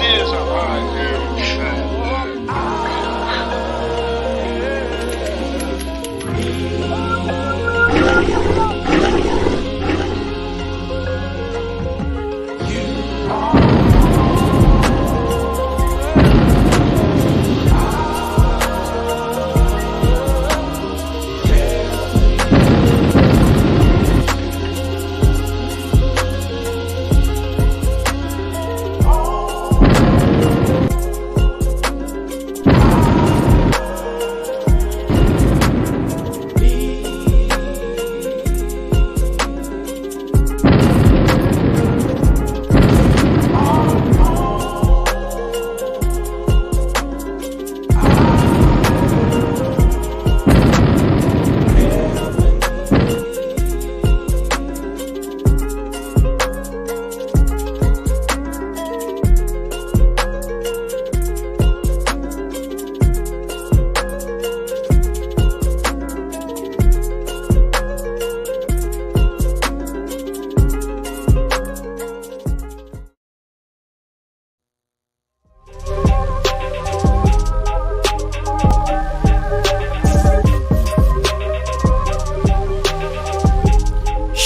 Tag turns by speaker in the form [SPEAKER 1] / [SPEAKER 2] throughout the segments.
[SPEAKER 1] is a hard shit.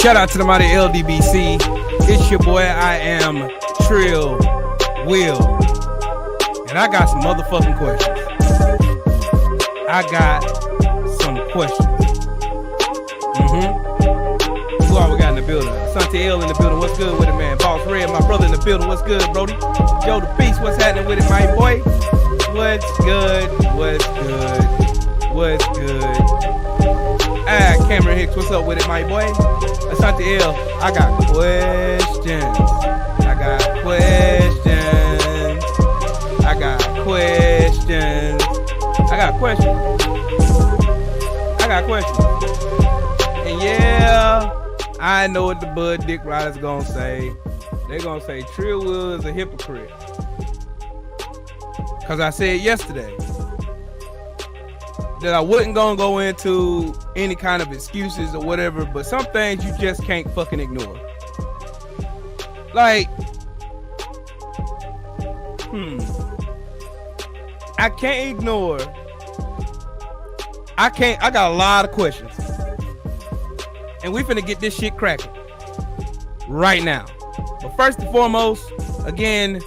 [SPEAKER 2] Shout out to the mighty LDBC. It's your boy, I am Trill Will. And I got some motherfucking questions. I got some questions. Who all we got in the building? Santi L in the building. What's good with it, man? Boss Red, my brother in the building. What's good, Brody? Joe the Beast, what's happening with it, my boy? What's good? What's good? What's good? Cameron Hicks, what's up with it, my boy? Asante L, I got questions. I got questions. I got questions. I got questions. I got questions. And yeah, I know what the Bud Dick Riders gonna say. They're gonna say Trill Will is a hypocrite. Cause I said yesterday that I wasn't gonna go into any kind of excuses or whatever, but some things you just can't fucking ignore. Like, I can't ignore. I got a lot of questions. And we finna get this shit cracking right now. But first and foremost, again,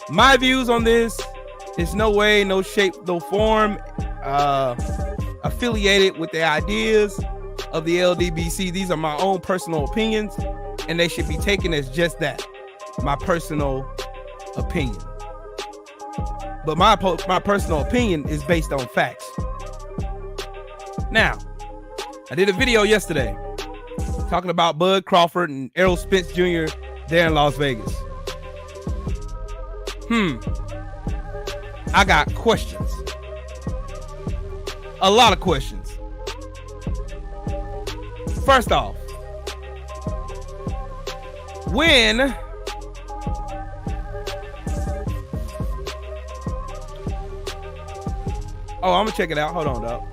[SPEAKER 2] my views on this is no way, no shape, no form affiliated with the ideas of the LDBC. These are my own personal opinions, and they should be taken as just that, my personal opinion. But my personal opinion is based on facts. Now, I did a video yesterday talking about Bud Crawford and Errol Spence Jr. there in Las Vegas. I got questions. A lot of questions. First off, when I'm gonna check it out. Hold on, dog.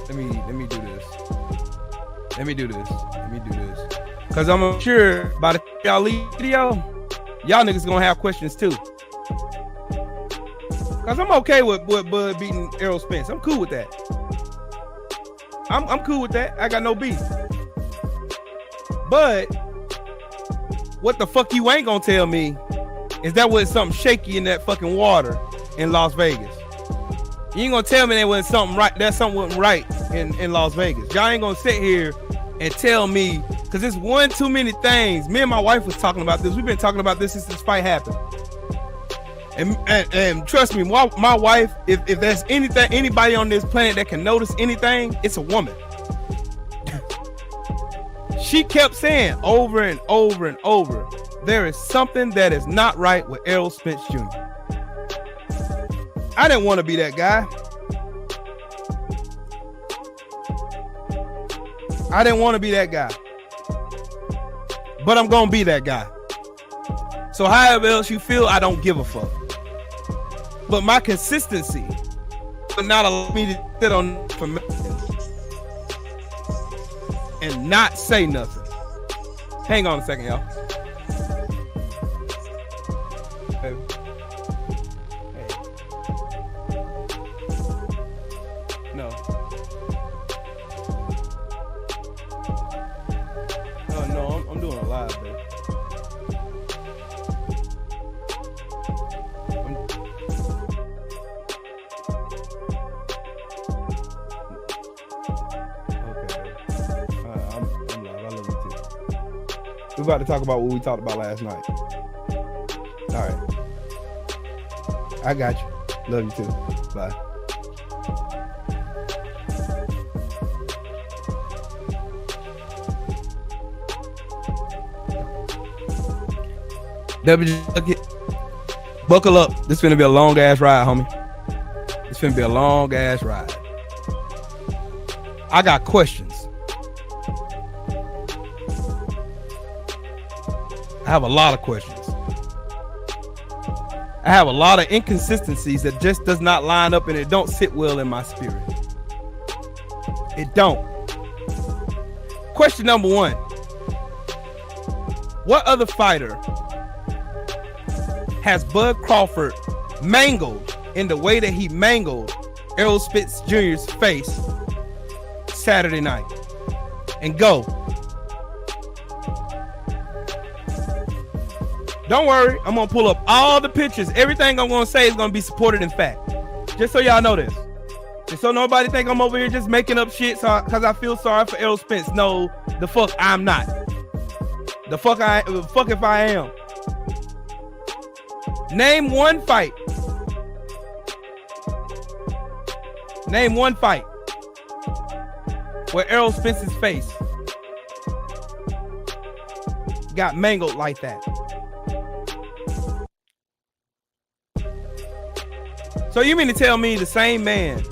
[SPEAKER 2] Let me do this. Let me do this. Cause I'm sure by the time y'all leave the video, y'all niggas gonna have questions too. Cause I'm okay with Bud beating Errol Spence. I'm cool with that. I'm cool with that. I got no beef. But what the fuck you ain't gonna tell me is that was something shaky in that fucking water in Las Vegas. You ain't gonna tell me there wasn't something right. That something wasn't right in Las Vegas. Y'all ain't gonna sit here and tell me, because it's one too many things. Me and my wife was talking about this. We've been talking about this since this fight happened. And trust me, my wife, if there's anybody on this planet that can notice anything, it's a woman. She kept saying over and over and over, there is something that is not right with Errol Spence Jr. I didn't want to be that guy. I didn't want to be that guy. But I'm going to be that guy. So however else you feel, I don't give a fuck. But my consistency would not allow me to sit on information and not say nothing. Hang on a second, y'all. baby. Hey. No. No, I'm doing a live, baby. We're about to talk about what we talked about last night. All right. I got you. Love you too. Bye. Buckle up. This finna be a long ass ride, homie. This finna be a long ass ride. I got questions. I have a lot of questions. I have a lot of inconsistencies that just does not line up, and it don't sit well in my spirit. It don't. Question number one. What other fighter has Bud Crawford mangled in the way that he mangled Errol Spence Jr.'s face Saturday night? And go. Don't worry, I'm gonna pull up all the pictures. Everything I'm gonna say is gonna be supported in fact. Just so y'all know this. Just so nobody think I'm over here just making up shit because I feel sorry for Errol Spence. No, the fuck I'm not. The fuck if I am. Name one fight. Name one fight where Errol Spence's face got mangled like that. So you mean to tell me the same man,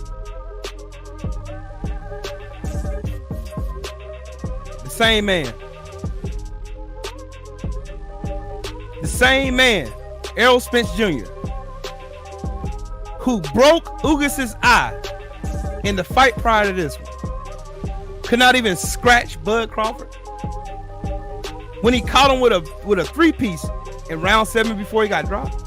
[SPEAKER 2] Errol Spence Jr., who broke Ugas's eye in the fight prior to this one, could not even scratch Bud Crawford when he caught him with a 3-piece in round 7 before he got dropped?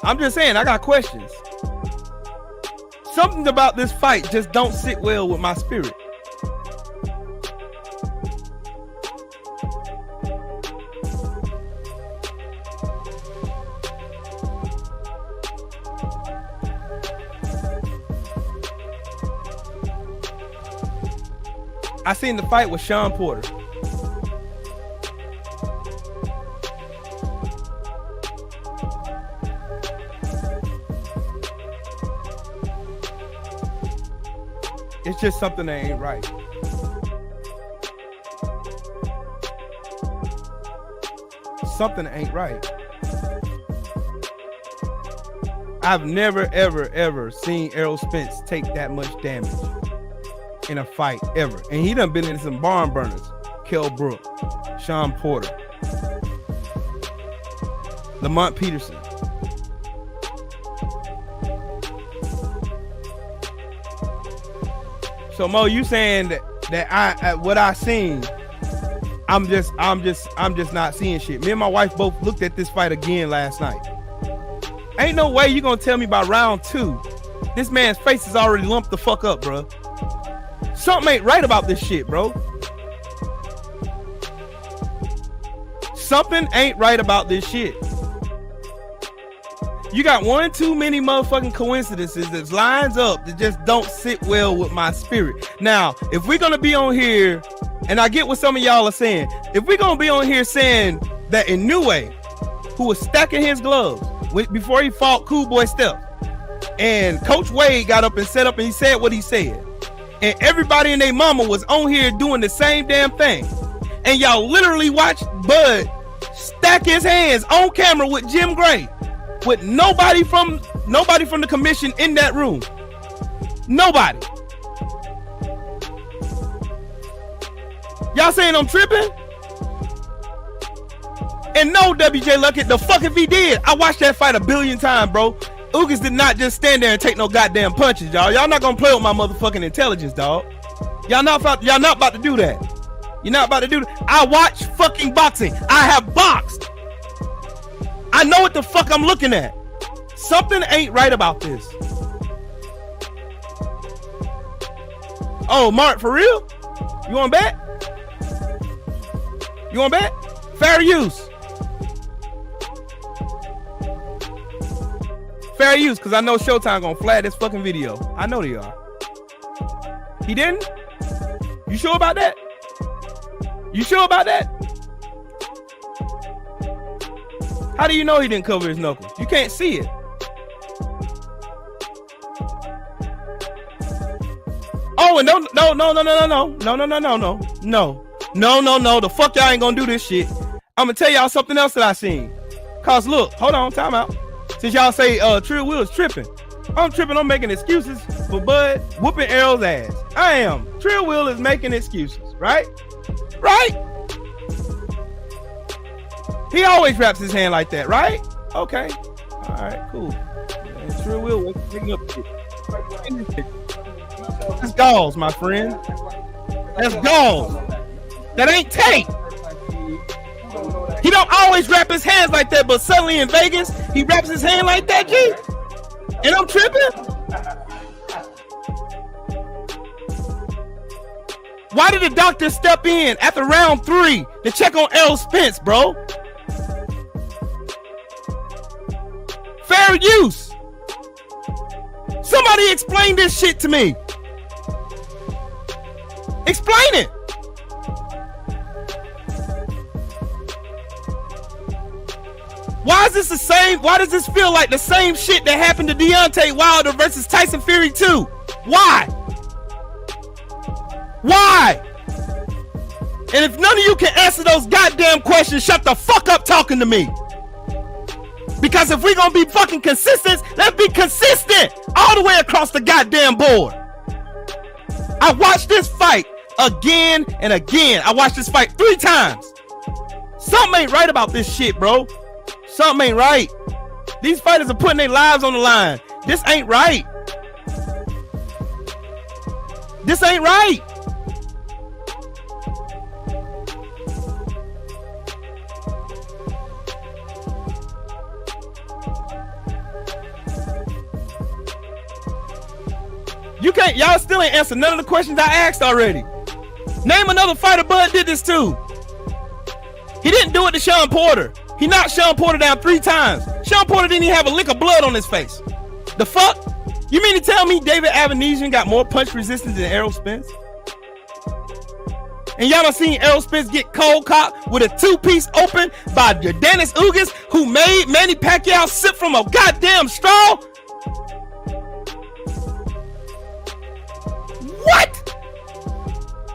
[SPEAKER 2] I'm just saying, I got questions. Something about this fight just don't sit well with my spirit. I seen the fight with Sean Porter. It's just something that ain't right. Something ain't right. I've never, ever seen Errol Spence take that much damage in a fight, ever. And he done been in some barn burners. Kell Brook, Sean Porter, Lamont Peterson. So Mo, you saying that I what I seen, I'm just not seeing shit. Me and my wife both looked at this fight again last night. Ain't no way you gonna tell me by round 2, this man's face is already lumped the fuck up, bro. Something ain't right about this shit, bro. Something ain't right about this shit. You got one too many motherfucking coincidences that lines up that just don't sit well with my spirit. Now, if we're gonna be on here, and I get what some of y'all are saying, if we're gonna be on here saying that Inoue, who was stacking his gloves before he fought Cool Boy Steph, and Coach Wade got up and set up and he said what he said, and everybody and their mama was on here doing the same damn thing, and y'all literally watched Bud stack his hands on camera with Jim Gray, with nobody from the commission in that room. Nobody. Y'all saying I'm tripping? And no, WJ Luckett, the fuck if he did. I watched that fight a billion times, bro. Ugas did not just stand there and take no goddamn punches, y'all. Y'all not gonna play with my motherfucking intelligence, dog. Y'all not about to do that. You're not about to do that. I watch fucking boxing. I have boxed. I know what the fuck I'm looking at. Something ain't right about this. Oh, Mark, for real? You want to bet? You want to bet? Fair use. Fair use, because I know Showtime gonna flag this fucking video. I know they are. He didn't? You sure about that? You sure about that? How do you know he didn't cover his knuckles? You can't see it. Oh, and no. The fuck y'all ain't gonna do this shit. I'm gonna tell y'all something else that I seen. Cause look, hold on, time out. Since y'all say Trill Will is tripping, I'm tripping. I'm making excuses for Bud whooping Errol's ass. I am. Trill Will is making excuses, right? Right? He always wraps his hand like that, right? Okay. All right, cool. And Trill Will was picking up shit. That's galls, my friend. That's galls. That ain't tape. He don't always wrap his hands like that, but suddenly in Vegas, he wraps his hand like that, G. And I'm tripping. Why did the doctor step in after round 3 to check on Errol Spence, bro? Fair use. Somebody explain this shit to me. Explain it. Why is this the same? Why does this feel like the same shit that happened to Deontay Wilder versus Tyson Fury 2? Why? Why? And if none of you can answer those goddamn questions, shut the fuck up talking to me. Because if we're gonna be fucking consistent, let's be consistent all the way across the goddamn board. I watched this fight again and again. I watched this fight 3 times. Something ain't right about this shit, bro. Something ain't right. These fighters are putting their lives on the line. This ain't right. This ain't right. You can't, y'all still ain't answered none of the questions I asked already. Name another fighter Bud did this to. He didn't do it to Sean Porter. He knocked Sean Porter down 3 times. Sean Porter didn't even have a lick of blood on his face. The fuck? You mean to tell me David Avanesian got more punch resistance than Errol Spence? And y'all done seen Errol Spence get cold cocked with a 2-piece open by Dennis Ugas, who made Manny Pacquiao sip from a goddamn straw? What?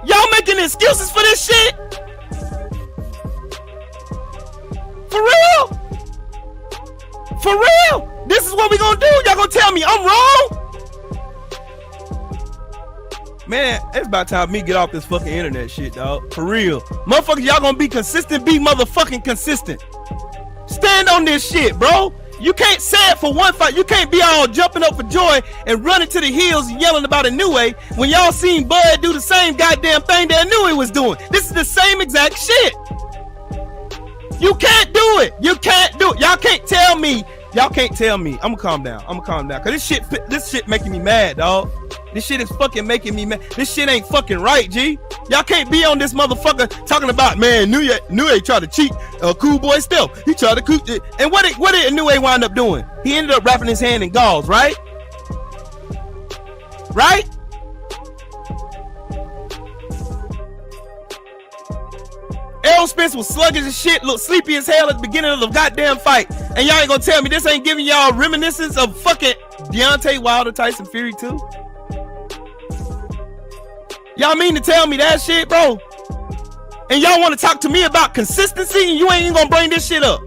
[SPEAKER 2] Y'all making excuses for this shit? For real? For real? This is what we gonna do? Y'all gonna tell me I'm wrong? Man, it's about time me get off this fucking internet shit, dog. For real. Motherfuckers, y'all gonna be consistent, be motherfucking consistent. Stand on this shit, bro. You can't say it for one fight. You can't be all jumping up for joy and running to the heels and yelling about Inoue when y'all seen Bud do the same goddamn thing that Inoue was doing. This is the same exact shit. You can't do it. You can't do it. Y'all can't tell me. Y'all can't tell me. I'm gonna calm down. I'm gonna calm down. Cause this shit making me mad, dog. This shit is fucking making me mad. This shit ain't fucking right, G. Y'all can't be on this motherfucker talking about, man, Inoue tried to cheat Cool Boy Stealth. He tried to and what did Inoue wind up doing? He ended up wrapping his hand in gauze, right? Right? Errol Spence was sluggish as shit, looked sleepy as hell at the beginning of the goddamn fight. And y'all ain't gonna tell me this ain't giving y'all reminiscence of fucking Deontay Wilder Tyson Fury 2? Y'all mean to tell me that shit, bro? And y'all want to talk to me about consistency and you ain't even gonna bring this shit up?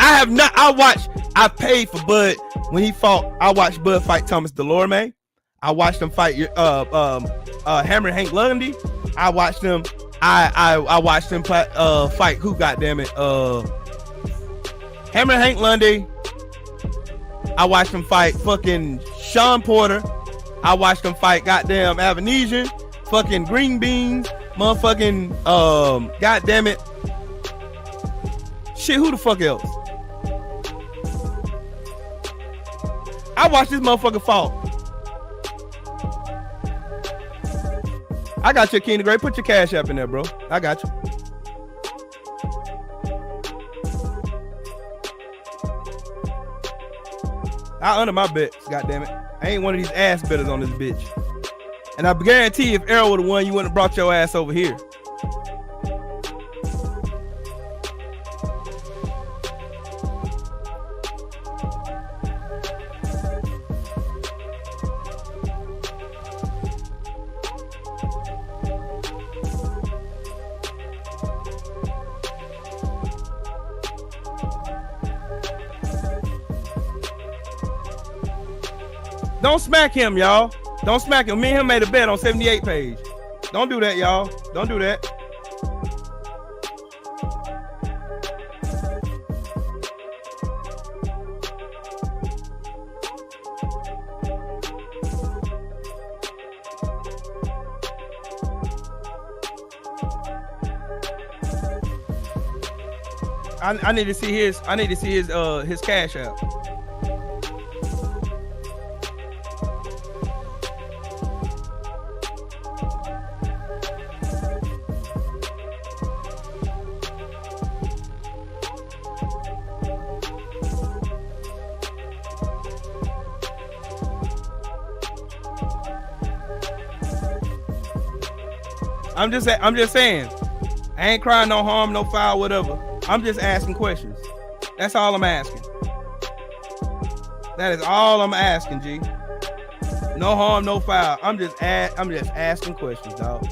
[SPEAKER 2] I have not. I paid for Bud when he fought. I watched Bud fight Thomas Delorme. I watched him fight Hammer Hank Lundy. I watched him. I watched him fight who, goddammit, Hammer Hank Lundy I watched him fight fucking Sean Porter. I watched him fight goddamn Avanesian, fucking Green Beans, motherfucking goddamn it. Shit, who the fuck else? I watched this motherfucker fall. I got you, King the Great. Put your cash app in there, bro. I got you. I under my bets, goddammit. I ain't one of these ass betters on this bitch. And I guarantee if Errol would have won, you wouldn't have brought your ass over here. Don't smack him, y'all. Don't smack him. Me and him made a bet on 78 page. Don't do that, y'all. Don't do that. I need to see his cash out. I'm just saying, I ain't crying no harm, no foul, whatever. I'm just asking questions. That's all I'm asking. That is all I'm asking, G. No harm, no foul. I'm just asking questions, dog.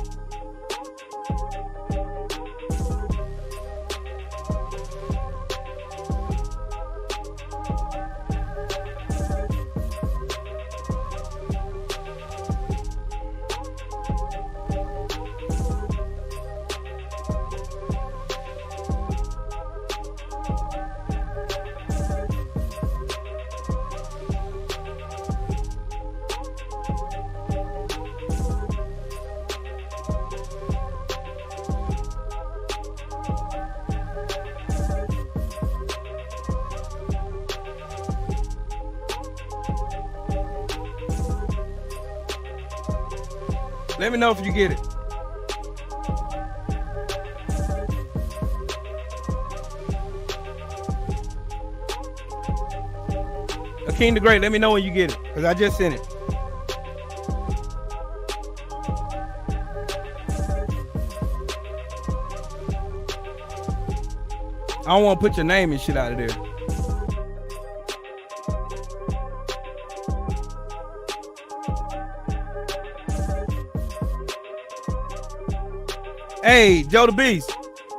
[SPEAKER 2] Let me know if you get it. King the Great, let me know when you get it, because I just sent it. I don't want to put your name and shit out of there. Hey, Joe the Beast.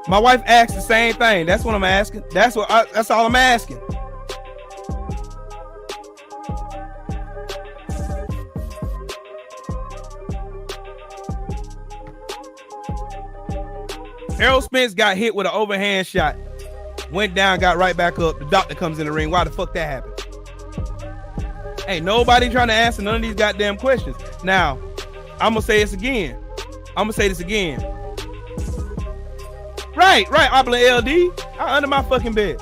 [SPEAKER 2] My wife asked the same thing. That's what I'm asking. That's all I'm asking. Errol Spence got hit with an overhand shot. Went down, got right back up. The doctor comes in the ring. Why the fuck that happened? Ain't nobody trying to answer none of these goddamn questions. Now, I'm going to say this again. Right, Opla LD. I under my fucking bed.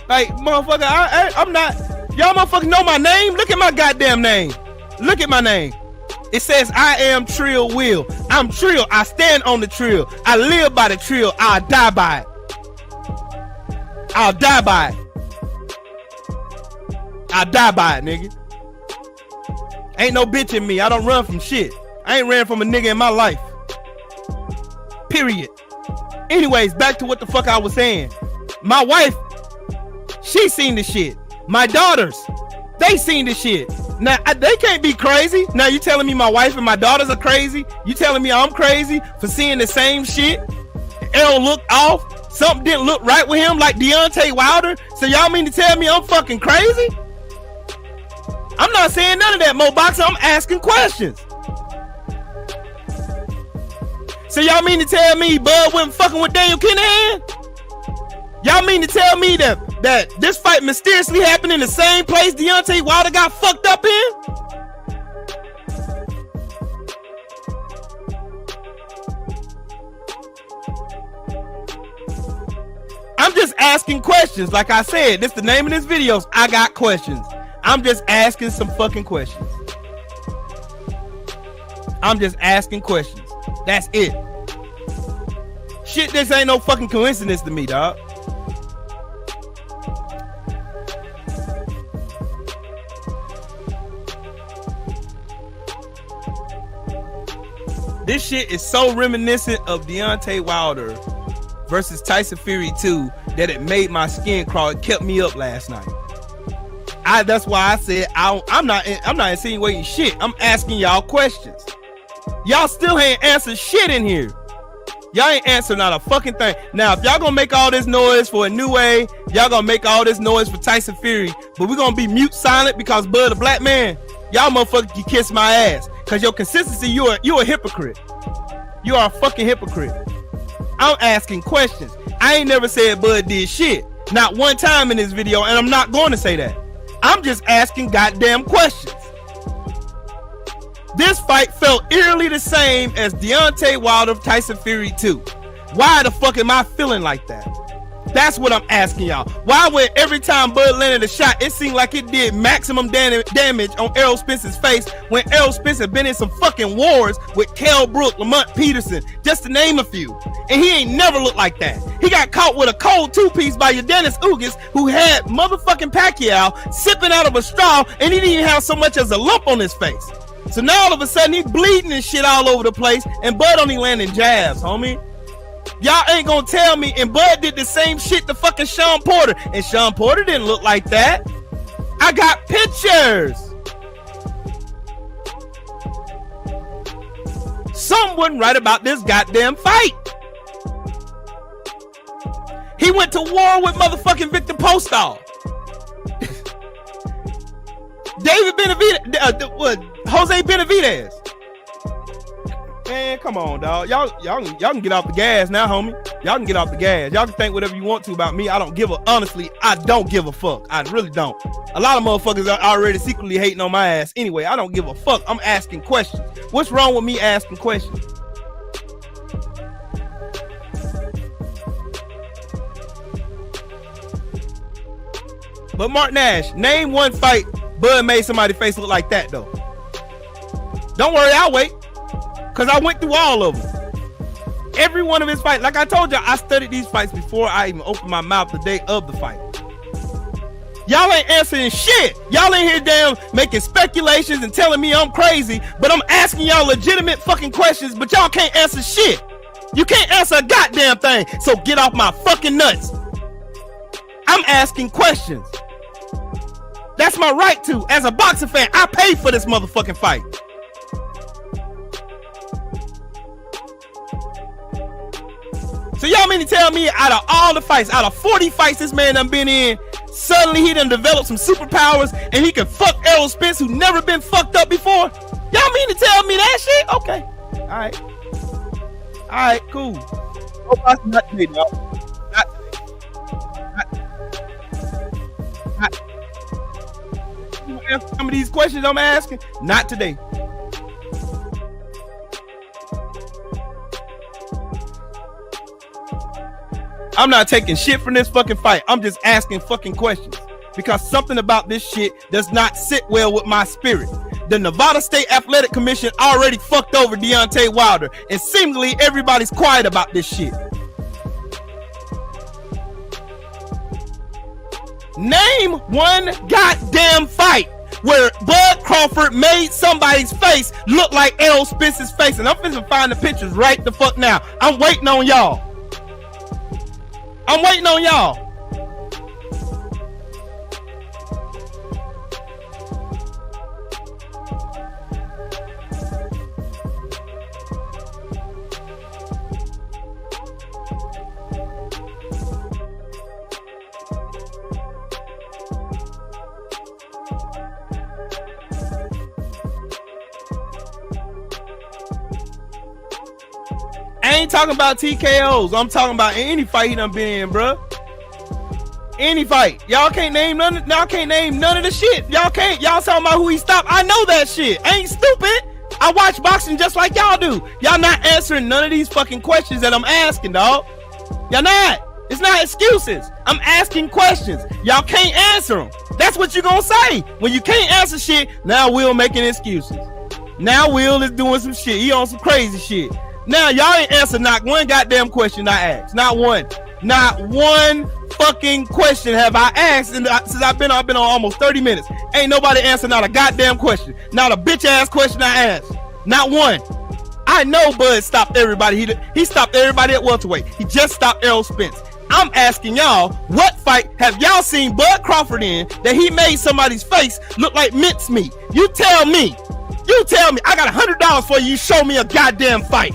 [SPEAKER 2] Like, motherfucker, I'm not. Y'all motherfuckers know my name? Look at my goddamn name. Look at my name. It says I am Trill Will. I'm Trill. I stand on the Trill. I live by the Trill. I'll die by it. I'll die by it. I'll die by it, nigga. Ain't no bitch in me. I don't run from shit. I ain't ran from a nigga in my life. Period. Anyways, back to what the fuck I was saying. My wife, she seen the shit. My daughters, they seen the shit. Now, they can't be crazy. Now, you telling me my wife and my daughters are crazy? You telling me I'm crazy for seeing the same shit? Errol looked off. Something didn't look right with him like Deontay Wilder. So y'all mean to tell me I'm fucking crazy? I'm not saying none of that, Mo Boxer. I'm asking questions. So y'all mean to tell me Bud wasn't fucking with Daniel Kinahan? Y'all mean to tell me that this fight mysteriously happened in the same place Deontay Wilder got fucked up in? I'm just asking questions. Like I said, this is the name of this video. I got questions. I'm just asking some fucking questions. I'm just asking questions. That's it. Shit, this ain't no fucking coincidence to me, dog. This shit is so reminiscent of Deontay Wilder versus Tyson Fury 2 that it made my skin crawl. It kept me up last night. That's why I said I'm not insinuating shit. I'm asking y'all questions. Y'all still ain't answered shit in here. Y'all ain't answered not a fucking thing. Now, if y'all gonna make all this noise for a new way, y'all gonna make all this noise for Tyson Fury, but we're gonna be mute silent because Bud a black man, y'all motherfuckers can kiss my ass. Cause your consistency, you a hypocrite. You are a fucking hypocrite. I'm asking questions. I ain't never said Bud did shit. Not one time in this video, and I'm not going to say that. I'm just asking goddamn questions. This fight felt eerily the same as Deontay Wilder Tyson Fury 2. Why the fuck am I feeling like that? That's what I'm asking y'all. Why when every time Bud landed a shot, it seemed like it did maximum damage on Errol Spence's face when Errol Spence had been in some fucking wars with Kell Brook, Lamont Peterson, just to name a few. And he ain't never looked like that. He got caught with a cold two-piece by Dennis Ugas, who had motherfucking Pacquiao sipping out of a straw, and he didn't even have so much as a lump on his face. So now all of a sudden he's bleeding and shit all over the place, and Bud only landing jabs, homie. Y'all ain't gonna tell me. And Bud did the same shit to fucking Sean Porter, and Sean Porter didn't look like that. I got pictures. Someone write about this goddamn fight. He went to war with motherfucking Victor Postol. David Benavidez, Jose Benavidez. Man, come on, dog. Y'all can get off the gas now, homie. Y'all can get off the gas. Y'all can think whatever you want to about me. I don't give a, honestly, I don't give a fuck. I really don't. A lot of motherfuckers are already secretly hating on my ass. Anyway, I don't give a fuck. I'm asking questions. What's wrong with me asking questions? But Mark Nash, name one fight Bud made somebody's face look like that, though. Don't worry, I'll wait. Because I went through all of them. Every one of his fights. Like I told you, I studied these fights before I even opened my mouth the day of the fight. Y'all ain't answering shit. Y'all ain't here damn making speculations and telling me I'm crazy, but I'm asking y'all legitimate fucking questions, but y'all can't answer shit. You can't answer a goddamn thing, so get off my fucking nuts. I'm asking questions. That's my right to. As a boxing fan, I paid for this motherfucking fight. So y'all mean to tell me out of all the fights, out of 40 fights this man done been in, suddenly he done developed some superpowers and he can fuck Errol Spence who never been fucked up before? Y'all mean to tell me that shit? Okay. Alright. Alright, cool. Not today, dog. Not answer some of these questions I'm asking? Not today. I'm not taking shit from this fucking fight. I'm just asking fucking questions because something about this shit does not sit well with my spirit. The Nevada State Athletic Commission already fucked over Deontay Wilder, and seemingly everybody's quiet about this shit. Name one goddamn fight where Bud Crawford made somebody's face look like Errol Spence's face, and I'm finna find the pictures right the fuck now. I'm waiting on y'all. I'm waiting on y'all. I ain't talking about TKOs. I'm talking about any fight he done been in, bro. Any fight. Y'all can't name none of the shit. Y'all talking about who he stopped. I know that shit. I ain't stupid. I watch boxing just like y'all do. Y'all not answering none of these fucking questions that I'm asking, dog. Y'all not. It's not excuses. I'm asking questions. Y'all can't answer them. That's what you gonna say. When you can't answer shit, now Will making excuses. Now Will is doing some shit. He on some crazy shit. Now y'all ain't answered not one goddamn question I asked. Not one. Not one fucking question have I asked since I've been on almost 30 minutes. Ain't nobody answered not a goddamn question. Not a bitch ass question I asked. Not one. I know Bud stopped everybody. He stopped everybody at welterweight. He just stopped Errol Spence. I'm asking y'all, what fight have y'all seen Bud Crawford in that he made somebody's face look like mincemeat? You tell me. I got $100 for you. Show me a goddamn fight.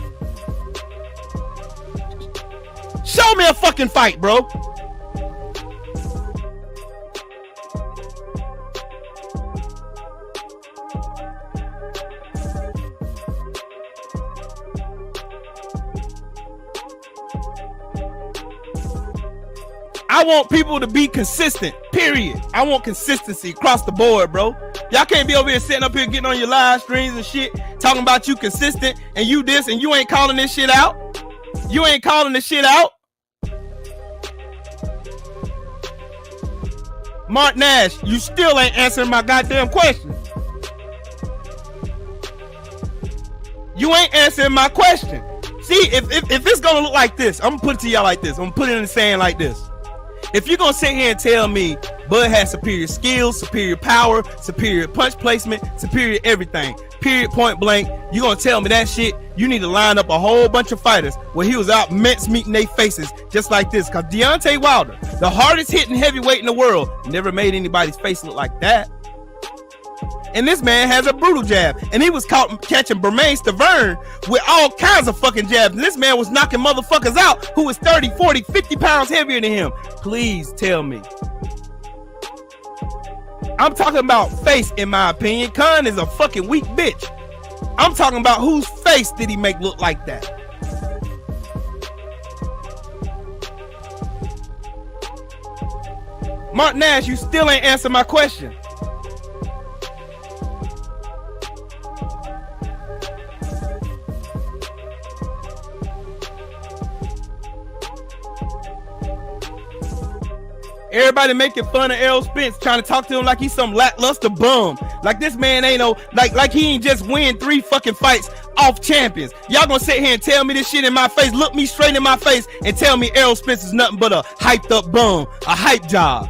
[SPEAKER 2] Show me a fucking fight, bro. I want people to be consistent, period. I want consistency across the board, bro. Y'all can't be over here sitting up here getting on your live streams and shit, talking about you consistent and you this and you ain't calling this shit out. You ain't calling this shit out. Mark Nash, you still ain't answering my goddamn question. You ain't answering my question. See, if it's gonna look like this, I'm gonna put it to y'all like this. I'm gonna put it in the sand like this. If you're gonna sit here and tell me Bud has superior skills, superior power, superior punch placement, superior everything, period, point blank, you're gonna tell me that shit, you need to line up a whole bunch of fighters where he was out mincemeating their faces just like this. Cause Deontay Wilder, the hardest hitting heavyweight in the world, never made anybody's face look like that. And this man has a brutal jab. And he was caught catching Bermain Stavern with all kinds of fucking jabs. And this man was knocking motherfuckers out who was 30, 40, 50 pounds heavier than him. Please tell me. I'm talking about face, in my opinion. Khan is a fucking weak bitch. I'm talking about whose face did he make look like that? Mark Nash, you still ain't answered my question. Everybody making fun of Errol Spence, trying to talk to him like he's some lackluster bum. Like this man ain't no, like he ain't just win 3 fucking fights off champions. Y'all gonna sit here and tell me this shit in my face, look me straight in my face and tell me Errol Spence is nothing but a hyped up bum, a hype job.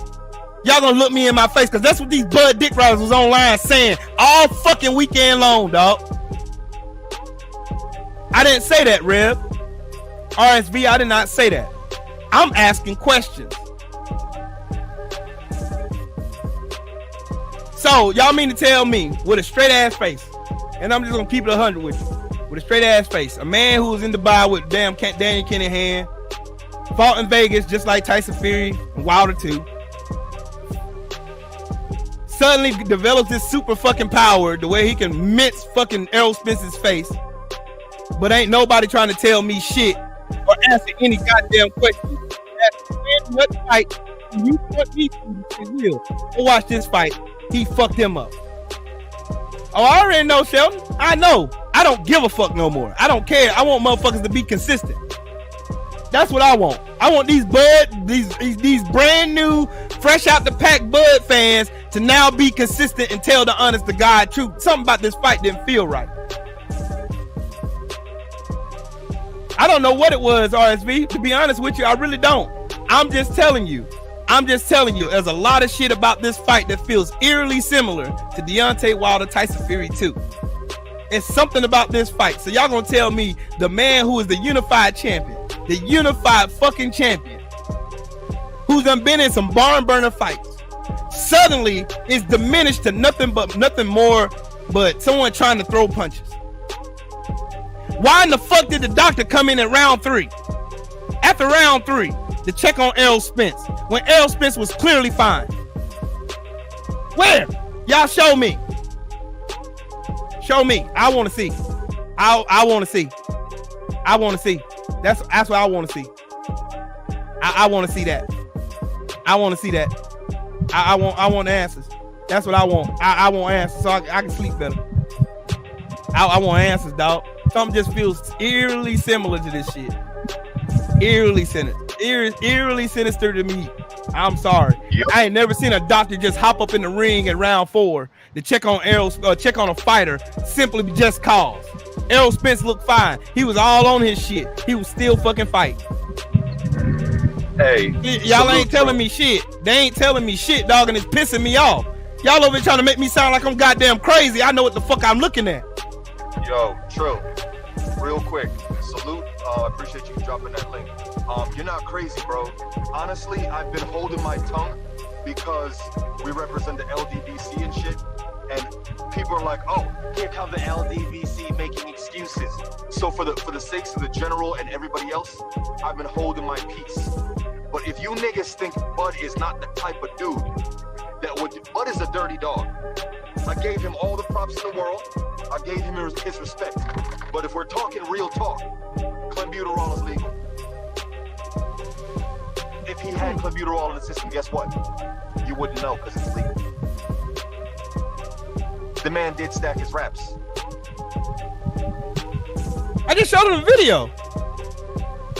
[SPEAKER 2] Y'all gonna look me in my face, cause that's what these Bud Dick Riders was online saying all fucking weekend long, dog. I didn't say that, Rev. RSV, I did not say that. I'm asking questions. So y'all mean to tell me with a straight ass face, and I'm just gonna keep it 100 with you, with a straight ass face, a man who was in Dubai with damn Daniel Kinahan, fought in Vegas just like Tyson Fury and Wilder too, suddenly develops this super fucking power the way he can mince fucking Errol Spence's face, but ain't nobody trying to tell me shit or answer any goddamn questions. What fight you want me to do? Go watch this fight. He fucked him up. Oh, I already know, Sheldon. I know. I don't give a fuck no more. I don't care. I want motherfuckers to be consistent. That's what I want. I want these brand new, fresh out the pack Bud fans to now be consistent and tell the honest to God truth. Something about this fight didn't feel right. I don't know what it was, RSV. To be honest with you, I really don't. I'm just telling you, there's a lot of shit about this fight that feels eerily similar to Deontay Wilder Tyson Fury 2. It's something about this fight. So y'all gonna tell me the man who is the unified champion, the unified fucking champion, who's done been in some barn burner fights, suddenly is diminished to nothing more but someone trying to throw punches. Why in the fuck did the doctor come in at round 3? After round 3, to check on Errol Spence when Errol Spence was clearly fine. Where? Y'all show me. Show me. I want to see. I want to see. I want to see. That's what I want to see. I want to see that. I want to see that. I want answers. That's what I want. I want answers so I can sleep better. I want answers, dog. Something just feels eerily similar to this shit. Eerily sinister to me. I'm sorry. Yep. I ain't never seen a doctor just hop up in the ring at round 4 to check on check on a fighter simply just cause. Errol Spence looked fine. He was all on his shit. He was still fucking fighting.
[SPEAKER 3] Hey,
[SPEAKER 2] y'all ain't telling me shit. They ain't telling me shit, dog, and it's pissing me off. Y'all over here trying to make me sound like I'm goddamn crazy. I know what the fuck I'm looking at.
[SPEAKER 3] Yo, Trill, real quick, salute. Appreciate you dropping that link. You're not crazy, bro. Honestly, I've been holding my tongue because we represent the LDBC and shit. And people are like, oh, here come the LDBC making excuses. So for the sakes of the general and everybody else, I've been holding my peace. But if you niggas think Bud is not the type of dude that would, Bud is a dirty dog. I gave him all the props in the world. I gave him his respect. But if we're talking real talk, clenbuterol is legal. If he had clenbuterol in the system, guess what? You wouldn't know because it's legal. The man did stack his raps.
[SPEAKER 2] I just showed him the video.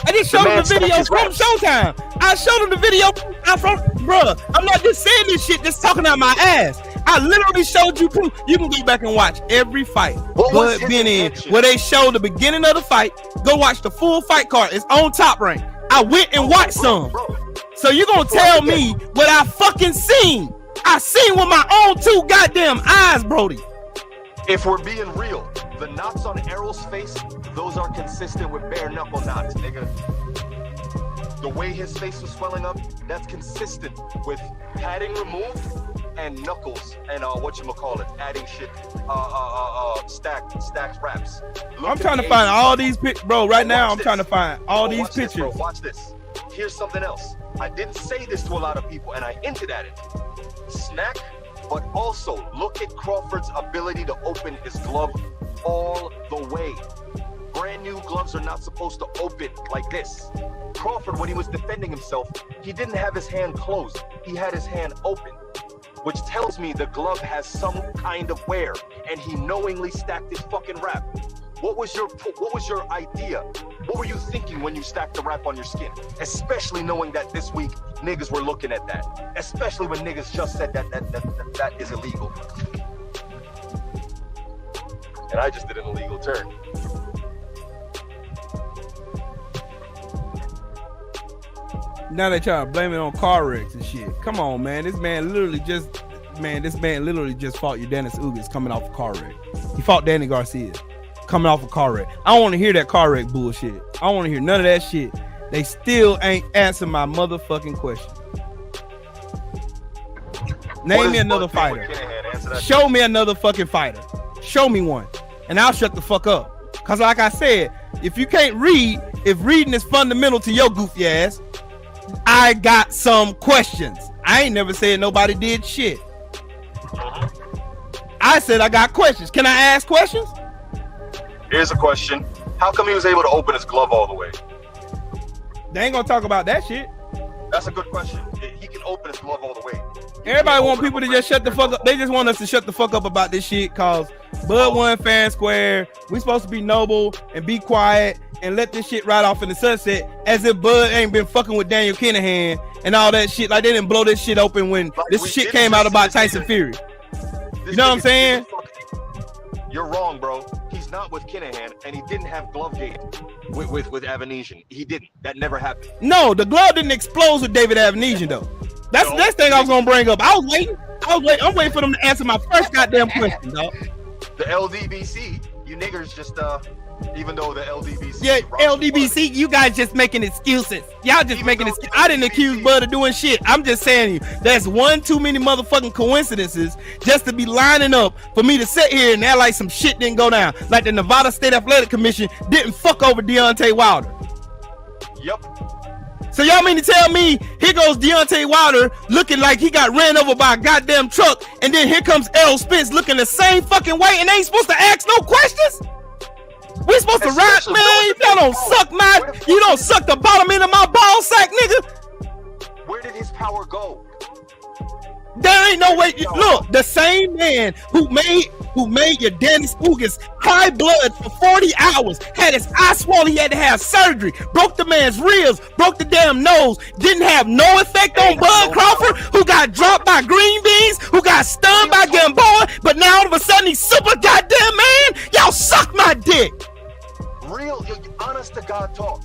[SPEAKER 2] I just showed him the video from Showtime. I showed him the video from, bruh. I'm not just saying this shit, just talking out my ass. I literally showed you proof. You can go back and watch every fight Bud been in where they show the beginning of the fight. Go watch the full fight card. It's on Top Rank. I went and watched some. So you gonna tell me what I fucking seen? I seen with my own 2 goddamn eyes, Brody.
[SPEAKER 3] If we're being real, the knots on Errol's face, those are consistent with bare knuckle knots, nigga. The way his face was swelling up, that's consistent with padding removed and knuckles and whatchamacallit, adding shit, stacked wraps.
[SPEAKER 2] I'm trying to find all these pictures, bro. Right now, I'm trying to find all these pictures.
[SPEAKER 3] Bro, watch this. Here's something else. I didn't say this to a lot of people, and I hinted at it. Snack, but also look at Crawford's ability to open his glove all the way. Brand new gloves are not supposed to open like this. Crawford, when he was defending himself, he didn't have his hand closed. He had his hand open, which tells me the glove has some kind of wear, and he knowingly stacked his fucking wrap. What was your idea? What were you thinking when you stacked the wrap on your skin? Especially knowing that this week niggas were looking at that. Especially when niggas just said that is illegal. And I just did an illegal turn.
[SPEAKER 2] Now they try to blame it on car wrecks and shit. Come on, man. This man literally just fought Udanis Ugas coming off a car wreck. He fought Danny Garcia coming off a car wreck. I don't want to hear that car wreck bullshit. I don't want to hear none of that shit. They still ain't answering my motherfucking question. Name me another fighter. Show me another fucking fighter. Show me one. And I'll shut the fuck up. Because like I said, if you can't read, if reading is fundamental to your goofy ass, I got some questions. I ain't never said nobody did shit. I said I got questions. Can I ask questions?
[SPEAKER 3] Here's a question. How come he was able to open his glove all the way?
[SPEAKER 2] They ain't gonna talk about that shit.
[SPEAKER 3] That's a good question. He can open his glove all the way.
[SPEAKER 2] Everybody want people to just shut the fuck up. They just want us to shut the fuck up about this shit cause Bud won fair and square. We supposed to be noble and be quiet and let this shit ride off in the sunset as if Bud ain't been fucking with Daniel Kinahan and all that shit. Like they didn't blow this shit open when this shit came out about Tyson Fury. You know what I'm saying?
[SPEAKER 3] You're wrong, bro. He's not with Kinahan, and he didn't have glove gate with Avanesian. He didn't. That never happened.
[SPEAKER 2] No, the glove didn't explode with David Avanesian, though. That's the next thing I was gonna bring up. I'm waiting for them to answer my first goddamn question, dog.
[SPEAKER 3] The LDBC, you niggers just even though the LDBC.
[SPEAKER 2] Yeah, LDBC, you guys just making excuses. Y'all just making excuses. I didn't accuse Bud of doing shit. I'm just saying that's one too many motherfucking coincidences just to be lining up for me to sit here and act like some shit didn't go down. Like the Nevada State Athletic Commission didn't fuck over Deontay Wilder.
[SPEAKER 3] Yep.
[SPEAKER 2] So y'all mean to tell me here goes Deontay Wilder looking like he got ran over by a goddamn truck, and then here comes Errol Spence looking the same fucking way, and they ain't supposed to ask no questions? We supposed to rock, man. Y'all don't suck you don't suck the bottom end of my ball sack, nigga.
[SPEAKER 3] Where did his power go?
[SPEAKER 2] There ain't no way. Look, the same man who made your Dennis Ugas high blood for 40 hours, had his eye swollen, he had to have surgery, broke the man's ribs, broke the damn nose, didn't have no effect on Bud Crawford, who got dropped by green beans, who got stunned by Gamboa, but now all of a sudden he's super goddamn man. Y'all suck my dick.
[SPEAKER 3] Real, honest to God talk.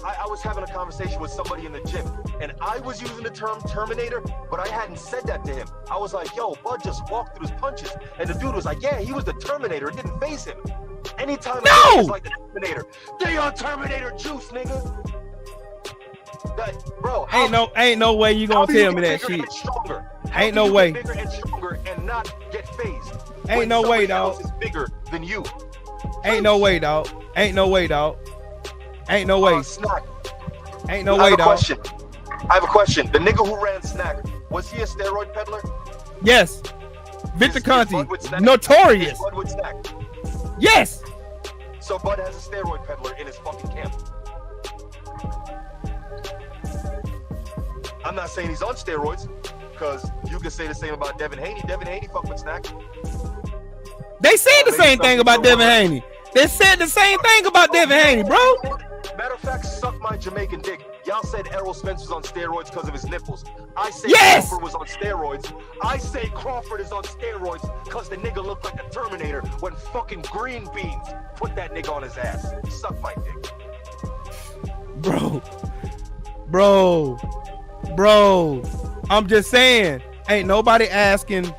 [SPEAKER 3] I was having a conversation with somebody in the gym, and I was using the term Terminator, but I hadn't said that to him. I was like, yo, Bud just walked through his punches. And the dude was like, yeah, he was the Terminator. It didn't phase him. Anytime I was like the Terminator, they on Terminator juice, nigga. Bro,
[SPEAKER 2] ain't no way you gonna tell me that shit. Ain't no way.
[SPEAKER 3] Bigger and stronger and not get phased.
[SPEAKER 2] Ain't no way, dog.
[SPEAKER 3] Is bigger than you.
[SPEAKER 2] Ain't no way, dog. Ain't no way, dog. Ain't no way.
[SPEAKER 3] Snack.
[SPEAKER 2] Ain't no way, dog.
[SPEAKER 3] I have a question. The nigga who ran Snack, was he a steroid peddler?
[SPEAKER 2] Yes. Victor Conti, notorious.
[SPEAKER 3] Bud with Snack.
[SPEAKER 2] Yes.
[SPEAKER 3] So Bud has a steroid peddler in his fucking camp. I'm not saying he's on steroids, because you can say the same about Devin Haney. Devin Haney fuck with Snack.
[SPEAKER 2] They said the same thing about Devin Haney. They said the same thing about Devin Haney, bro.
[SPEAKER 3] Matter of fact, suck my Jamaican dick. Y'all said Errol Spence was on steroids because of his nipples. I say Crawford was on steroids. I say Crawford is on steroids because the nigga looked like a Terminator when fucking green beans put that nigga on his ass. Suck my dick.
[SPEAKER 2] Bro. I'm just saying, ain't nobody asking.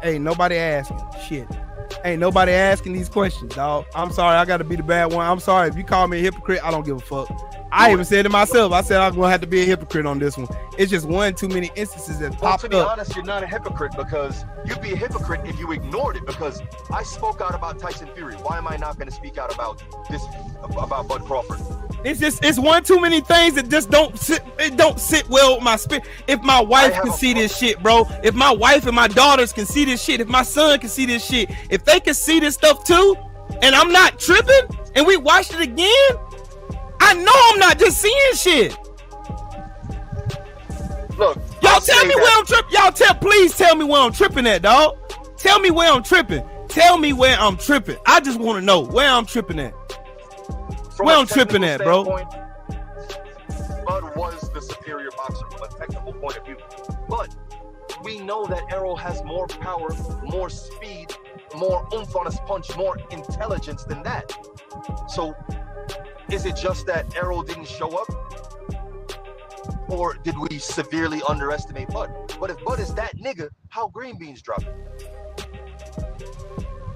[SPEAKER 2] Ain't nobody asking shit. Ain't nobody asking these questions, dog. I'm sorry, I gotta be the bad one. I'm sorry if you call me a hypocrite. I don't give a fuck. I even said it myself. I said I'm gonna have to be a hypocrite on this one. It's just one too many instances that popped up.
[SPEAKER 3] To be honest, you're not a hypocrite, because you'd be a hypocrite if you ignored it. Because I spoke out about Tyson Fury. Why am I not going to speak out about this, about Bud Crawford?
[SPEAKER 2] It's one too many things that just don't sit well with my spirit. If my wife can see this shit, bro, if my wife and my daughters can see this shit, if my son can see this shit, if they can see this stuff too, and I'm not tripping, and we watched it again, I know I'm not just seeing shit.
[SPEAKER 3] Look,
[SPEAKER 2] y'all tell me where I'm tripping. Please tell me where I'm tripping at, dog. Tell me where I'm tripping. Tell me where I'm tripping. I just want to know where I'm tripping at. Where I'm tripping at, bro.
[SPEAKER 3] Bud was the superior boxer from a technical point of view. But we know that Errol has more power, more speed, more oomph on his punch, more intelligence than that. So is it just that Errol didn't show up? Or did we severely underestimate Bud? But if Bud is that nigga, how green beans dropping?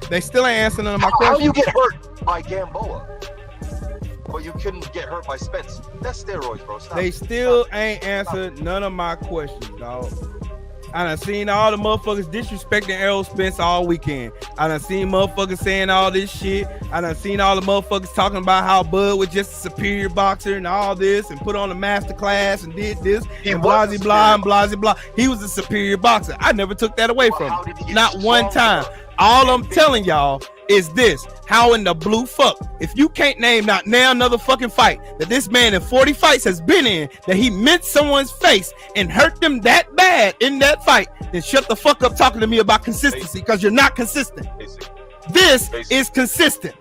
[SPEAKER 2] They still ain't answering none of my questions.
[SPEAKER 3] How you get hurt by Gamboa, but you couldn't get hurt by Spence? That's steroids, bro. Stop.
[SPEAKER 2] They still ain't answered none of my questions, dog. I done seen all the motherfuckers disrespecting Errol Spence all weekend. I done seen motherfuckers saying all this shit. I done seen all the motherfuckers talking about how Bud was just a superior boxer and all this and put on a master class and did this and blah blah and blah blah. He was a superior boxer. I never took that away from him. Not one time. All I'm telling y'all is this: how in the blue fuck, if you can't name not now another fucking fight that this man in 40 fights has been in, that he meant someone's face and hurt them that bad in that fight, then shut the fuck up talking to me about consistency, because you're not consistent. This is consistent.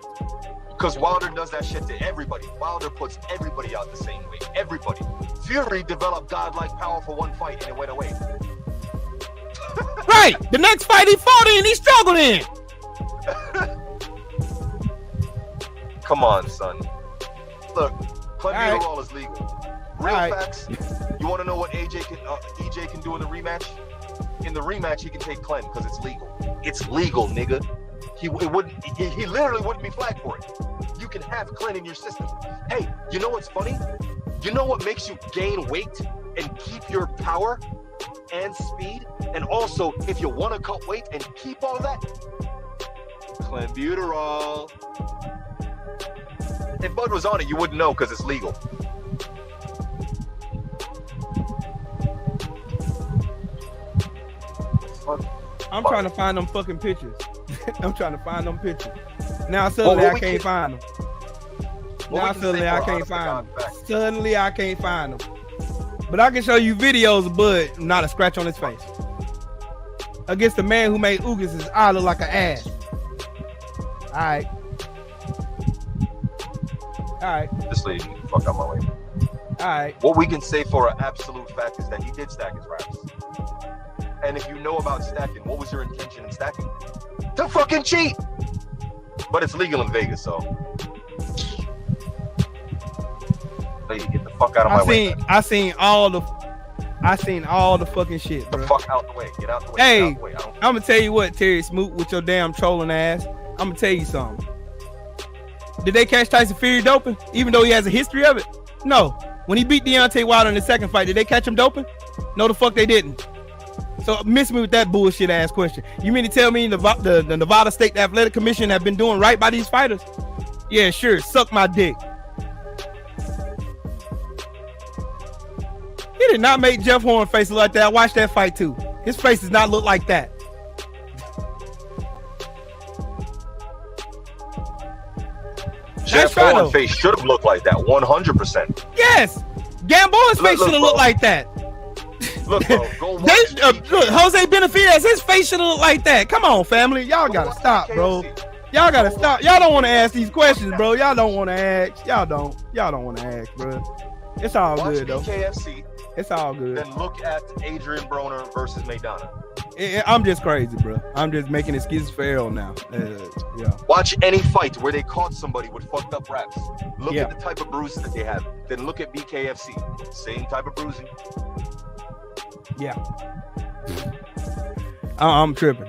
[SPEAKER 3] Because Wilder does that shit to everybody. Wilder puts everybody out the same way. Everybody. Fury developed godlike power for one fight and it went away.
[SPEAKER 2] Right. The next fight he fought in, he struggled in.
[SPEAKER 3] Come on, son. Look, clenbuterol is legal. Real facts. You want to know what EJ can do in the rematch? In the rematch, he can take Clen because it's legal. It's legal, nigga. He literally wouldn't be flagged for it. You can have Clen in your system. Hey, you know what's funny? You know what makes you gain weight and keep your power and speed? And also, if you want to cut weight and keep all that, clenbuterol. If Bud was on it, you wouldn't know because it's legal.
[SPEAKER 2] I'm trying to find them fucking pictures. I'm trying to find them pictures. Now suddenly I can't find them. Now suddenly I can't find them. Suddenly I can't find them. But I can show you videos of Bud, not a scratch on his face. Against the man who made Ugas, his eye look like an ass. All right.
[SPEAKER 3] This lady, get the fuck out my way.
[SPEAKER 2] All right.
[SPEAKER 3] What we can say for an absolute fact is that he did stack his raps. And if you know about stacking, what was your intention in stacking? To fucking cheat. But it's legal in Vegas, so. Lady, get the fuck out of my way.
[SPEAKER 2] I seen all the fucking shit, bro.
[SPEAKER 3] Get the fuck out the way. Get out the way.
[SPEAKER 2] Hey,
[SPEAKER 3] out the way.
[SPEAKER 2] I'm gonna tell you what, Terry Smoot, with your damn trolling ass. I'm gonna tell you something. Did they catch Tyson Fury doping, even though he has a history of it? No. When he beat Deontay Wilder in the second fight, did they catch him doping? No, the fuck they didn't. So miss me with that bullshit ass question. You mean to tell me the Nevada State Athletic Commission have been doing right by these fighters? Yeah, sure. Suck my dick. He did not make Jeff Horn face look like that. I watched that fight too. His face does not look like that.
[SPEAKER 3] Jeff Horn's face should have looked like that, 100%.
[SPEAKER 2] Yes, Gamboa's face should have looked like that.
[SPEAKER 3] Look, bro, go watch.
[SPEAKER 2] Look, Jose Benavidez, his face should have looked like that. Come on, family, y'all gotta stop, bro. Y'all gotta stop. Y'all don't want to ask these questions, bro. Y'all don't want to ask. Y'all don't want to ask, bro. It's all good though.
[SPEAKER 3] BKFC.
[SPEAKER 2] It's all good.
[SPEAKER 3] Then look at Adrian Broner versus Maidana.
[SPEAKER 2] I'm just crazy, bro. I'm just making excuses for Errol now. Yeah.
[SPEAKER 3] Watch any fight where they caught somebody with fucked up raps. Look at the type of bruises that they have. Then look at BKFC. Same type of bruising.
[SPEAKER 2] Yeah. I'm tripping.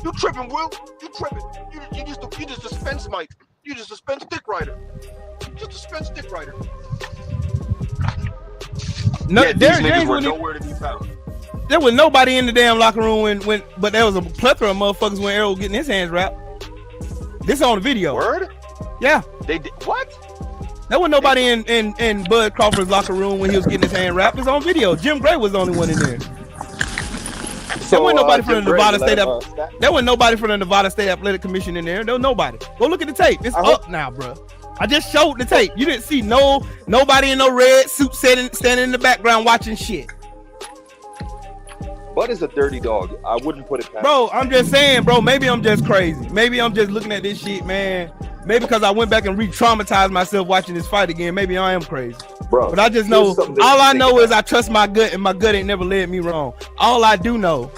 [SPEAKER 3] You tripping, Will? You tripping? You just a Spence Mike. You just a Spence dick rider. Just a Spence dick rider.
[SPEAKER 2] No,
[SPEAKER 3] yeah, these niggas were nowhere to be found.
[SPEAKER 2] There was nobody in the damn locker room but there was a plethora of motherfuckers when Errol was getting his hands wrapped. This on the video.
[SPEAKER 3] Word?
[SPEAKER 2] Yeah.
[SPEAKER 3] They did what?
[SPEAKER 2] There was nobody in Bud Crawford's locker room when he was getting his hand wrapped. It's on video. Jim Gray was the only one in there. There wasn't nobody from the Nevada State. There wasn't nobody from the Nevada State Athletic Commission in there. There was nobody. Go look at the tape. It's up now, bro. I just showed the tape. You didn't see nobody in no red suit standing in the background watching shit.
[SPEAKER 3] Bud is a dirty dog. I wouldn't put it past.
[SPEAKER 2] Bro, I'm just saying, bro. Maybe I'm just crazy. Maybe I'm just looking at this shit, man. Maybe because I went back and re-traumatized myself watching this fight again. Maybe I am crazy. Bro, but I just know, all I know is I trust my gut, and my gut ain't never led me wrong. All I do know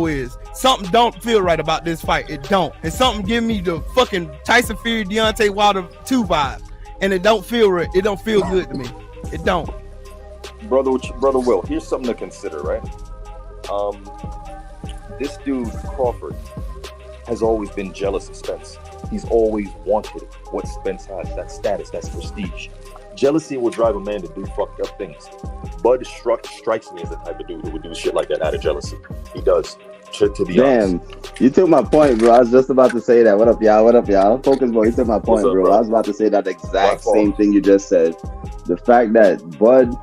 [SPEAKER 2] is something don't feel right about this fight. It don't. And something give me the fucking Tyson Fury, Deontay Wilder 2 vibe. And it don't feel right. It don't feel good to me. It don't.
[SPEAKER 3] Brother Will, here's something to consider, right? This dude, Crawford, has always been jealous of Spence. He's always wanted what Spence has, that status, that prestige. Jealousy will drive a man to do fucked up things. Bud strikes me as the type of dude who would do shit like that out of jealousy. He does. To be honest.
[SPEAKER 4] You took my point, bro. I was just about to say that. What up, y'all? What up, y'all? Focus, bro. You took my point, bro. I was about to say that exact same thing you just said. The fact that Bud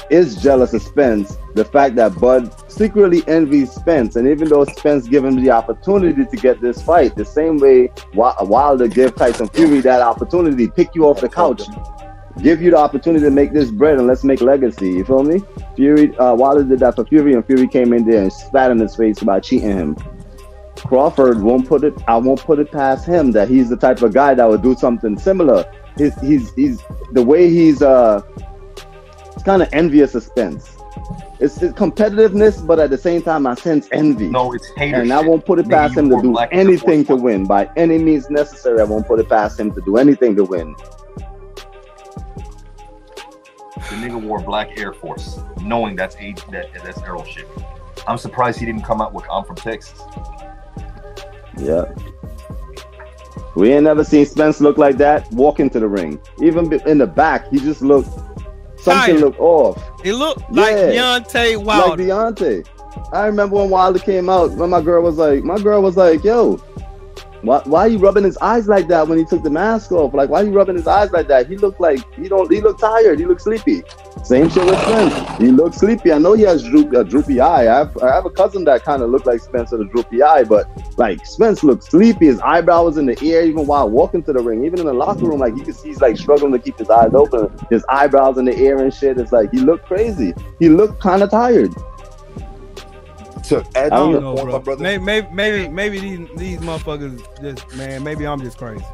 [SPEAKER 4] is jealous of Spence, the fact that Bud secretly envies Spence, and even though Spence gave him the opportunity to get this fight, the same way Wilder gave Tyson Fury that opportunity, pick you off the couch, give you the opportunity to make this bread, and let's make legacy. You feel me? Wilder did that for Fury, and Fury came in there and spat in his face about cheating him. Crawford I won't put it past him that he's the type of guy that would do something similar. He's the way he's kind of envious of Spence. It's competitiveness, but at the same time, I sense envy.
[SPEAKER 3] No, it's hater.
[SPEAKER 4] And I won't put it past him to do anything to win. By any means necessary, I won't put it past him to do anything to win.
[SPEAKER 3] The nigga wore black Air Force, knowing that's Errol shit. I'm surprised he didn't come out with "I'm from Texas."
[SPEAKER 4] Yeah. We ain't never seen Spence look like that walk into the ring. Even in the back, he just looked. Something looked off.
[SPEAKER 2] It looked like Deontay Wilder.
[SPEAKER 4] Like Deontay. I remember when Wilder came out, when my girl was like, yo, why are you rubbing his eyes like that when he took the mask off? Like, why are you rubbing his eyes like that? He looked tired. He looked sleepy. Same shit with Spence. He looks sleepy. I know he has a droopy eye. I have a cousin that kind of looked like Spence with a droopy eye, but like Spence looks sleepy. His eyebrow was in the air even while walking to the ring. Even in the locker room, like you can see he's like struggling to keep his eyes open. His eyebrows in the air and shit. It's like he looked crazy. He looked kind of tired.
[SPEAKER 5] To add
[SPEAKER 2] I
[SPEAKER 5] to
[SPEAKER 2] don't
[SPEAKER 5] your
[SPEAKER 2] know,
[SPEAKER 5] point,
[SPEAKER 2] bro.
[SPEAKER 5] my brother.
[SPEAKER 2] Maybe these motherfuckers just, man. Maybe I'm just crazy.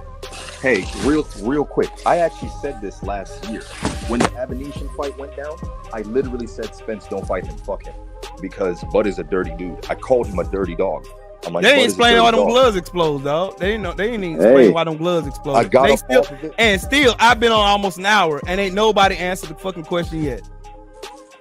[SPEAKER 5] Hey, real quick. I actually said this last year when the Abomination fight went down. I literally said, "Spence, don't fight him. Fuck him," because Bud is a dirty dude. I called him a dirty dog. I'm like,
[SPEAKER 2] They ain't
[SPEAKER 5] Bud is a
[SPEAKER 2] explain
[SPEAKER 5] dirty
[SPEAKER 2] why them
[SPEAKER 5] dog.
[SPEAKER 2] gloves explode, dog. They ain't even explain why them gloves explode.
[SPEAKER 5] I got
[SPEAKER 2] they
[SPEAKER 5] up
[SPEAKER 2] still,
[SPEAKER 5] off of it.
[SPEAKER 2] and still, I've been on almost an hour and ain't nobody answered the fucking question yet.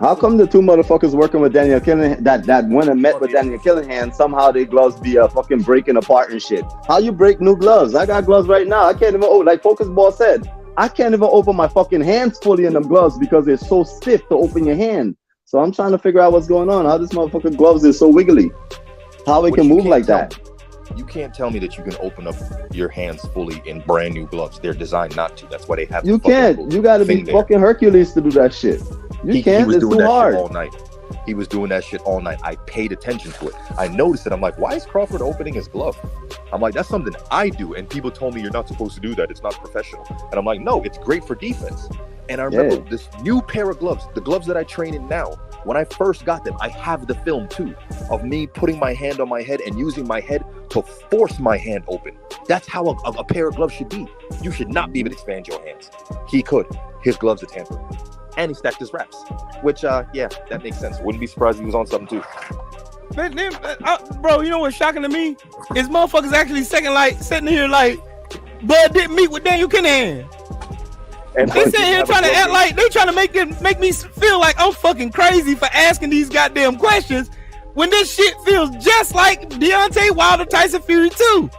[SPEAKER 4] How come the two motherfuckers working with Daniel Killingham that went and met with Daniel Killingham, somehow their gloves be fucking breaking apart and shit? How you break new gloves? I got gloves right now. I can't even, like Focus Ball said, I can't even open my fucking hands fully in them gloves because they're so stiff to open your hand. So I'm trying to figure out what's going on. How this motherfucking gloves is so wiggly. How it can move like that.
[SPEAKER 5] You can't tell me that you can open up your hands fully in brand new gloves. They're designed not to. That's why they have.
[SPEAKER 4] You can't. You got to be fucking Hercules to do that shit. You can't. It's too hard.
[SPEAKER 5] All night. He was doing that shit all night. I paid attention to it. I noticed it. I'm like, why is Crawford opening his glove? I'm like, that's something I do. And people told me you're not supposed to do that. It's not professional. And I'm like, no, it's great for defense. And I remember this new pair of gloves, the gloves that I train in now. When I first got them, I have the film too of me putting my hand on my head and using my head to force my hand open. That's how a pair of gloves should be. You should not be able to expand your hands. He could. His gloves are tampered. And he stacked his wraps, which, yeah, that makes sense. Wouldn't be surprised if he was on something too.
[SPEAKER 2] Bro, you know what's shocking to me? Is motherfuckers actually sitting here like, Bud didn't meet with Daniel Killingham. And they sitting here trying to act like they trying to make me feel like I'm fucking crazy for asking these goddamn questions when this shit feels just like Deontay Wilder Tyson Fury 2.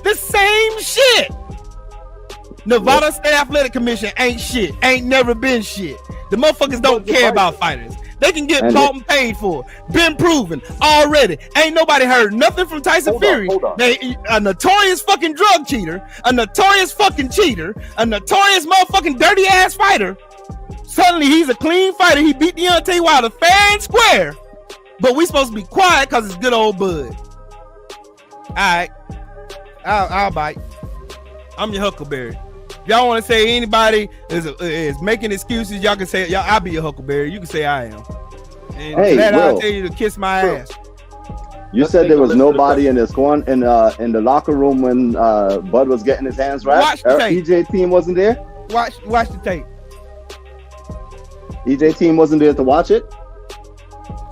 [SPEAKER 2] The same shit. Nevada State Athletic Commission ain't shit. Ain't never been shit. The motherfuckers don't care about fighters. They can get bought and paid for. Been proven already. Ain't nobody heard nothing from Tyson Fury. They a notorious fucking drug cheater, a notorious fucking cheater, a notorious motherfucking dirty ass fighter. Suddenly he's a clean fighter. He beat Deontay Wilder fair and square. But we supposed to be quiet because it's good old Bud. Alright. I'll bite. I'm your Huckleberry. Y'all want to say anybody is making excuses, y'all can say, I'll be a Huckleberry. You can say I am. And I'll tell you to kiss my ass.
[SPEAKER 4] You said there was nobody in this corner in the locker room when Bud was getting his hands wrapped.
[SPEAKER 2] Watch the tape.
[SPEAKER 4] EJ team wasn't there.
[SPEAKER 2] Watch the tape.
[SPEAKER 4] EJ team wasn't there to watch it.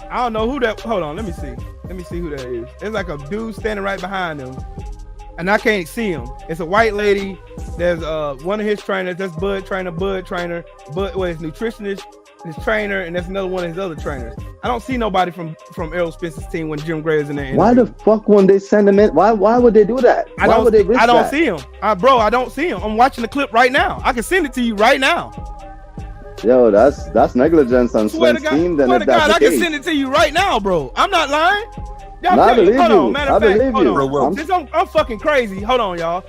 [SPEAKER 2] I don't know who that. Hold on, let me see. Let me see who that is. There's like a dude standing right behind him, and I can't see him. It's a white lady. There's one of his trainers. That's Bud trainer. Bud, his nutritionist, his trainer, and that's another one of his other trainers. I don't see nobody from Errol Spence's team when Jim Gray is in there.
[SPEAKER 4] Why the fuck wouldn't they send him in? Why would they do that?
[SPEAKER 2] I don't see him. Bro, I don't see him. I'm watching the clip right now. I can send it to you right now.
[SPEAKER 4] Yo, that's negligence on Spence's team. Then if that's the case,
[SPEAKER 2] I can send it to you right now, bro. I'm not lying.
[SPEAKER 4] I believe you. I believe you.
[SPEAKER 2] Since I'm fucking crazy. Hold on, y'all.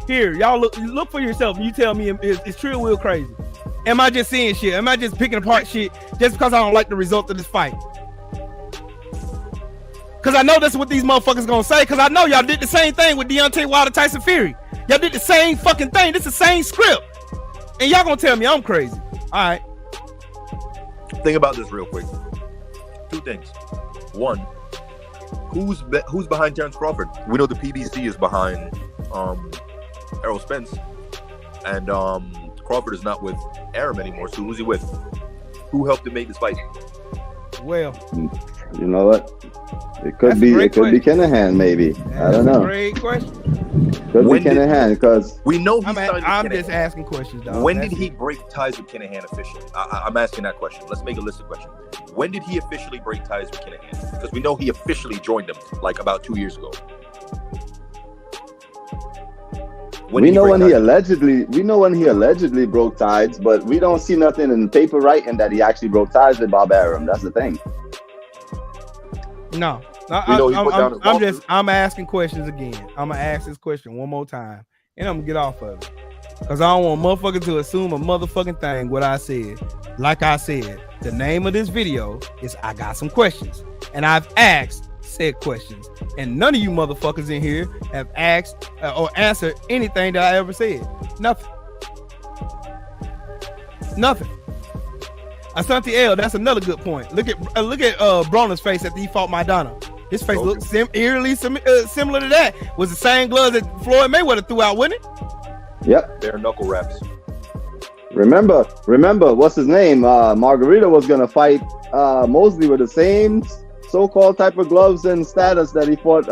[SPEAKER 2] Here, y'all look for yourself and you tell me it's true or real crazy. Am I just seeing shit? Am I just picking apart shit just because I don't like the result of this fight? Because I know that's what these motherfuckers gonna say. Because I know y'all did the same thing with Deontay Wilder, Tyson Fury. Y'all did the same fucking thing. This is the same script, and y'all gonna tell me I'm crazy. All right.
[SPEAKER 5] Think about this real quick. Two things. One, who's behind Terrence Crawford? We know the PBC is behind Errol Spence, and Crawford is not with Arum anymore. So who's he with? Who helped him make this fight?
[SPEAKER 2] Well,
[SPEAKER 4] you know what? It could be Kinahan, maybe. I don't know.
[SPEAKER 2] Great question.
[SPEAKER 4] Could be Kinahan because
[SPEAKER 5] we know he's
[SPEAKER 2] I'm just asking questions, dog.
[SPEAKER 5] When did he break ties with Kinahan officially? I'm asking that question. Let's make a list of questions. When did he officially break ties with Kinahan? Because we know he officially joined them like about 2 years ago. We know when he allegedly broke ties, but we don't see nothing in the paper writing that he actually broke ties with Bob Arum. That's the thing.
[SPEAKER 2] No, I'm asking questions again. I'm gonna ask this question one more time, and I'm gonna get off of it. Because I don't want motherfuckers to assume a motherfucking thing what I said. Like I said, the name of this video is I Got Some Questions. And I've asked said questions. And none of you motherfuckers in here have asked or answered anything that I ever said. Nothing. Nothing. Asante L, that's another good point. Look at Broner's face after he fought Maidana. His face looked eerily similar to that. Was the same gloves that Floyd Mayweather threw out, wasn't it?
[SPEAKER 4] Yep.
[SPEAKER 5] Bare knuckle wraps.
[SPEAKER 4] Remember, what's his name? Margarito was gonna fight Mosley with the same so-called type of gloves and status that he fought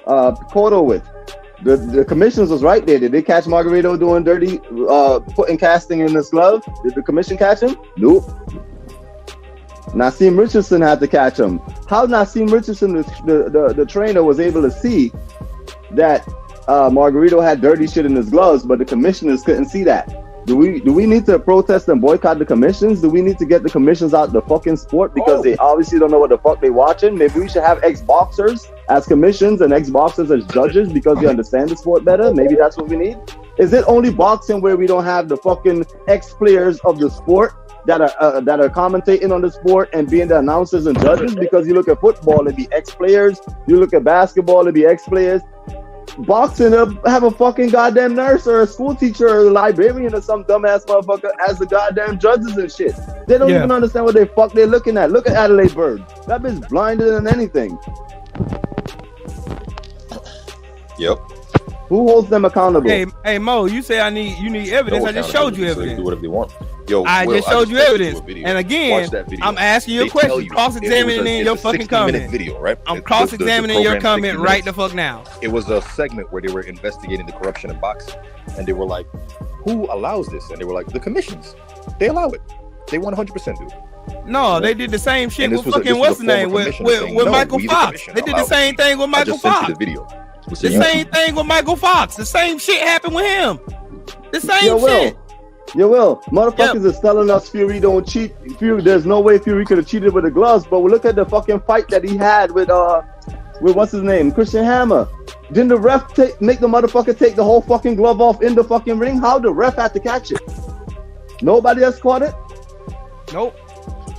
[SPEAKER 4] Cotto with. The commissions was right there. Did they catch Margarito doing dirty, putting casting in his glove? Did the commission catch him? Nope. Nassim Richardson had to catch him. How Nassim Richardson, the trainer, was able to see that Margarito had dirty shit in his gloves, but the commissioners couldn't see that? Do we need to protest and boycott the commissions? Do we need to get the commissions out the fucking sport because they obviously don't know what the fuck they watching? Maybe we should have ex-boxers as commissions and ex-boxers as judges because they understand the sport better. Maybe that's what we need. Is it only boxing where we don't have the fucking ex-players of the sport that are commentating on the sport and being the announcers and judges? Because you look at football, it'd be ex-players. You look at basketball, it'd be ex-players. Boxing, have a fucking goddamn nurse or a school teacher or a librarian or some dumbass motherfucker as the goddamn judges and shit. They don't even understand what the fuck they're looking at. Look at Adelaide Bird. That bitch blinded than anything.
[SPEAKER 5] Yep.
[SPEAKER 4] Who holds them accountable?
[SPEAKER 2] Hey Mo, you say you need evidence. I just showed you evidence.
[SPEAKER 5] So do whatever they want. Yo,
[SPEAKER 2] I just showed you evidence. And again, I'm asking you a question. Cross-examining your fucking comment.
[SPEAKER 5] Video, right?
[SPEAKER 2] I'm cross-examining your comment right the fuck now.
[SPEAKER 5] It was a segment where they were investigating the corruption in boxing, and they were like, "Who allows this?" And they were like, "The commissions. They allow it. They 100% do."
[SPEAKER 2] No, they did the same shit with fucking what's the name with Michael Fox. They did the same thing with Michael Fox. The same thing with Michael Fox. The same shit happened with him. The same shit.
[SPEAKER 4] Yo, Will, motherfuckers is telling us Fury don't cheat. There's no way Fury could have cheated with the gloves. But we look at the fucking fight that he had with what's his name, Christian Hammer. Didn't the ref make the motherfucker take the whole fucking glove off in the fucking ring? How the ref had to catch it? Nobody else caught it.
[SPEAKER 2] Nope.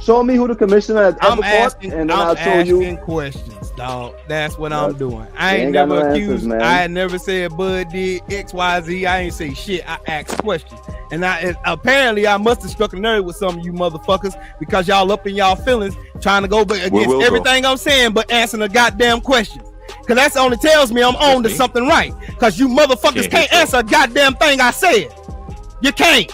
[SPEAKER 4] Show me who the commissioner has ever caught, and then I'll show you.
[SPEAKER 2] Questions, dog. That's what I'm doing. I ain't never accused. I never said Bud did XYZ. I ain't say shit. I asked questions, and apparently I must have struck a nerve with some of you motherfuckers because y'all up in y'all feelings trying to go against everything I'm saying, but answering the goddamn questions. Cause that's only tells me I'm on to something right. Cause you motherfuckers can't answer a goddamn thing I said. You can't.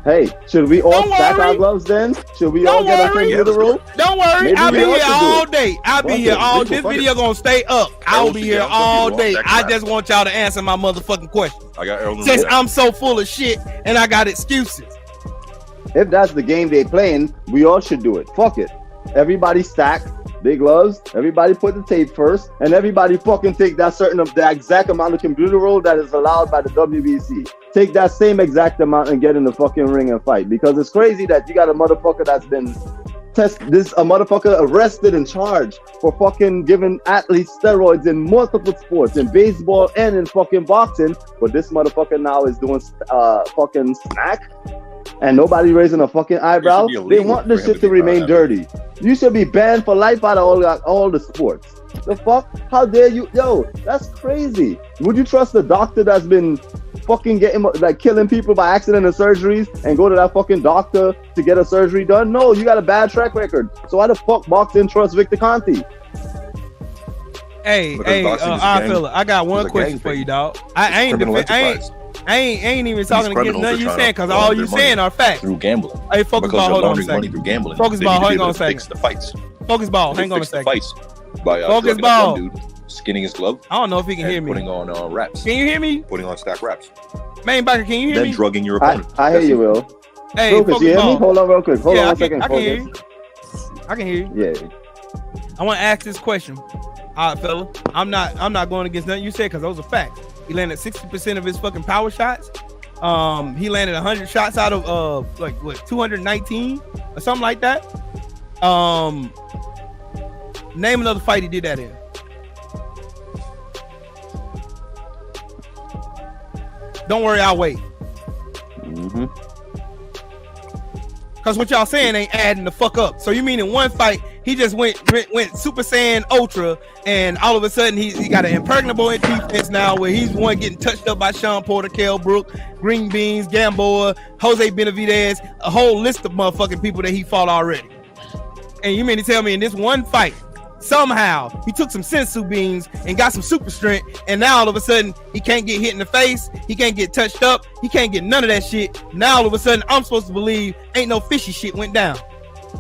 [SPEAKER 4] Hey, should we all stack our gloves then? Should we all get up into the room?
[SPEAKER 2] Don't worry, I'll be here all day. I'll be here all day. This video gonna stay up. I'll be here all day. I just want y'all to answer my motherfucking question. Since I'm so full of shit and I got excuses.
[SPEAKER 4] If that's the game they playing, we all should do it. Fuck it. Everybody stack their gloves. Everybody put the tape first, and everybody fucking take the exact amount of computer roll that is allowed by the WBC. Take that same exact amount and get in the fucking ring and fight. Because it's crazy that you got a motherfucker that's been a motherfucker arrested and charged for fucking giving athletes steroids in multiple sports, in baseball and in fucking boxing. But this motherfucker now is doing fucking snack. And nobody raising a fucking eyebrow. They want this shit to remain dirty. You should be banned for life out of all the sports. The fuck? How dare you? Yo, that's crazy. Would you trust the doctor that's been fucking killing people by accident in surgeries and go to that fucking doctor to get a surgery done? No, you got a bad track record. So why the fuck boxing trust Victor Conte?
[SPEAKER 2] Hey, fella, I got one question for you, dog. I ain't even talking against nothing you saying, because all you saying are facts.
[SPEAKER 5] Through gambling.
[SPEAKER 2] Hey, focus ball, hold on a second.
[SPEAKER 5] Through gambling.
[SPEAKER 2] Focus ball, hang on a second.
[SPEAKER 5] Fix the fights.
[SPEAKER 2] Focus ball, hang on a second.
[SPEAKER 5] Fights by
[SPEAKER 2] focus ball.
[SPEAKER 5] One dude skinning his glove.
[SPEAKER 2] I don't know if he can hear me.
[SPEAKER 5] Putting on wraps.
[SPEAKER 2] Can you hear me?
[SPEAKER 5] Putting on stack wraps.
[SPEAKER 2] Main backer, can you hear me?
[SPEAKER 5] Then drugging your opponent.
[SPEAKER 4] I hear you, Will.
[SPEAKER 2] Hey,
[SPEAKER 4] Lucas,
[SPEAKER 2] focus
[SPEAKER 4] you hear
[SPEAKER 2] ball.
[SPEAKER 4] me? Hold on real quick. Hold on 1 second.
[SPEAKER 2] I can hear you. I can hear you.
[SPEAKER 4] Yeah.
[SPEAKER 2] I want to ask this question. All right, fella. I'm not going against nothing you said, because those are facts. He landed 60% of his fucking power shots. He landed 100 shots out of 219 or something like that. Name another fight he did that in. Don't worry, I'll wait.
[SPEAKER 4] Mm-hmm.
[SPEAKER 2] Cause what y'all saying ain't adding the fuck up. So you mean in one fight he just went Super Saiyan Ultra, and all of a sudden he got an impregnable in defense now, where he's one getting touched up by Sean Porter, Kell Brook, Green Beans, Gamboa, Jose Benavidez, a whole list of motherfucking people that he fought already. And you mean to tell me in this one fight, somehow he took some sensu beans and got some super strength, and now all of a sudden he can't get hit in the face, he can't get touched up, he can't get none of that shit. Now all of a sudden I'm supposed to believe ain't no fishy shit went down.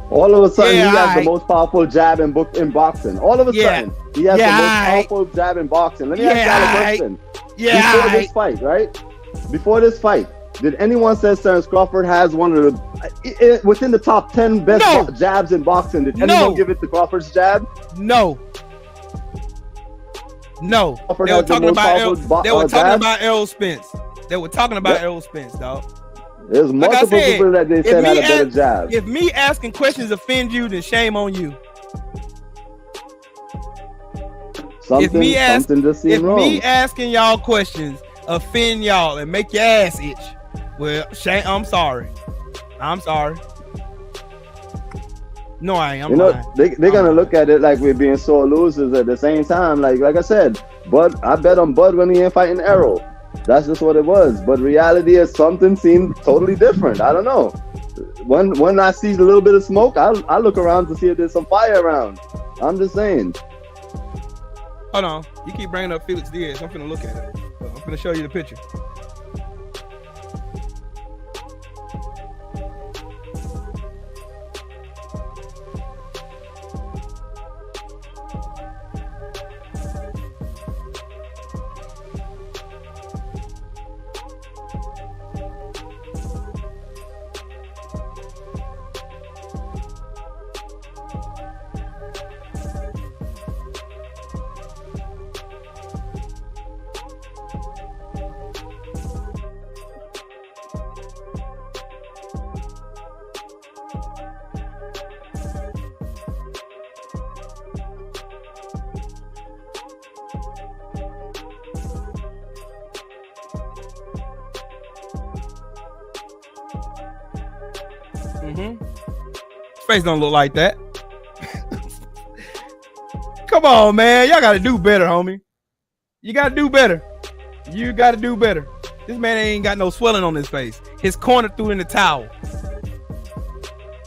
[SPEAKER 4] All of a sudden he has the most powerful jab in boxing. All of a sudden he has the most powerful jab in boxing. Let me ask y'all a question. Before this fight, right? Before this fight, did anyone say Terence Crawford has one of the within the top 10 best jabs in boxing? Did anyone give it to Crawford's jab?
[SPEAKER 2] No.
[SPEAKER 4] Crawford
[SPEAKER 2] They were talking about Errol Spence. They were talking about Errol Spence, dog.
[SPEAKER 4] There's multiple people that they said had a better jab.
[SPEAKER 2] If me asking questions offend you, then shame on you.
[SPEAKER 4] Something just seemed wrong.
[SPEAKER 2] If me asking y'all questions offend y'all and make your ass itch, well, shame. I'm sorry. No, I ain't.
[SPEAKER 4] They're gonna look at it like we're being sore losers at the same time. Like I said, Bud, I bet on Bud when he ain't fighting Errol. That's just what it was. But reality is something seemed totally different. I don't know. When I see a little bit of smoke, I look around to see if there's some fire around. I'm just saying.
[SPEAKER 2] Hold on. You keep bringing up Felix Diaz. I'm finna look at it. I'm finna show you the picture. Face don't look like that. Come on, man. Y'all gotta do better, homie. You gotta do better. This man ain't got no swelling on his face. His corner threw in the towel.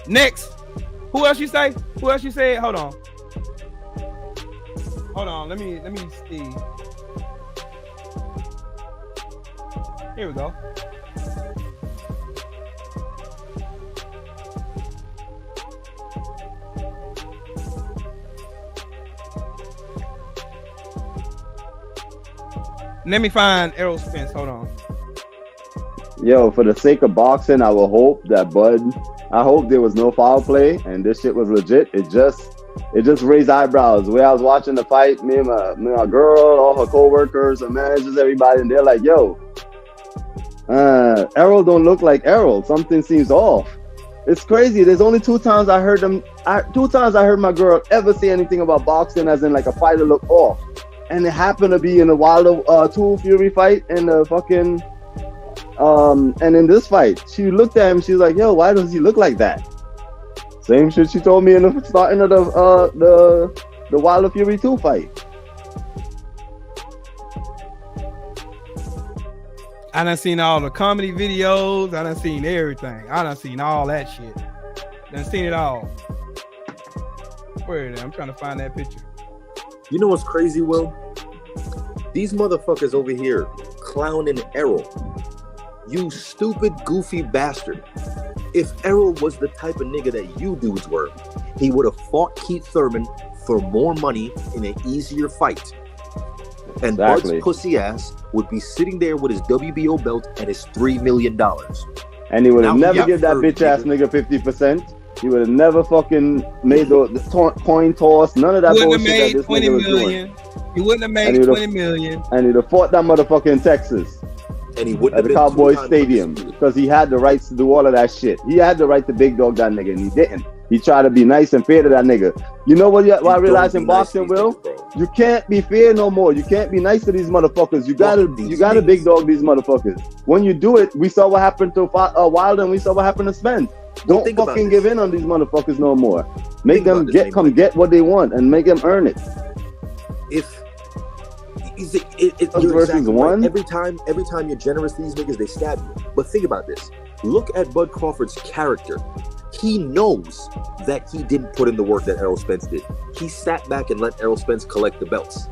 [SPEAKER 2] Next. Who else you say? Hold on. Let me see. Here we go. Let me find Errol Spence. Hold on.
[SPEAKER 4] Yo, for the sake of boxing, I will hope that I hope there was no foul play and this shit was legit. It just raised eyebrows. The way I was watching the fight, me and my girl, all her co-workers, her managers, everybody, and they're like, yo, Errol don't look like Errol. Something seems off. It's crazy. There's only two times I heard my girl ever say anything about boxing as in like a fighter look off. And it happened to be in the Wilder 2 Fury fight and the fucking and in this fight, she looked at him. She's like, "Yo, why does he look like that?" Same shit she told me in the starting of the Wilder Fury 2 fight.
[SPEAKER 2] I done seen all the comedy videos. I done seen everything. I done seen all that shit. Done seen it all. Where is it? I'm trying to find that picture.
[SPEAKER 5] You know what's crazy, Will? These motherfuckers over here clowning Errol. You stupid, goofy bastard. If Errol was the type of nigga that you dudes were, he would have fought Keith Thurman for more money in an easier fight. And Bud's pussy ass would be sitting there with his WBO belt and his $3 million.
[SPEAKER 4] And he would have never give that bitch ass nigga 50%. He would have never fucking made the coin toss. None of that bullshit that this nigga was doing.
[SPEAKER 2] He wouldn't have made $20 million.
[SPEAKER 4] And he'd have fought that motherfucker in Texas.
[SPEAKER 5] And he wouldn't
[SPEAKER 4] at the Cowboys Stadium because he had the rights to do all of that shit. He had the right to big dog that nigga, and he didn't. He tried to be nice and fair to that nigga. You know what I realized in boxing, Will? You can't be fair no more. You can't be nice to these motherfuckers. You gotta big dog these motherfuckers. When you do it, we saw what happened to Wilder and we saw what happened to Spence. Don't fucking give in on these motherfuckers no more. Make them get what they want and make them earn it.
[SPEAKER 6] It's
[SPEAKER 4] versus
[SPEAKER 6] exactly
[SPEAKER 4] one.
[SPEAKER 6] Right. Every time you're generous to these niggas, they stab you. But think about this. Look at Bud Crawford's character. He knows that he didn't put in the work that Errol Spence did. He sat back and let Errol Spence collect the belts.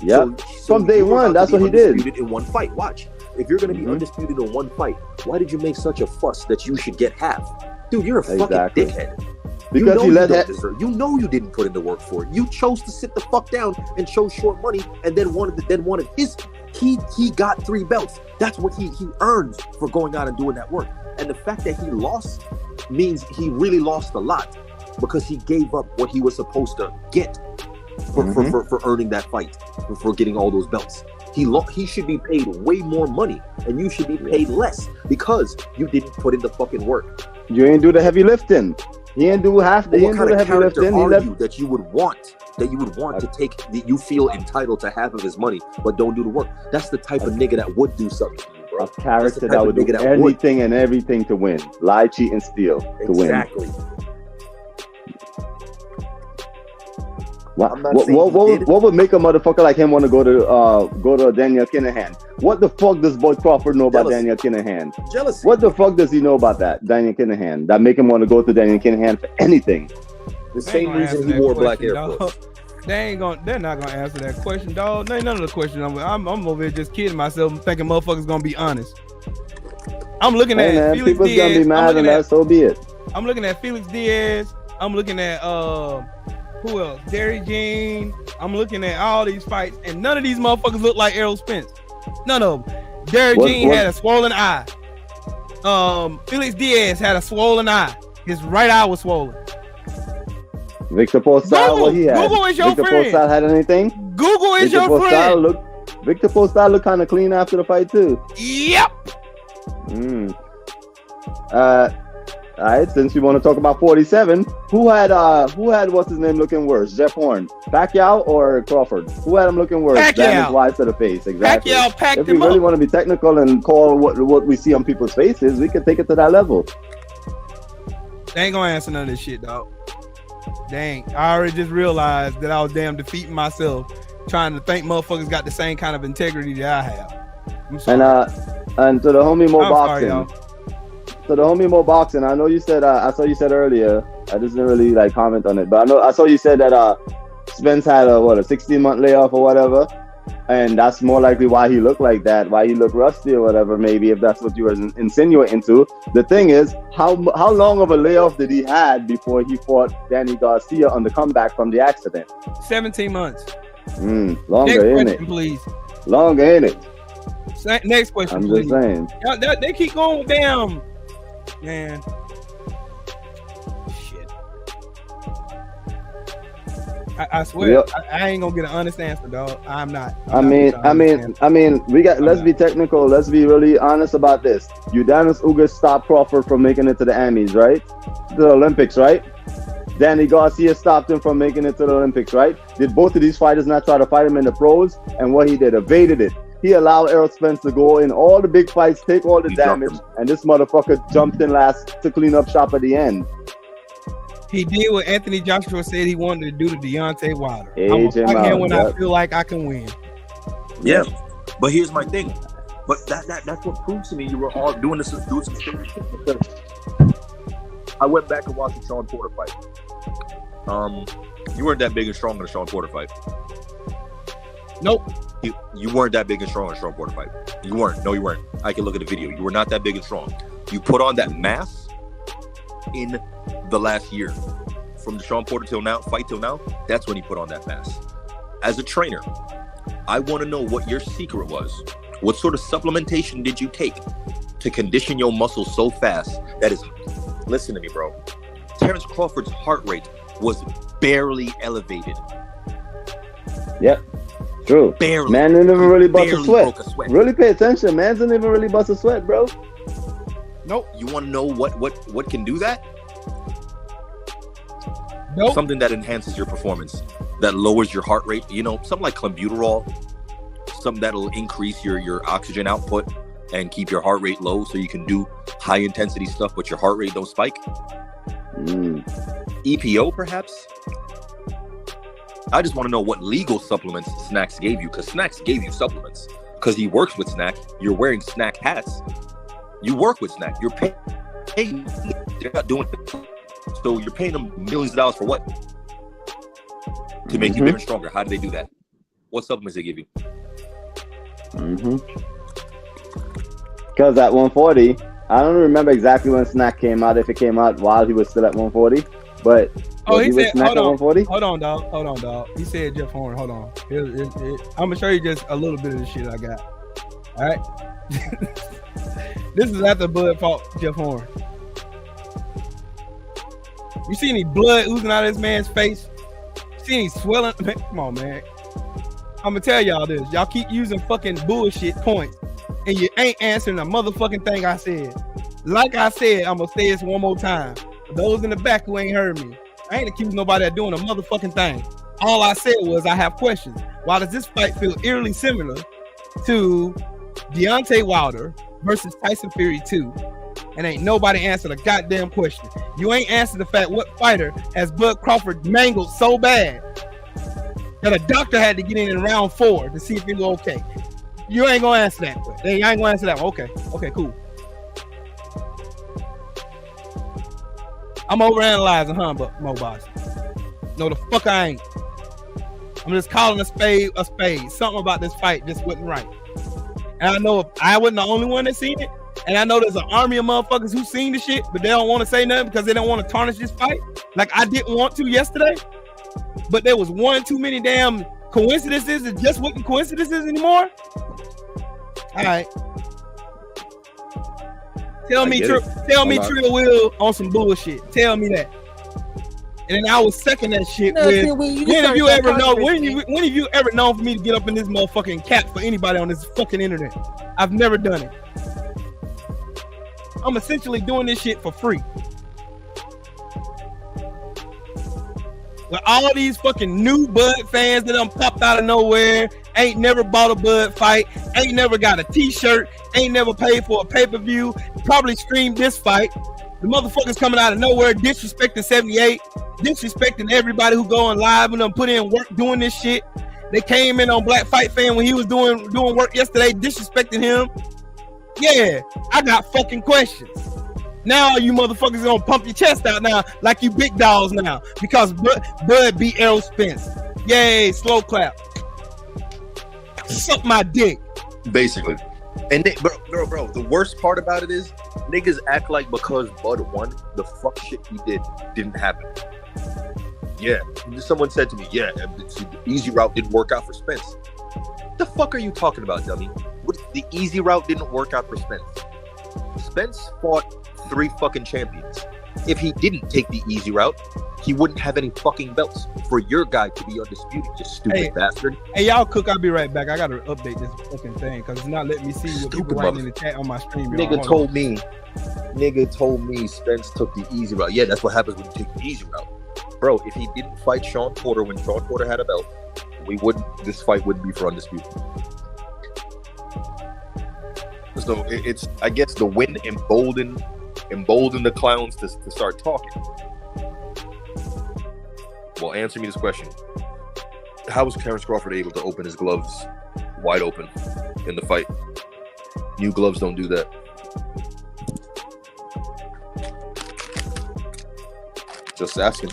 [SPEAKER 4] Yeah. From day one, that's what he did.
[SPEAKER 6] In one fight. Watch. If you're going to be undisputed in one fight, why did you make such a fuss that you should get half? Dude, you're a fucking dickhead.
[SPEAKER 4] Because
[SPEAKER 6] you know you didn't put in the work for it. You chose to sit the fuck down and show short money, and then wanted his. He got 3 belts. That's what he earned for going out and doing that work. And the fact that he lost means he really lost a lot, because he gave up what he was supposed to get for earning that fight, for getting all those belts. He should be paid way more money, and you should be paid less because you didn't put in the fucking work.
[SPEAKER 4] You ain't do the heavy lifting. He ain't do half. He ain't do the heavy lifting.
[SPEAKER 6] That you would want to take. You feel entitled to half of his money, but don't do the work. That's the type of nigga that would do something to you, bro.
[SPEAKER 4] A character that would do anything and everything to win. Lie, cheat, and steal to win.
[SPEAKER 6] Exactly.
[SPEAKER 4] What would make a motherfucker like him want to go to Daniel Kinahan? What the fuck does Bud Crawford know about Daniel Kinahan?
[SPEAKER 6] Jealousy.
[SPEAKER 4] What the fuck does he know about Daniel Kinahan? That make him want to go to Daniel Kinahan for anything?
[SPEAKER 6] The same reason he wore black Air Force.
[SPEAKER 2] They're not gonna answer that question, dog. None of the questions. I'm over here just kidding myself, thinking motherfuckers gonna be honest. I'm looking at Felix
[SPEAKER 4] people's
[SPEAKER 2] Diaz.
[SPEAKER 4] Gonna be mad and that, so be it.
[SPEAKER 2] I'm looking at Felix Diaz. I'm looking at who else? Derry Jean. I'm looking at all these fights, and none of these motherfuckers look like Errol Spence. None of them. Derry Jean had a swollen eye. Felix Diaz had a swollen eye. His right eye was swollen.
[SPEAKER 4] Victor Postol, what he had?
[SPEAKER 2] Google is your
[SPEAKER 4] Victor
[SPEAKER 2] friend.
[SPEAKER 4] Postol had anything?
[SPEAKER 2] Google is your friend.
[SPEAKER 4] Victor Postol looked kind of clean after the fight too.
[SPEAKER 2] Yep.
[SPEAKER 4] All right, since we want to talk about 47, who had what's his name looking worse? Jeff Horn, Pacquiao or Crawford? Who had him looking worse?
[SPEAKER 2] Pacquiao.
[SPEAKER 4] Damage wise to the face, exactly.
[SPEAKER 2] Pacquiao packed
[SPEAKER 4] if we really want to be technical and call what we see on people's faces, we can take it to that level.
[SPEAKER 2] They ain't gonna answer none of this shit, dog. Dang, I already just realized that I was damn defeating myself trying to think motherfuckers got the same kind of integrity that I have. I'm sorry.
[SPEAKER 4] And to the homie Mo
[SPEAKER 2] I'm
[SPEAKER 4] Boxing.
[SPEAKER 2] sorry, y'all.
[SPEAKER 4] So the homie Mo Boxing, I know you said, I saw you said earlier, I just didn't really like comment on it, but I saw you said that Spence had a 16-month layoff or whatever, and that's more likely why he looked like that, why he looked rusty or whatever, maybe, if that's what you were insinuating to. The thing is, how long of a layoff did he had before he fought Danny Garcia on the comeback from the accident?
[SPEAKER 2] 17 months.
[SPEAKER 4] Longer, ain't it?
[SPEAKER 2] Please.
[SPEAKER 4] Longer, ain't it?
[SPEAKER 2] Next question,
[SPEAKER 4] I'm
[SPEAKER 2] please.
[SPEAKER 4] just saying.
[SPEAKER 2] They keep going with damn. Man, shit. I swear, I ain't gonna get an honest answer, dog. I'm not.
[SPEAKER 4] I mean, we got. Let's be technical. Let's be really honest about this. Udanis Ugas stopped Crawford from making it to the Emmys, right? The Olympics, right? Danny Garcia stopped him from making it to the Olympics, right? Did both of these fighters not try to fight him in the pros? And what he did, evaded it. He allowed Errol Spence to go in all the big fights, take all the damage, and this motherfucker jumped in last to clean up shop at the end.
[SPEAKER 2] He did what Anthony Joshua said he wanted to do to Deontay Wilder.
[SPEAKER 4] I'm
[SPEAKER 2] a when I feel like I can win.
[SPEAKER 6] Yeah, but here's my thing. But that's what proves to me you were all doing this. I went back and watched the Sean Porter fight. You weren't that big and strong in the Sean Porter fight.
[SPEAKER 2] Nope.
[SPEAKER 6] You weren't that big and strong in the Sean Porter fight. You weren't. No, you weren't. I can look at the video. You were not that big and strong. You put on that mass in the last year. From the Sean Porter fight till now, that's when he put on that mass. As a trainer, I want to know what your secret was. What sort of supplementation did you take to condition your muscles so fast that is... Listen to me, bro. Terrence Crawford's heart rate was barely elevated.
[SPEAKER 4] Yep. True.
[SPEAKER 6] Barely.
[SPEAKER 4] Man didn't even really bust a sweat. Really pay attention. Man didn't even really bust a sweat, bro.
[SPEAKER 2] Nope.
[SPEAKER 6] You want to know what can do that?
[SPEAKER 2] Nope.
[SPEAKER 6] Something that enhances your performance. that lowers your heart rate. You know, something like clenbuterol, something that'll increase your oxygen output and keep your heart rate low, so you can do high intensity stuff, but your heart rate don't spike. EPO, perhaps. I just want to know what legal supplements Snacks gave you, because Snacks gave you supplements. Because he works with Snack. You're wearing Snack hats. You work with Snack. You're paying. They're not doing it. So you're paying them millions of dollars for what? To make you bigger and stronger. How do they do that? What supplements they give you?
[SPEAKER 4] Because at 140, I don't remember exactly when Snack came out, if it came out while he was still at 140, but
[SPEAKER 2] he said,
[SPEAKER 4] Snack at 140?
[SPEAKER 2] Hold on, dog. He said Jeff Horn. Hold on. I'm going to show you just a little bit of the shit I got. All right? This is after Bud fought Jeff Horn. You see any blood oozing out of this man's face? You see any swelling? Man, come on, man. I'm going to tell y'all this. Y'all keep using fucking bullshit points, and you ain't answering a motherfucking thing I said. Like I said, I'm going to say this one more time. For those in the back who ain't heard me, I ain't accusing nobody of doing a motherfucking thing. All I said was I have questions. Why does this fight feel eerily similar to Deontay Wilder versus Tyson Fury 2? And ain't nobody answered a goddamn question. You ain't answered the fact what fighter has Bud Crawford mangled so bad that a doctor had to get in round 4 to see if he was okay. You ain't gonna answer that. I ain't gonna answer that one. Okay, cool. I'm overanalyzing, but Mondayze. No, the fuck I ain't. I'm just calling a spade a spade. Something about this fight just wasn't right. And I know if I wasn't the only one that seen it, and I know there's an army of motherfuckers who seen the shit, but they don't want to say nothing because they don't want to tarnish this fight. Like I didn't want to yesterday, but there was one too many damn coincidences. It just wasn't coincidences anymore. All right. Tell me Trill Will on some bullshit. Tell me that. And then I was second that shit with when have you ever known for me to get up in this motherfucking cap for anybody on this fucking internet? I've never done it. I'm essentially doing this shit for free. With all these fucking new Bud fans that done popped out of nowhere, ain't never bought a Bud fight, ain't never got a t-shirt, ain't never paid for a pay-per-view, probably streamed this fight. The motherfuckers coming out of nowhere, disrespecting 78, disrespecting everybody who going live and them put in work doing this shit. They came in on Black Fight Fan when he was doing work yesterday, disrespecting him. Yeah, I got fucking questions. Now you motherfuckers gonna pump your chest out now like you big dogs now because Bud beat Errol Spence. Yay, slow clap. Suck my dick.
[SPEAKER 6] Basically. And they, bro, the worst part about it is niggas act like because Bud won, the fuck shit he didn't happen. Yeah, someone said to me, yeah, the easy route didn't work out for Spence. The fuck are you talking about, dummy? The easy route didn't work out for Spence. Spence fought 3 fucking champions. If he didn't take the easy route, he wouldn't have any fucking belts. For your guy to be undisputed, you stupid bastard.
[SPEAKER 2] Hey, y'all cook, I'll be right back. I gotta update this fucking thing because it's not letting me see what people writing in the chat on my stream.
[SPEAKER 6] Nigga told me Spence took the easy route. Yeah, that's what happens when you take the easy route. Bro, if he didn't fight Sean Porter when Sean Porter had a belt, this fight wouldn't be for undisputed. So it's, I guess, the win emboldened the clowns to start talking. Well, answer me this question: how was Terence Crawford able to open his gloves wide open in the fight? New gloves don't do that. Just asking.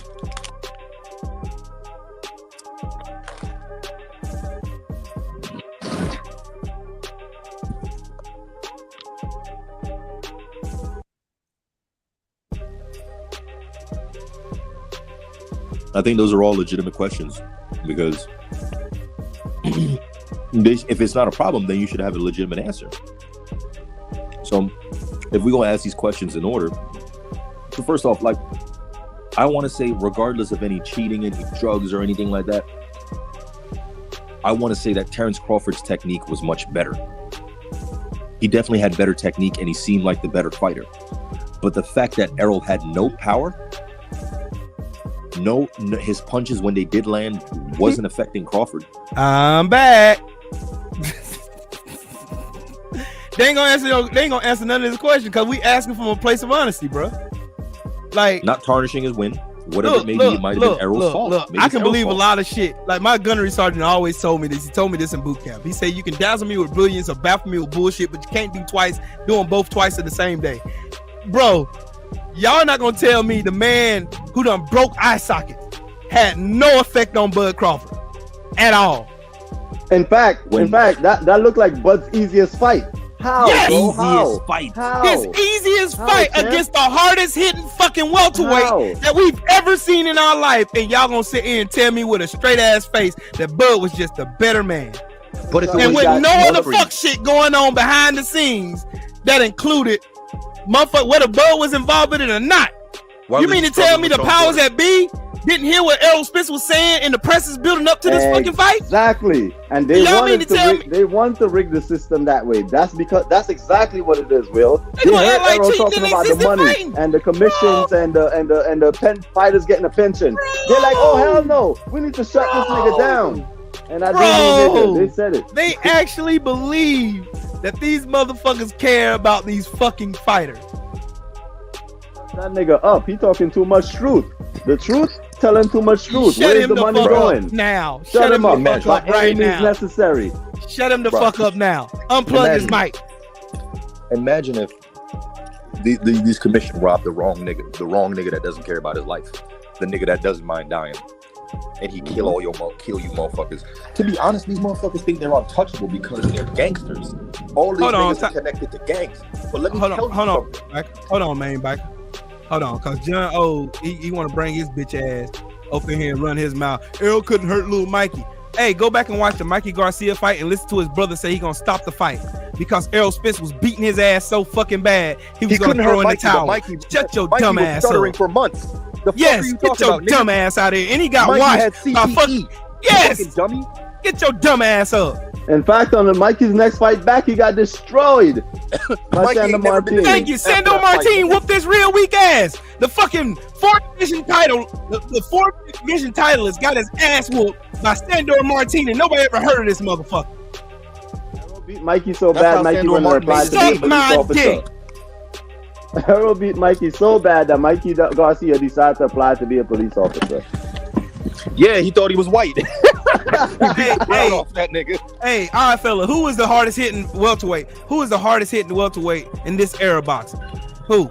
[SPEAKER 6] I think those are all legitimate questions because if it's not a problem, then you should have a legitimate answer. So if we're going to ask these questions in order, so first off, like, I want to say, regardless of any cheating, any drugs or anything like that, I want to say that Terence Crawford's technique was much better. He definitely had better technique and he seemed like the better fighter. But the fact that Errol had no power, No, his punches when they did land wasn't affecting Crawford.
[SPEAKER 2] I'm back. They ain't gonna answer none of this question because we asking from a place of honesty, bro. Like
[SPEAKER 6] not tarnishing his win. Whatever it may be, it might have been Errol's fault.
[SPEAKER 2] I can believe a lot of shit. Like my gunnery sergeant always told me this. He told me this in boot camp. He said you can dazzle me with brilliance or baffle me with bullshit, but you can't doing both twice in the same day. Bro, y'all not gonna tell me the man who done broke eye socket had no effect on Bud Crawford at all.
[SPEAKER 4] In fact, that looked like Bud's easiest fight. How?
[SPEAKER 2] Yes.
[SPEAKER 4] Bro?
[SPEAKER 6] Easiest fight.
[SPEAKER 4] How?
[SPEAKER 2] His easiest fight against the hardest hitting fucking welterweight that we've ever seen in our life, and y'all gonna sit here and tell me with a straight ass face that Bud was just a better man.
[SPEAKER 6] But if
[SPEAKER 2] and with no other fuck shit going on behind the scenes that included motherfucker whether Bud was involved in it or not. You mean to tell me the powers that be didn't hear what Errol Spence was saying in the presses building up to this fucking fight?
[SPEAKER 4] Exactly. And they want to rig the system that way. That's exactly what it is, Will. They heard Errol talking about the money and the commissions and the fighters getting a pension. They're like, oh hell no, we need to shut this nigga down. And I think they said it.
[SPEAKER 2] They actually believe that these motherfuckers care about these fucking fighters.
[SPEAKER 4] That nigga up. He talking too much truth. The truth, telling too much truth. Where is the money going?
[SPEAKER 2] Now.
[SPEAKER 4] Shut him up.
[SPEAKER 2] Fuck up right now.
[SPEAKER 4] Necessary.
[SPEAKER 2] Shut him the fuck up now. Unplug his mic.
[SPEAKER 6] Imagine if these commission robbed the wrong nigga that doesn't care about his life, the nigga that doesn't mind dying, and he kill you motherfuckers. To be honest, these motherfuckers think they're untouchable because they're gangsters. All these niggas are connected to gangs. But let me tell you something.
[SPEAKER 2] Hold on, man, back. Hold on, cause John O, he want to bring his bitch ass up in here and run his mouth. Errol couldn't hurt little Mikey. Hey, go back and watch the Mikey Garcia fight and listen to his brother say he gonna stop the fight because Errol Spence was beating his ass so fucking bad he was gonna throw in the towel. Shut your dumb ass up.
[SPEAKER 6] For months.
[SPEAKER 2] Yes, get your dumb ass out of here. And he got washed. Yes,
[SPEAKER 6] dummy.
[SPEAKER 2] Get your dumb ass up.
[SPEAKER 4] In fact, on Mikey's next fight back, he got destroyed.
[SPEAKER 2] Thank you. Sando Martin whooped this real weak ass. The fucking fourth division title, the fourth division title has got his ass whooped by Sandor Martin, and nobody ever heard of this motherfucker.
[SPEAKER 4] Errol beat Mikey so bad, Mikey went to apply to be a police officer. Errol beat Mikey so bad that Mikey Garcia decided to apply to be a police officer.
[SPEAKER 6] Yeah, he thought he was white.
[SPEAKER 2] Hey,
[SPEAKER 6] off that nigga.
[SPEAKER 2] Hey, all right, fella. Who is the hardest hitting welterweight? Who is the hardest hitting welterweight in this era boxing? Who?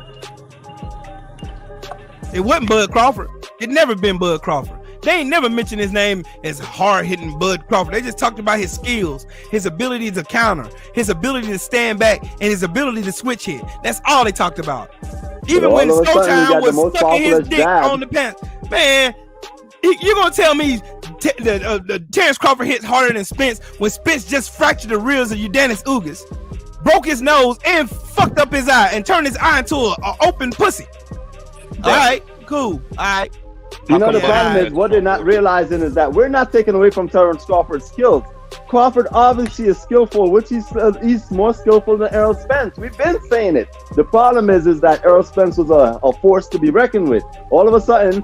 [SPEAKER 2] It wasn't Bud Crawford. It never been Bud Crawford. They ain't never mentioned his name as hard hitting Bud Crawford. They just talked about his skills, his ability to counter, his ability to stand back, and his ability to switch hit. That's all they talked about. Even when Showtime was sucking his dick on the pants, man. You're gonna tell me the Terrence Crawford hits harder than Spence when Spence just fractured the ribs of Udanis Ugas, broke his nose and fucked up his eye and turned his eye into an open pussy. All right, cool. All right.
[SPEAKER 4] You know, the problem is what they're not realizing is that we're not taking away from Terrence Crawford's skills. Crawford obviously is skillful, which he's more skillful than Errol Spence. We've been saying it. The problem is that Errol Spence was a force to be reckoned with. All of a sudden,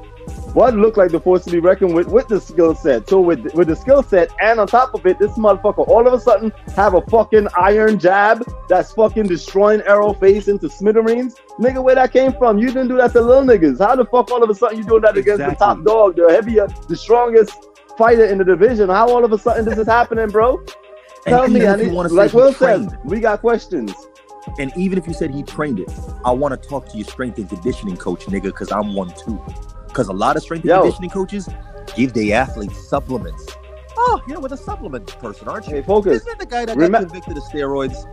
[SPEAKER 4] Bud looked like the force to be reckoned with the skill set. So with the skill set and on top of it, this motherfucker all of a sudden have a fucking iron jab that's fucking destroying Errol face into smithereens. Nigga, where that came from? You didn't do that to little niggas. How the fuck all of a sudden you doing that against the top dog, the heavier, the strongest fighter in the division? How all of a sudden this is happening, bro? Tell me, like Will said, we got questions.
[SPEAKER 6] And even if you said he trained it, I want to talk to your strength and conditioning coach, nigga, because I'm one too. Because a lot of strength and conditioning coaches give their athletes supplements. Oh, you're with a supplement person, aren't you?
[SPEAKER 4] Hey, focus.
[SPEAKER 6] Isn't that the guy that got convicted of steroids?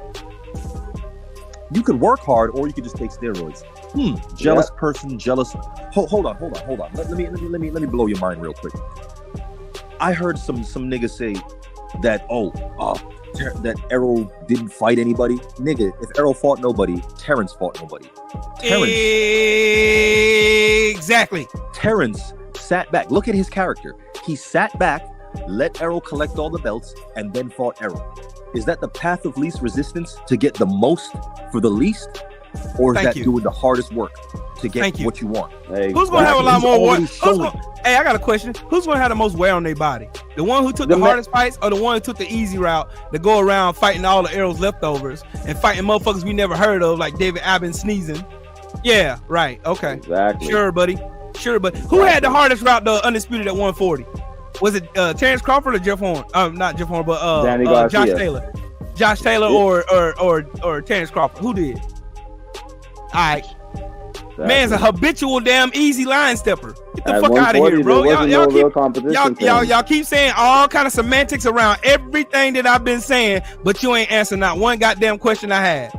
[SPEAKER 6] You could work hard, or you could just take steroids. Jealous person, jealous. Hold on. Let me blow your mind real quick. I heard some niggas say that that Errol didn't fight anybody. Nigga, if Errol fought nobody, Terrence fought nobody.
[SPEAKER 2] Exactly.
[SPEAKER 6] Terrence sat back. Look at his character. He sat back, let Errol collect all the belts, and then fought Errol. Is that the path of least resistance to get the most for the least? Or is that doing the hardest work to get what you want?
[SPEAKER 2] Who's gonna have a lot more work? Hey, I got a question. Who's gonna have the most wear on their body? The one who took the hardest fights, or the one who took the easy route to go around fighting all the arrows leftovers and fighting motherfuckers we never heard of, like David Abbott sneezing? Yeah, right. Okay.
[SPEAKER 4] Exactly.
[SPEAKER 2] Sure, buddy. Sure, but who had the hardest route to undisputed at 140? Was it Terrence Crawford or Jeff Horn? Not Jeff Horn, but
[SPEAKER 4] Danny
[SPEAKER 2] Josh
[SPEAKER 4] Garcia.
[SPEAKER 2] Taylor. Josh Taylor or Terrence Crawford. Who did? All right.
[SPEAKER 4] Exactly.
[SPEAKER 2] Man's a habitual damn easy line stepper. Get the
[SPEAKER 4] At
[SPEAKER 2] fuck out of
[SPEAKER 4] 140,
[SPEAKER 2] here, bro.
[SPEAKER 4] there wasn't no real competition for him.
[SPEAKER 2] Y'all keep saying all kind of semantics around everything that I've been saying, but you ain't answering not one goddamn question I had.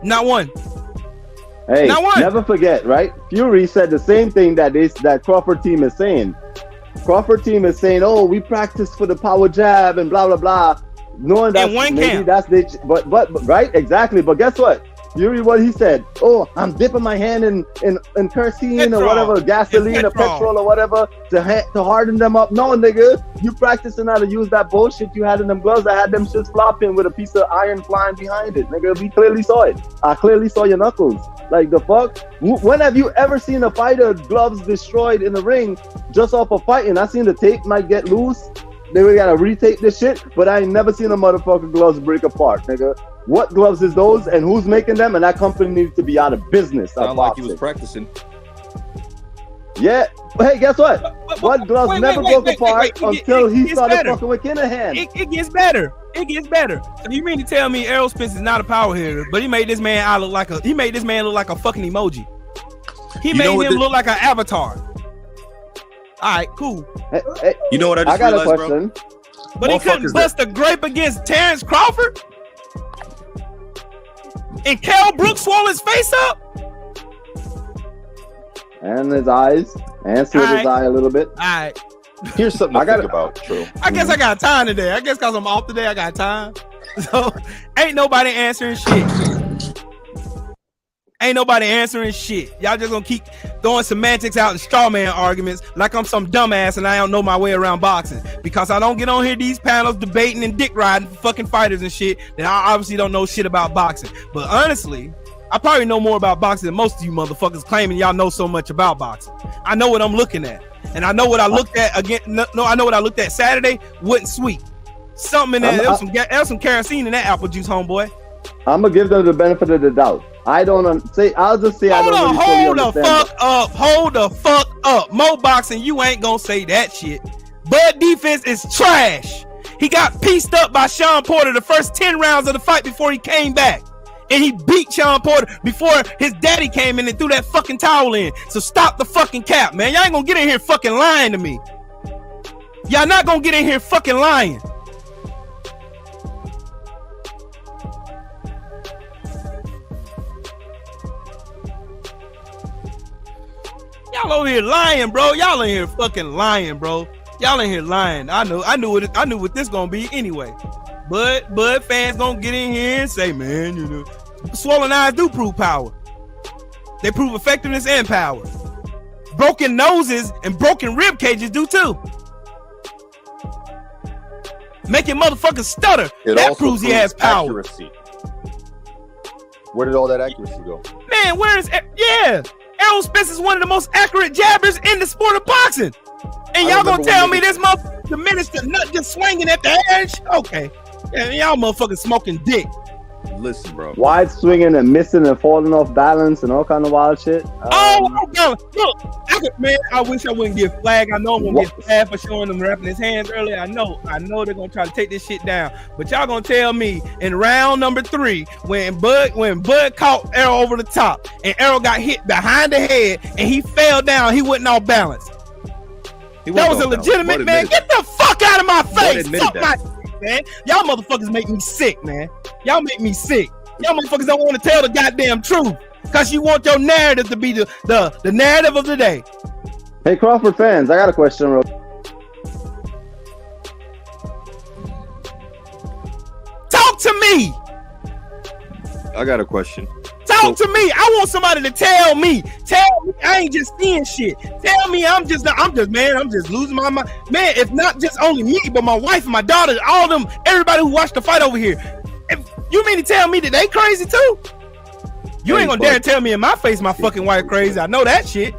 [SPEAKER 2] Not one.
[SPEAKER 4] Hey,
[SPEAKER 2] not one.
[SPEAKER 4] Never forget, right? Fury said the same thing that Crawford team is saying. Crawford team is saying, "Oh, we practice for the power jab and blah blah blah," knowing that maybe that's the but right, exactly. But guess what? Fury, what he said, "Oh, I'm dipping my hand in kerosene or whatever, gasoline or petrol or whatever to harden them up." No, nigga, you practicing how to use that bullshit you had in them gloves. I had them shits flopping with a piece of iron flying behind it, nigga. We clearly saw it. I clearly saw your knuckles. Like the fuck? When have you ever seen a fighter gloves destroyed in the ring just off of fighting? I seen the tape might get loose. They gotta retape this shit, but I ain't never seen a motherfucking gloves break apart, nigga. What gloves is those, and who's making them? And that company needs to be out of business.
[SPEAKER 5] Sound like he was practicing.
[SPEAKER 4] Yeah. Hey, guess what? What gloves never broke apart until he started fucking with Kinahan.
[SPEAKER 2] It gets better. It gets better. So you mean to tell me Errol Spence is not a power hitter, but he made this man look like a fucking emoji. He made him look like an avatar. All right, cool.
[SPEAKER 4] Hey,
[SPEAKER 5] you know what I
[SPEAKER 4] got
[SPEAKER 5] realized,
[SPEAKER 4] a question.
[SPEAKER 5] Bro?
[SPEAKER 2] But he couldn't bust a grape against Terrence Crawford? And Kell Brooks swole his face up?
[SPEAKER 4] And his eyes. And slid his eye a little bit.
[SPEAKER 2] All right.
[SPEAKER 5] Here's something to think about, True.
[SPEAKER 2] I guess I got time today. I guess because I'm off today, I got time. So, ain't nobody answering shit. Ain't nobody answering shit. Y'all just gonna keep throwing semantics out and straw man arguments like I'm some dumbass and I don't know my way around boxing. Because I don't get on here these panels debating and dick riding for fucking fighters and shit, then I obviously don't know shit about boxing. But honestly, I probably know more about boxing than most of you motherfuckers claiming y'all know so much about boxing. I know what I'm looking at. And I know what I looked at again. No, I know what I looked at Saturday wasn't sweet. Something in there, there was some kerosene in that apple juice, homeboy.
[SPEAKER 4] I'm gonna give them the benefit of the doubt. I'll just say
[SPEAKER 2] hold the fuck up. Mo boxing, you ain't gonna say that shit. Bud defense is trash. He got pieced up by Sean Porter the first 10 rounds of the fight before he came back. And he beat Sean Porter before his daddy came in and threw that fucking towel in. So stop the fucking cap, man. Y'all ain't gonna get in here fucking lying to me. Y'all not gonna get in here fucking lying. Y'all over here lying, bro. Y'all in here fucking lying, bro. Y'all in here lying. I knew what this gonna be anyway. But fans gonna get in here and say, man, you know, swollen eyes do prove power. They prove effectiveness and power. Broken noses and broken rib cages do too. Making motherfuckers stutter. That proves he has power.
[SPEAKER 5] Accuracy. Where did all that accuracy go?
[SPEAKER 2] Man, Errol Spence is one of the most accurate jabbers in the sport of boxing. And y'all gonna tell me this motherfucker diminished the nut just swinging at the edge? Okay. Yeah, y'all motherfuckers smoking dick.
[SPEAKER 5] Listen, bro.
[SPEAKER 4] Wide swinging and missing and falling off balance and all kind of wild shit.
[SPEAKER 2] Look, man, I wish I wouldn't get flagged. I know I'm gonna get flagged for showing him wrapping his hands earlier. I know they're gonna try to take this shit down. But y'all gonna tell me in round number 3 when Bud caught Errol over the top and Errol got hit behind the head and he fell down, he wasn't off balance. That was a legitimate, man. Get the fuck out of my face. Fuck my shit, man. Y'all motherfuckers make me sick, man. Y'all make me sick. Y'all motherfuckers don't want to tell the goddamn truth because you want your narrative to be the narrative of the day.
[SPEAKER 4] Hey, Crawford fans, I got a question, bro.
[SPEAKER 2] Talk to me.
[SPEAKER 5] I got a question.
[SPEAKER 2] Talk to me. I want somebody to tell me. Tell me I ain't just seeing shit. Tell me I'm just losing my mind. Man, if not just only me, but my wife and my daughter, all them, everybody who watched the fight over here. If you mean to tell me that they crazy too? You ain't gonna dare tell me in my face my fucking wife crazy. I know that shit.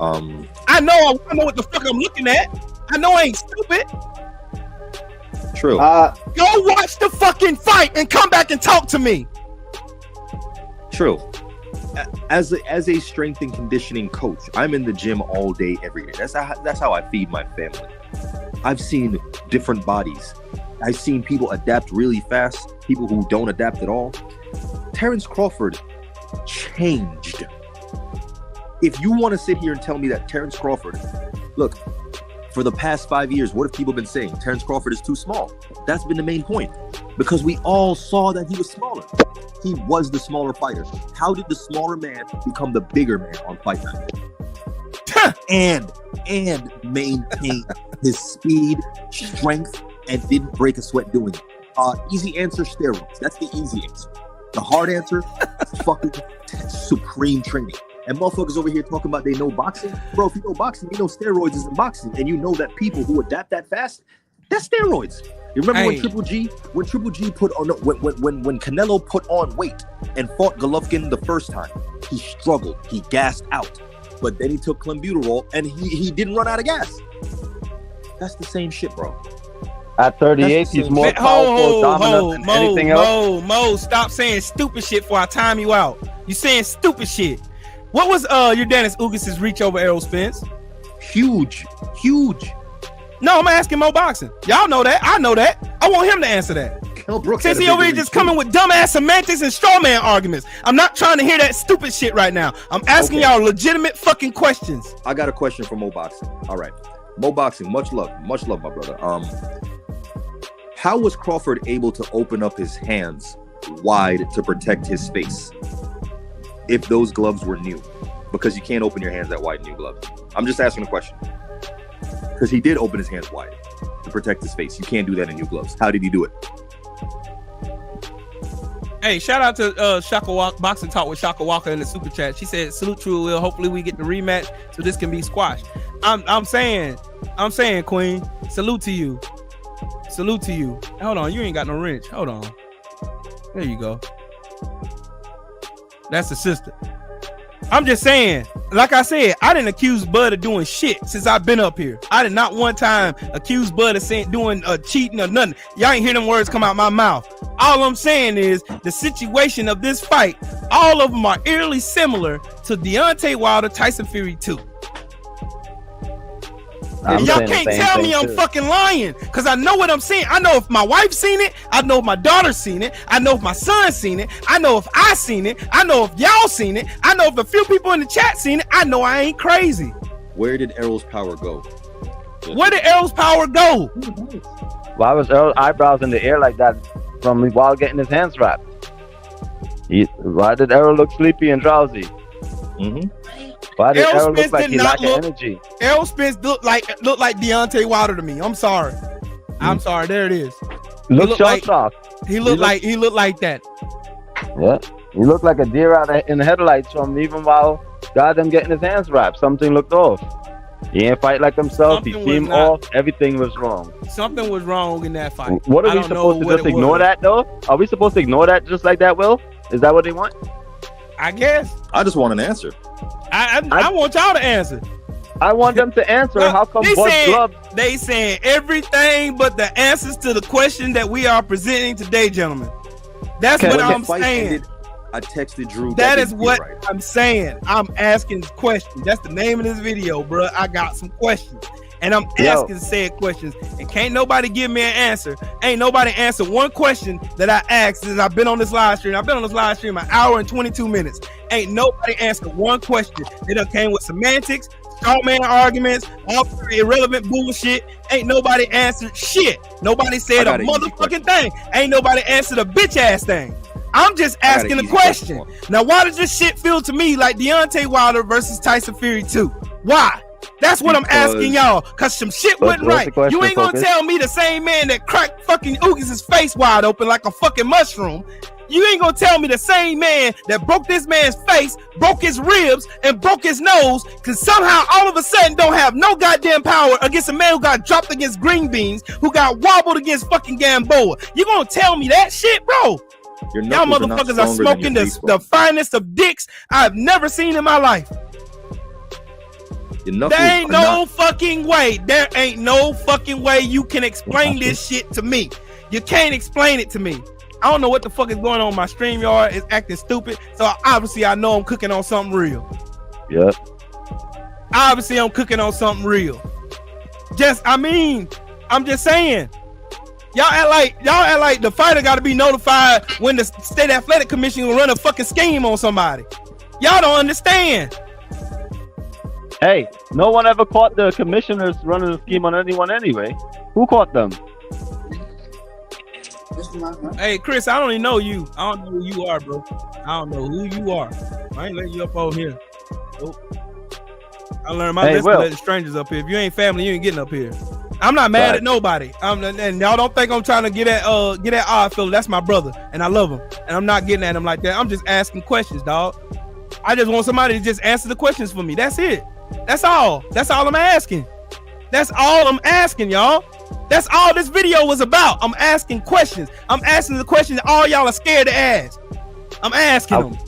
[SPEAKER 2] I I know what the fuck I'm looking at. I know I ain't stupid.
[SPEAKER 5] True.
[SPEAKER 2] Go watch the fucking fight and come back and talk to me.
[SPEAKER 5] True. As a strength and conditioning coach, I'm in the gym all day, every day. That's how I feed my family. I've seen different bodies. I've seen people adapt really fast, people who don't adapt at all. Terrence Crawford changed. If you want to sit here and tell me that Terrence Crawford, look, for the past 5 years, what have people been saying? Terrence Crawford is too small. That's been the main point, because we all saw that he was smaller. He was the smaller fighter. How did the smaller man become the bigger man on Fight Night? and maintain his speed, strength, and didn't break a sweat doing it. Easy answer, steroids. That's the easy answer. The hard answer, fucking supreme training. And motherfuckers over here talking about they know boxing. Bro, if you know boxing, you know steroids isn't boxing. And you know that people who adapt that fast, that's steroids. You remember when Triple G put on, when Canelo put on weight and fought Golovkin the first time, he struggled, he gassed out. But then he took clenbuterol and he didn't run out of gas. That's the same shit, bro.
[SPEAKER 7] At 38, he's more powerful, dominant than anything else.
[SPEAKER 2] Mo, stop saying stupid shit before I time you out. You saying stupid shit. What was your Dennis Ugas' reach over Errol Spence?
[SPEAKER 5] Huge.
[SPEAKER 2] No, I'm asking Mo Boxing. Y'all know that. I know that. I want him to answer that. Since he over here just coming with dumbass semantics and straw man arguments. I'm not trying to hear that stupid shit right now. I'm asking y'all legitimate fucking questions.
[SPEAKER 5] I got a question for Mo Boxing. All right. Mo Boxing, much love, my brother. How was Crawford able to open up his hands wide to protect his face if those gloves were new? Because you can't open your hands that wide in new gloves. I'm just asking a question. Because he did open his hands wide to protect his face. You can't do that in new gloves. How did he do it?
[SPEAKER 2] Hey, shout out to Shaka Walker, Boxing Talk with Shaka Walker in the super chat. She said, "Salute, True Will. Hopefully we get the rematch so this can be squashed." I'm saying, Queen. Salute to you. Hold on, you ain't got no wrench. Hold on. There you go. That's the sister. I'm just saying, like I said, I didn't accuse Bud of doing shit since I've been up here. I did not one time accuse Bud of doing cheating or nothing. Y'all ain't hear them words come out my mouth. All I'm saying is the situation of this fight, all of them are eerily similar to Deontay Wilder, Tyson Fury 2. And y'all can't tell me I'm fucking lying, because I know what I'm saying. I know if my wife's seen it, I know if my daughter's seen it, I know if my son's seen it, I know if I seen it, I know if y'all seen it, I know if a few people in the chat seen it. I know I ain't crazy.
[SPEAKER 5] Where did Errol's power go?
[SPEAKER 2] Where did Errol's power go?
[SPEAKER 7] Why was Errol's eyebrows in the air like that from while getting his hands wrapped? Why did Errol look sleepy and drowsy? Why did Errol look like he lacked energy?
[SPEAKER 2] Errol Spence looked like Deontay Wilder to me. I'm sorry. There it is.
[SPEAKER 7] He looked shocked.
[SPEAKER 2] He looked like that.
[SPEAKER 7] Yeah, he looked like a deer out in the headlights from even while goddamn getting his hands wrapped. Something looked off. He ain't fight like himself. He seemed off. Everything was wrong.
[SPEAKER 2] Something was wrong in that fight.
[SPEAKER 7] What are we supposed to just ignore that though? Are we supposed to ignore that just like that, Will? Is that what they want?
[SPEAKER 2] I guess.
[SPEAKER 5] I just want an answer.
[SPEAKER 2] I want y'all to answer.
[SPEAKER 7] I want them to answer. Well, how come Bud's gloves?
[SPEAKER 2] They saying everything but the answers to the question that we are presenting today, gentlemen. That's what I'm saying.
[SPEAKER 5] I texted Drew.
[SPEAKER 2] That is what I'm saying. I'm asking questions. That's the name of this video, bro. I got some questions. And I'm asking said questions. And can't nobody give me an answer. Ain't nobody answer one question that I asked since I've been on this live stream. I've been on this live stream an hour and 22 minutes. Ain't nobody answered one question. They done came with semantics, straw man arguments, all irrelevant bullshit. Ain't nobody answered shit. Nobody said a motherfucking thing. Ain't nobody answered a bitch ass thing. I'm just asking a question. Now, why does this shit feel to me like Deontay Wilder versus Tyson Fury 2? Why? That's what I'm asking y'all, because some shit wasn't right. You ain't gonna tell me the same man that cracked fucking Ugas' face wide open like a fucking mushroom. You ain't gonna tell me the same man that broke this man's face, broke his ribs, and broke his nose, because somehow all of a sudden don't have no goddamn power against a man who got dropped against green beans, who got wobbled against fucking Gamboa. You gonna tell me that shit, bro? Y'all motherfuckers are smoking the finest of dicks I've never seen in my life.
[SPEAKER 5] Your knuckles
[SPEAKER 2] There ain't
[SPEAKER 5] are
[SPEAKER 2] no
[SPEAKER 5] not-
[SPEAKER 2] fucking way. There ain't no fucking way you can explain this shit to me. You can't explain it to me. I don't know what the fuck is going on. My StreamYard is acting stupid. So obviously I know I'm cooking on something real.
[SPEAKER 7] Yep.
[SPEAKER 2] Obviously I'm cooking on something real. I'm just saying. Y'all act like the fighter got to be notified when the state athletic commission will run a fucking scheme on somebody. Y'all don't understand.
[SPEAKER 7] Hey, no one ever caught the commissioners running a scheme on anyone anyway. Who caught them?
[SPEAKER 2] Hey, Chris, I don't even know you. I don't know who you are, bro. I don't know who you are. I ain't letting you up over here. Nope. I learned my lesson to let the strangers up here. If you ain't family, you ain't getting up here. I'm not mad at nobody. And y'all don't think I'm trying to get at odd fella. That's my brother, and I love him. And I'm not getting at him like that. I'm just asking questions, dog. I just want somebody to just answer the questions for me. That's it. That's all. That's all I'm asking. That's all I'm asking, y'all. That's all this video was about. I'm asking questions. I'm asking the questions all y'all are scared to ask. I'm asking them.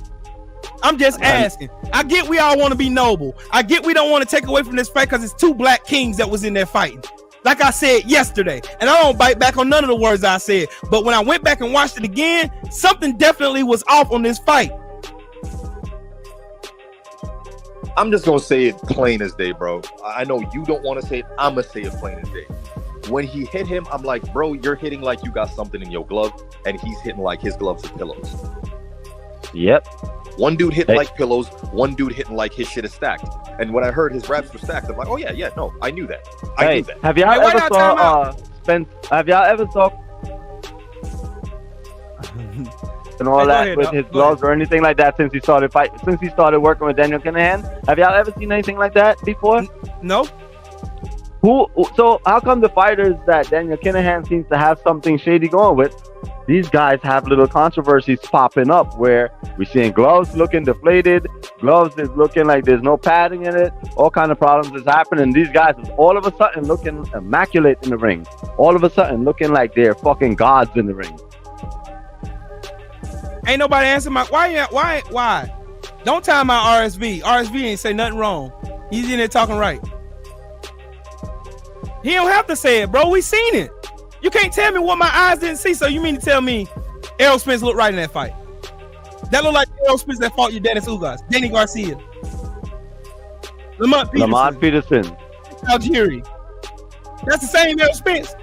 [SPEAKER 2] I'm just asking. I get we all want to be noble. I get we don't want to take away from this fight because it's two black kings that was in there fighting. Like I said yesterday, and I don't bite back on none of the words I said. But when I went back and watched it again, something definitely was off on this fight.
[SPEAKER 5] I'm just gonna say it plain as day, bro. I know you don't want to say it. I'm gonna say it plain as day. When he hit him, I'm like, bro, you're hitting like you got something in your glove, and he's hitting like his gloves are pillows.
[SPEAKER 7] Yep.
[SPEAKER 5] One dude hitting like pillows, one dude hitting like his shit is stacked. And when I heard his raps were stacked, I'm like, oh yeah, no, I knew that. I knew that.
[SPEAKER 7] Have y'all ever saw Spence? Have y'all ever saw and all that with his gloves or anything like that since he started working with Daniel Kinahan? Have y'all ever seen anything like that before?
[SPEAKER 2] No.
[SPEAKER 7] So how come the fighters that Daniel Kinahan seems to have something shady going with, these guys have little controversies popping up where we're seeing gloves looking deflated, gloves is looking like there's no padding in it, all kind of problems is happening. These guys is all of a sudden looking immaculate in the ring, all of a sudden looking like they're fucking gods in the ring.
[SPEAKER 2] Ain't nobody answer my why? Don't tell my RSV. RSV ain't say nothing wrong. He's in there talking right. He don't have to say it, bro. We seen it. You can't tell me what my eyes didn't see. So you mean to tell me Errol Spence looked right in that fight? That looked like Errol Spence that fought you, Dennis Ugas, Danny Garcia, Lamont Peterson, Algieri. That's the same Errol Spence.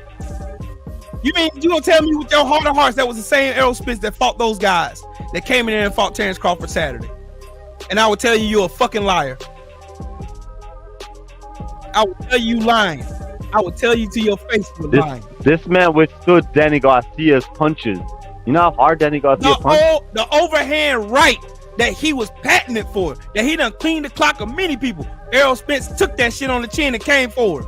[SPEAKER 2] You mean you gonna tell me with your heart of hearts that was the same Errol Spence that fought those guys that came in there and fought Terrence Crawford Saturday? And I would tell you you're a fucking liar. I would tell you lying. I would tell you to your face you're lying.
[SPEAKER 7] This man withstood Danny Garcia's punches. You know how hard Danny Garcia punched?
[SPEAKER 2] The overhand right that he was patented for, that he done cleaned the clock of many people. Errol Spence took that shit on the chin and came forward.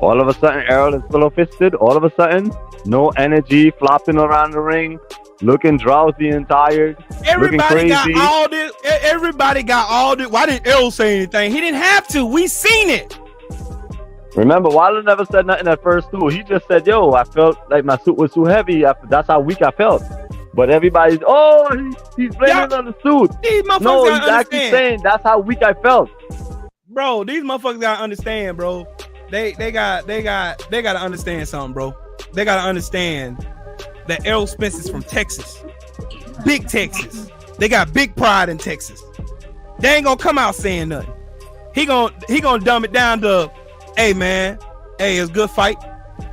[SPEAKER 7] All of a sudden, Errol is pillow-fisted. All of a sudden, no energy, flopping around the ring, looking drowsy and tired, looking crazy.
[SPEAKER 2] Everybody got all this. Why didn't Errol say anything? He didn't have to. We seen it.
[SPEAKER 7] Remember, Wilder never said nothing at first, too. He just said, yo, I felt like my suit was too heavy. That's how weak I felt. But everybody's, he's blaming on the suit. No, he's actually saying that's how weak I felt.
[SPEAKER 2] Bro, these motherfuckers gotta understand, bro. They gotta understand something, bro. They gotta understand that Errol Spence is from Texas, big Texas. They got big pride in Texas. They ain't gonna come out saying nothing. He gonna dumb it down to, hey man, hey, it's a good fight.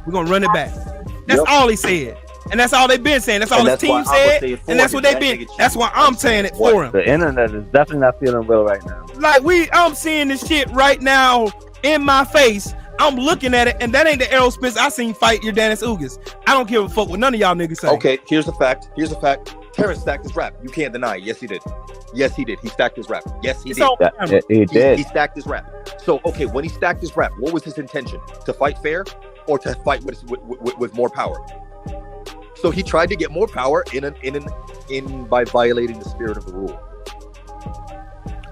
[SPEAKER 2] We're gonna run it back. That's all he said, and that's all they've been saying. That's all his team said, and that's what they've been. That's why I'm saying it for him.
[SPEAKER 7] The internet is definitely not feeling well right now.
[SPEAKER 2] Like I'm seeing this shit right now in my face. I'm looking at it, and that ain't the Errol Spence I seen fight your Dennis Ugas. I don't give a fuck what none of y'all niggas say.
[SPEAKER 5] Okay, here's a fact. Terrence stacked his rap. You can't deny it. Yes, he did. He stacked his rap. Yes, he did.
[SPEAKER 7] He did.
[SPEAKER 5] He stacked his rap. So, okay, when he stacked his rap, what was his intention? To fight fair or to fight with more power? So he tried to get more power by violating the spirit of the rule.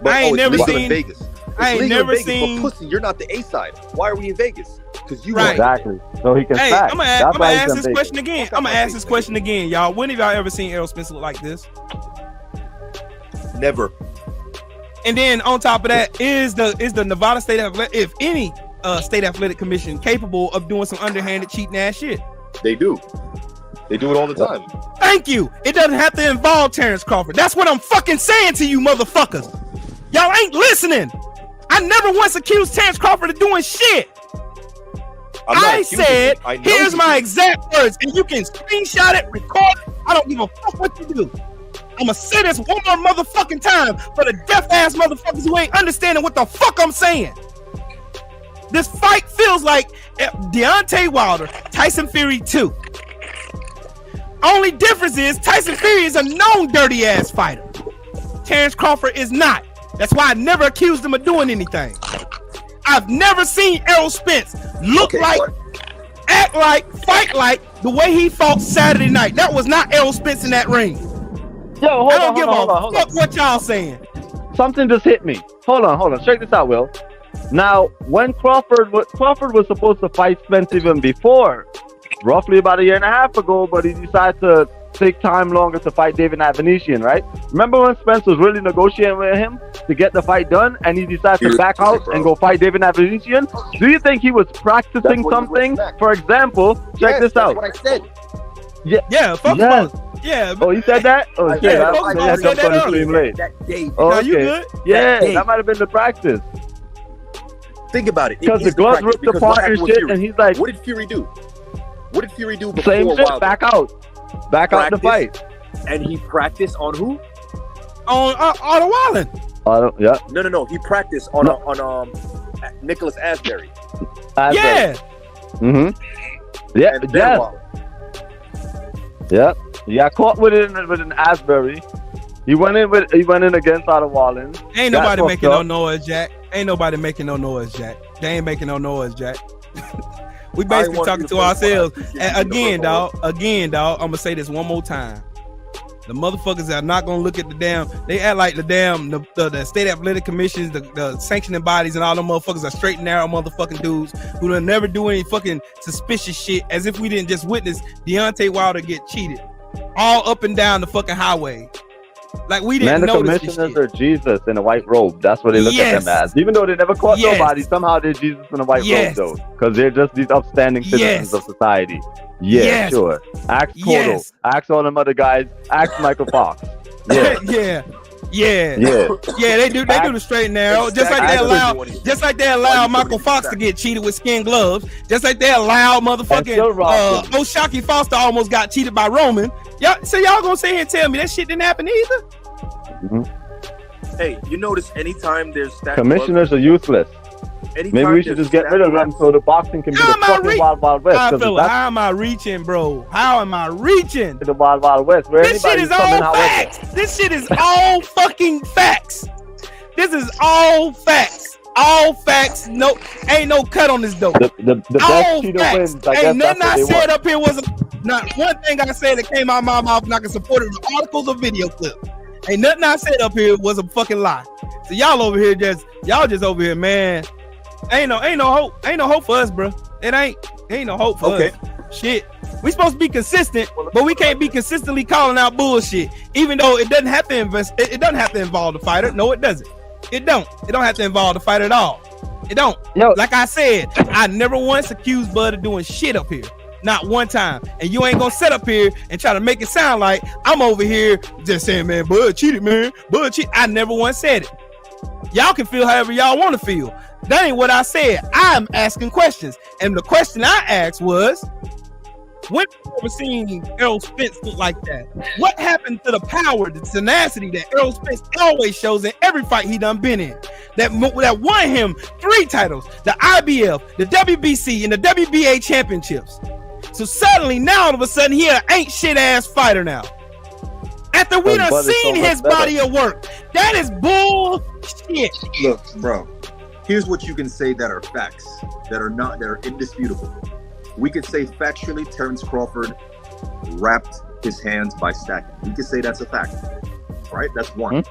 [SPEAKER 5] But
[SPEAKER 2] I ain't never seen
[SPEAKER 5] Vegas.
[SPEAKER 2] I ain't never seen.
[SPEAKER 5] But pussy, you're not the A side. Why are we in Vegas? Because you
[SPEAKER 2] right.
[SPEAKER 7] Exactly. So he can.
[SPEAKER 2] Hey, I'm gonna ask this question again. I'm gonna ask this question again, y'all. When have y'all ever seen Errol Spence look like this?
[SPEAKER 5] Never.
[SPEAKER 2] And then on top of that, is the Nevada State Athletic, if any state athletic commission, capable of doing some underhanded cheating ass shit?
[SPEAKER 5] They do. They do it all the time.
[SPEAKER 2] Thank you. It doesn't have to involve Terrence Crawford. That's what I'm fucking saying to you motherfuckers. Y'all ain't listening. I never once accused Terrence Crawford of doing shit. I said, here's my exact words, and you can screenshot it, record it. I don't give a fuck what you do. I'm gonna say this one more motherfucking time for the deaf ass motherfuckers who ain't understanding what the fuck I'm saying. This fight feels like Deontay Wilder, Tyson Fury 2. Only difference is Tyson Fury is a known dirty ass fighter. Terrence Crawford is not. That's why I never accused him of doing anything. I've never seen Errol Spence look like, act like, fight like the way he fought Saturday night. That was not Errol Spence in that ring.
[SPEAKER 7] Yo,
[SPEAKER 2] I don't give a fuck what y'all saying.
[SPEAKER 7] Something just hit me. Hold on. Check this out, Will. Now, when Crawford was supposed to fight Spence even before, roughly about a year and a half ago, but he decided to take time longer to fight David Avanesian, right? Remember when Spence was really negotiating with him to get the fight done, and he decided to back out and go fight David Avanesian? Do you think he was practicing something? For example, check this out.
[SPEAKER 6] That's what I said.
[SPEAKER 2] Yeah, fuck yes. Yeah.
[SPEAKER 7] Oh, you said that? Oh, shit.
[SPEAKER 2] Yeah,
[SPEAKER 7] I jumped on the stream late.
[SPEAKER 6] That day.
[SPEAKER 7] Oh,
[SPEAKER 2] Now,
[SPEAKER 7] okay.
[SPEAKER 2] you good?
[SPEAKER 7] Yeah, that might have been the practice.
[SPEAKER 6] Think about it.
[SPEAKER 7] Because the gloves ripped apart and shit, and he's like,
[SPEAKER 6] what did Fury do? What did Fury do before
[SPEAKER 7] same shit,
[SPEAKER 6] Wilder?
[SPEAKER 7] back out the fight.
[SPEAKER 6] And he practiced on who?
[SPEAKER 2] On Otto Wallen.
[SPEAKER 7] Yeah.
[SPEAKER 6] No. He practiced on Nicholas Asbury.
[SPEAKER 2] Yeah.
[SPEAKER 7] Mm-hmm. Yeah.
[SPEAKER 6] And
[SPEAKER 7] Yeah.
[SPEAKER 6] Wilder.
[SPEAKER 7] Yeah. He got caught with an Asbury. He went in against Otto Wallen.
[SPEAKER 2] Ain't nobody making no noise, Jack. Ain't nobody making no noise, Jack. They ain't making no noise, Jack. We basically talking to ourselves. And again, dog, I'm gonna say this one more time. The motherfuckers are not gonna look at the damn. They act like the damn the state athletic commissions, the sanctioning bodies, and all them motherfuckers are straight and narrow motherfucking dudes who will never do any fucking suspicious shit. As if we didn't just witness Deontay Wilder get cheated all up and down the fucking highway. Like we didn't know.
[SPEAKER 7] The commissioners are Jesus in a white robe. That's what they look at them as. Even though they never caught nobody, somehow they're Jesus in a white robe though, because they're just these upstanding citizens of society. Yeah, sure. Ask Cotto. Ask all them other guys. Ask Michael Fox. Yeah. Yeah, they do the straight and narrow. Just like they allow Michael Fox to get cheated with skin gloves. Just like they allow motherfucking O'Shaquie Foster almost got cheated by Roman. Y'all gonna sit here and tell me that shit didn't happen either? Mm-hmm.
[SPEAKER 6] Hey, you notice anytime there's
[SPEAKER 7] commissioners are useless. Maybe we should just get rid of them so the boxing can be the fucking Wild Wild West.
[SPEAKER 2] How am I reaching, bro? How am I reaching?
[SPEAKER 7] The Wild Wild West.
[SPEAKER 2] This shit is all facts. This shit is all fucking facts. This is all facts. All facts. No, ain't no cut on this dope.
[SPEAKER 7] The best cheater wins.
[SPEAKER 2] Ain't nothing I said up here was not one thing I said that came out of my mouth and I can support it with articles or video clips. Ain't nothing I said up here was a fucking lie. So y'all over here just over here, man. Ain't no hope. Ain't no hope for us, bro. It ain't no hope for us. Shit. We supposed to be consistent, but we can't be consistently calling out bullshit. Even though it doesn't have to it doesn't have to involve the fighter. No, it doesn't. It don't have to involve the fighter at all. It don't. Like I said, I never once accused Bud of doing shit up here. Not one time. And you ain't gonna sit up here and try to make it sound like I'm over here just saying, man, Bud cheated, man. Bud cheated. I never once said it. Y'all can feel however y'all want to feel. That ain't what I said. I'm asking questions. And the question I asked was, when have you ever seen Errol Spence look like that? What happened to the power, the tenacity that Errol Spence always shows in every fight he done been in? That won him 3 titles, the IBF, the WBC, and the WBA championships. So suddenly, now all of a sudden, he an ain't shit ass fighter now. After we done seen his body of work. That is bullshit.
[SPEAKER 6] Look, bro. Here's what you can say that are facts, that are indisputable. We could say factually Terrence Crawford wrapped his hands by stacking. We could say that's a fact, right? That's one.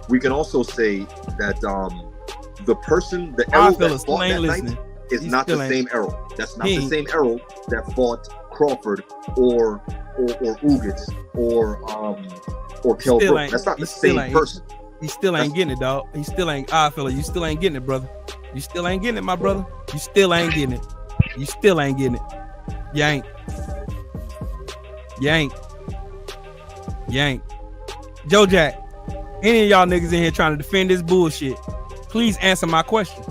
[SPEAKER 6] We can also say that the Errol that fought that night is not the same Errol. That's not the same Errol that fought Crawford or Ugits or Kell Brook. That's not the same person.
[SPEAKER 2] He still ain't getting it, dog. He still ain't. I feel like you still ain't getting it, brother. You still ain't getting it, my brother. You still ain't getting it. You still ain't getting it. You ain't. You ain't. You ain't. Joe Jack, any of y'all niggas in here trying to defend this bullshit, please answer my question.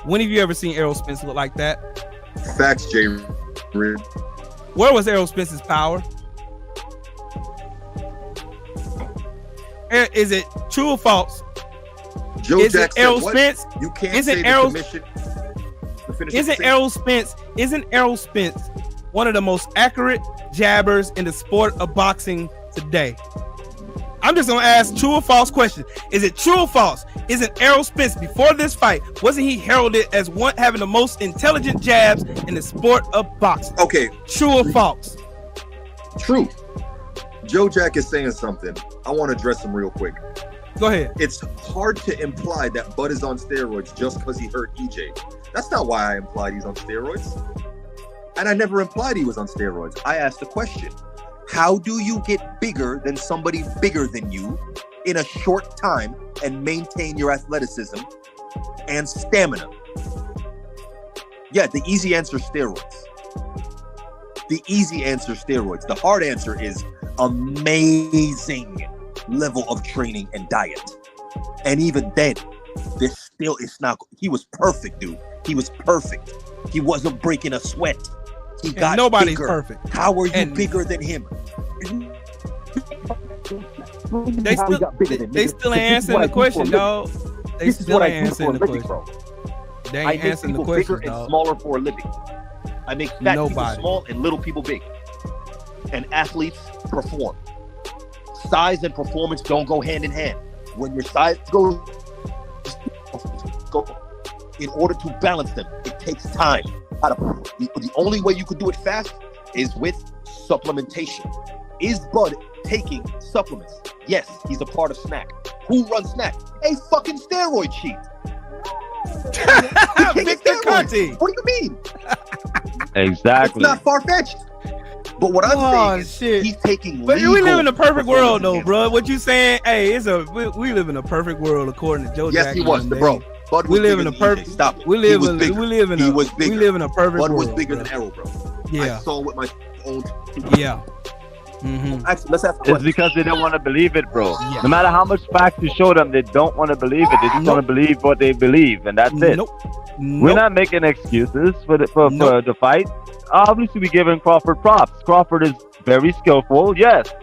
[SPEAKER 2] When have you ever seen Errol Spence look like that?
[SPEAKER 5] Facts, Jay.
[SPEAKER 2] Where was Errol Spence's power? Is it true or false?
[SPEAKER 6] Joe
[SPEAKER 2] is
[SPEAKER 6] Jack
[SPEAKER 2] it Errol
[SPEAKER 6] said,
[SPEAKER 2] Spence?
[SPEAKER 6] You can't
[SPEAKER 2] is
[SPEAKER 6] say
[SPEAKER 2] it
[SPEAKER 6] the
[SPEAKER 2] Errol?
[SPEAKER 6] commission.
[SPEAKER 2] Isn't Errol Spence? Isn't Errol Spence one of the most accurate jabbers in the sport of boxing today? I'm just gonna ask true or false question. Is it true or false? Isn't Errol Spence before this fight, wasn't he heralded as one having the most intelligent jabs in the sport of boxing?
[SPEAKER 6] Okay.
[SPEAKER 2] True or false?
[SPEAKER 6] True. Joe Jack is saying something. I want to address him real quick.
[SPEAKER 2] Go ahead.
[SPEAKER 6] It's hard to imply that Bud is on steroids just because he hurt EJ. That's not why I implied he's on steroids. And I never implied he was on steroids. I asked a question. How do you get bigger than somebody bigger than you in a short time and maintain your athleticism and stamina? Yeah, the easy answer is steroids. The easy answer is steroids. The hard answer is amazing level of training and diet. And even then, this still is not. He was perfect, dude. He was perfect. He wasn't breaking a sweat. He got
[SPEAKER 2] nobody's
[SPEAKER 6] bigger.
[SPEAKER 2] Perfect.
[SPEAKER 6] How are you bigger than him?
[SPEAKER 2] They still ain't answering the question, dog. They still ain't answering the question. They ain't answering the question,
[SPEAKER 6] bigger
[SPEAKER 2] dog.
[SPEAKER 6] and smaller for a living. I make fat people small and little people big. And athletes perform. Size and performance don't go hand in hand. When your size goes, in order to balance them, it takes time. The only way you could do it fast is with supplementation. Is Bud taking supplements? Yes, he's a part of Snack. Who runs Snack? A fucking steroid cheat.
[SPEAKER 2] Victor Conti.
[SPEAKER 6] What do you mean?
[SPEAKER 7] Exactly.
[SPEAKER 6] It's not far-fetched. But what I'm saying is he's taking
[SPEAKER 2] But
[SPEAKER 6] legal
[SPEAKER 2] we live in a perfect world, though,
[SPEAKER 6] enhancement.
[SPEAKER 2] bro. What you saying? Hey, we live in a perfect world according to Joe
[SPEAKER 6] Yes,
[SPEAKER 2] Jack.
[SPEAKER 6] he was, bro. Bud was
[SPEAKER 2] we live
[SPEAKER 6] bigger
[SPEAKER 2] in a
[SPEAKER 6] than
[SPEAKER 2] perfect.
[SPEAKER 6] EJ. Stop it.
[SPEAKER 2] We live
[SPEAKER 6] He
[SPEAKER 2] in.
[SPEAKER 6] was bigger.
[SPEAKER 2] We live in.
[SPEAKER 6] He
[SPEAKER 2] A,
[SPEAKER 6] was bigger.
[SPEAKER 2] We live in a perfect
[SPEAKER 6] Bud
[SPEAKER 2] world.
[SPEAKER 6] was bigger
[SPEAKER 2] bro.
[SPEAKER 6] than Errol, bro.
[SPEAKER 2] Yeah.
[SPEAKER 6] I saw with my own.
[SPEAKER 2] Yeah. Mm-hmm.
[SPEAKER 6] Let's ask.
[SPEAKER 7] It's because they don't want to believe it, bro.
[SPEAKER 2] Yeah.
[SPEAKER 7] No matter how much facts you show them, they don't want to believe it. They just want to believe what they believe, and that's it. We're not making excuses for the fight. Obviously, we're giving Crawford props. Crawford is very skillful, yes.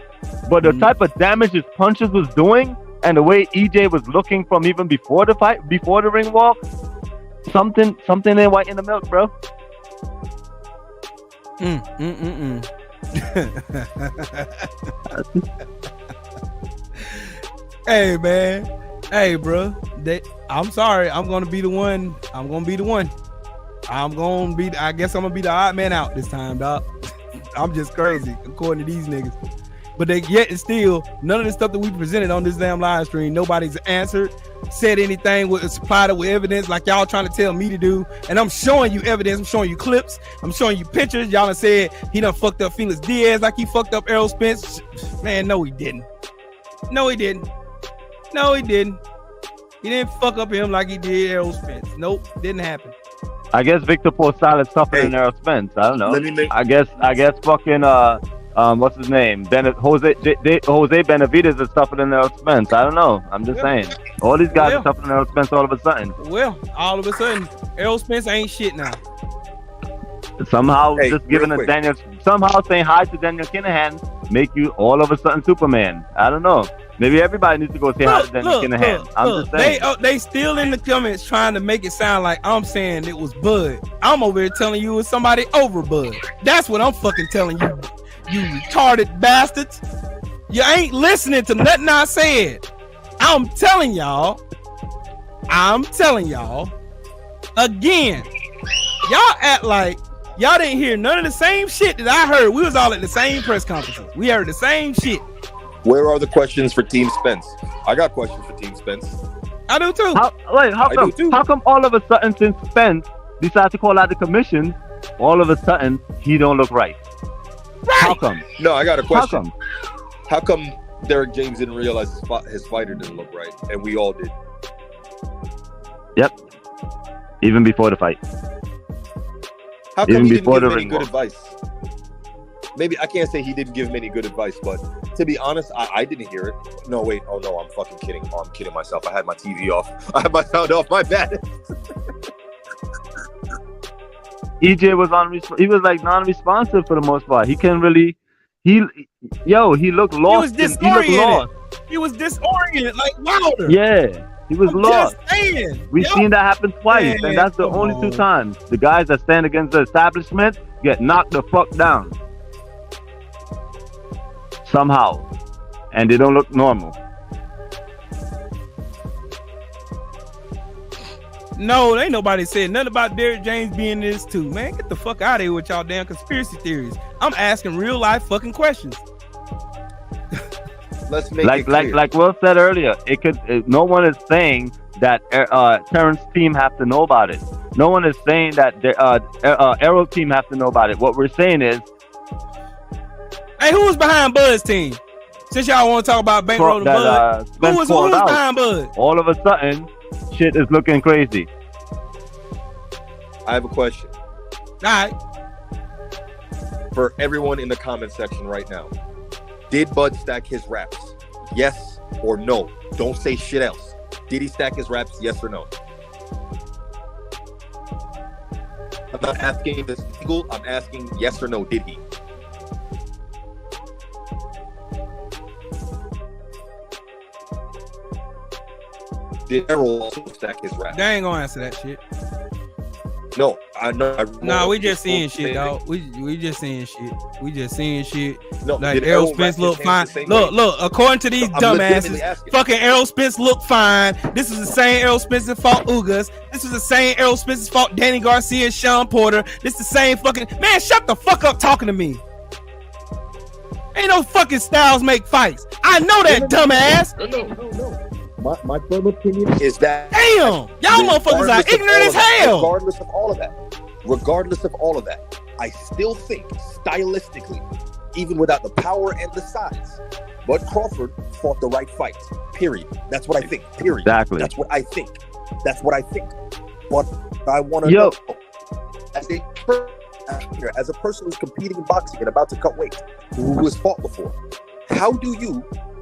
[SPEAKER 7] But the type of damage his punches was doing, and the way EJ was looking from even before the fight, before the ring walk, something ain't white in the milk, bro.
[SPEAKER 2] Hey, man. Hey, bro. I'm sorry. I'm gonna be the one. I guess I'm gonna be the odd man out this time, dog. I'm just crazy, according to these niggas. But yet and still, none of the stuff that we presented on this damn live stream, nobody's answered, said anything, supplied it with evidence like y'all trying to tell me to do. And I'm showing you evidence. I'm showing you clips. I'm showing you pictures. Y'all done said he done fucked up Felix Diaz like he fucked up Errol Spence. Man, no, he didn't. No, he didn't. No, he didn't. He didn't fuck up him like he did Errol Spence. Nope, didn't happen.
[SPEAKER 7] I guess Victor Portal is tougher than Errol Spence. I don't know. I guess fucking what's his name? Jose Benavidez is tougher than Errol Spence. I don't know. I'm just saying. All these guys are tougher than Errol Spence all of a sudden.
[SPEAKER 2] Well, all of a sudden, Errol Spence ain't shit now.
[SPEAKER 7] Somehow just giving a Daniel, somehow saying hi to Daniel Kinahan make you all of a sudden Superman. I don't know. Maybe everybody needs to go say hi to Daniel Kinahan. I'm just saying.
[SPEAKER 2] They still in the comments trying to make it sound like I'm saying it was Bud. I'm over here telling you it was somebody over Bud. That's what I'm fucking telling you, you retarded bastards. You ain't listening to nothing I said. I'm telling y'all again. Y'all act like y'all didn't hear none of the same shit that I heard. We was all at the same press conferences. We heard the same shit.
[SPEAKER 5] Where are the questions for Team Spence? I got questions for Team Spence.
[SPEAKER 2] I do too.
[SPEAKER 7] How come all of a sudden since Spence decided to call out the commission, all of a sudden he don't look right? How come?
[SPEAKER 5] No, I got a question. How come Derek James didn't realize his fighter didn't look right, and we all did.
[SPEAKER 7] Yep. Even before the fight.
[SPEAKER 5] How come
[SPEAKER 7] Even
[SPEAKER 5] he didn't
[SPEAKER 7] before
[SPEAKER 5] give
[SPEAKER 7] the
[SPEAKER 5] him any
[SPEAKER 7] ring
[SPEAKER 5] good
[SPEAKER 7] walk.
[SPEAKER 5] advice? Maybe I can't say he didn't give him any good advice, but to be honest, I didn't hear it. No, wait. Oh, no, I'm fucking kidding. Oh, I'm kidding myself. I had my TV off. I had my sound off. My bad.
[SPEAKER 7] EJ was he was like non-responsive for the most part. He couldn't really. He looked lost.
[SPEAKER 2] He was disoriented. He was disoriented like Wilder.
[SPEAKER 7] Yeah, he was lost.
[SPEAKER 2] Just saying.
[SPEAKER 7] We've seen that happen twice,
[SPEAKER 2] Man,
[SPEAKER 7] and that's the
[SPEAKER 2] come
[SPEAKER 7] only
[SPEAKER 2] on.
[SPEAKER 7] 2 times. The guys that stand against the establishment get knocked the fuck down somehow, and they don't look normal.
[SPEAKER 2] No, ain't nobody said nothing about Derek James being this too, man. Get the fuck out of here with y'all damn conspiracy theories. I'm asking real life fucking questions.
[SPEAKER 5] Let's make it clear.
[SPEAKER 7] Like Will said earlier, no one is saying that Terrence's team have to know about it. No one is saying that Errol's team have to know about it. What we're saying is,
[SPEAKER 2] hey, who was behind Bud's team? Since y'all want to talk about bankrolling Bud, who was behind Bud?
[SPEAKER 7] All of a sudden, shit is looking crazy.
[SPEAKER 5] I have a question.
[SPEAKER 2] All right.
[SPEAKER 5] For everyone in the comment section right now. Did Bud stack his raps? Yes or no? Don't say shit else. Did he stack his raps? Yes or no? I'm not asking if it's legal. I'm asking yes or no. Did he? Did Errol also stack his raps?
[SPEAKER 2] They ain't gonna answer that shit.
[SPEAKER 5] No, I know.
[SPEAKER 2] Nah, we just seeing shit, dog. We just seeing shit. We just seeing shit.
[SPEAKER 5] No,
[SPEAKER 2] like Errol Spence look fine. Look. According to these dumbasses, fucking Errol Spence look fine. This is the same Errol Spence that fought Ugas. This is the same Errol Spence that fought Danny Garcia and Sean Porter. This is the same fucking man. Shut the fuck up talking to me. Ain't no fucking styles make fights. I know that, dumbass.
[SPEAKER 5] No. My firm opinion is that
[SPEAKER 2] damn, y'all motherfuckers are ignorant as hell.
[SPEAKER 5] Regardless of all of that, I still think stylistically, even without the power and the size, Bud Crawford fought the right fight. Period. That's what I think. Period.
[SPEAKER 7] Exactly.
[SPEAKER 5] That's what I think. But I want to know, as a person who's competing in boxing and about to cut weight, who has fought before, how do you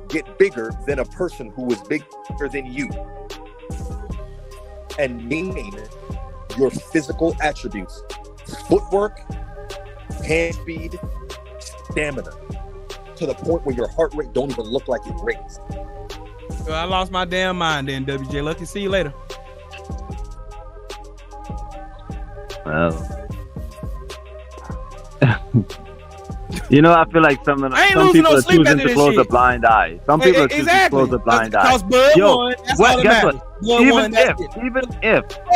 [SPEAKER 5] get bigger than a person who is bigger than you and maintain your physical attributes, footwork, hand speed, stamina, to the point where your heart rate don't even look like it raised?
[SPEAKER 2] Well, I lost my damn mind then, WJ. Lucky, see you later.
[SPEAKER 7] Well, you know, I feel like some people are choosing to close a blind eye. Some people are choosing to close a blind eye. Yo, guess what? Even if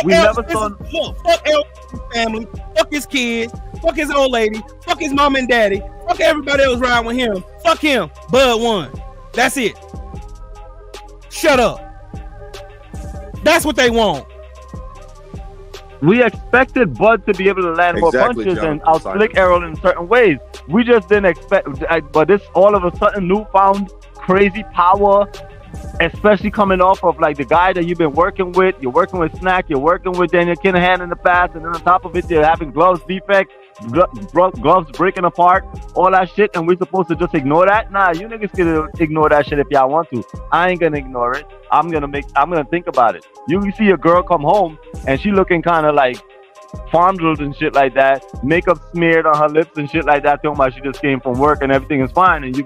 [SPEAKER 7] we never saw.
[SPEAKER 2] Look, fuck Errol's family, fuck his kids, fuck his old lady, fuck his mom and daddy, fuck everybody else riding with him. Fuck him. Bud won. That's it. Shut up. That's what they want.
[SPEAKER 7] We expected Bud to be able to land more punches and outslick Errol in certain ways. We just didn't expect, but this all of a sudden newfound crazy power, especially coming off of like the guy that you've been working with. You're working with Snack, you're working with Daniel Kinahan in the past, and then on top of it, you're having gloves defects, gloves breaking apart, all that shit, and we're supposed to just ignore that? Nah, you niggas can ignore that shit if y'all want to. I ain't gonna ignore it. I'm gonna think about it. You see a girl come home and she looking kind of like fondled and shit like that, makeup smeared on her lips and shit like that, talking about she just came from work and everything is fine, and you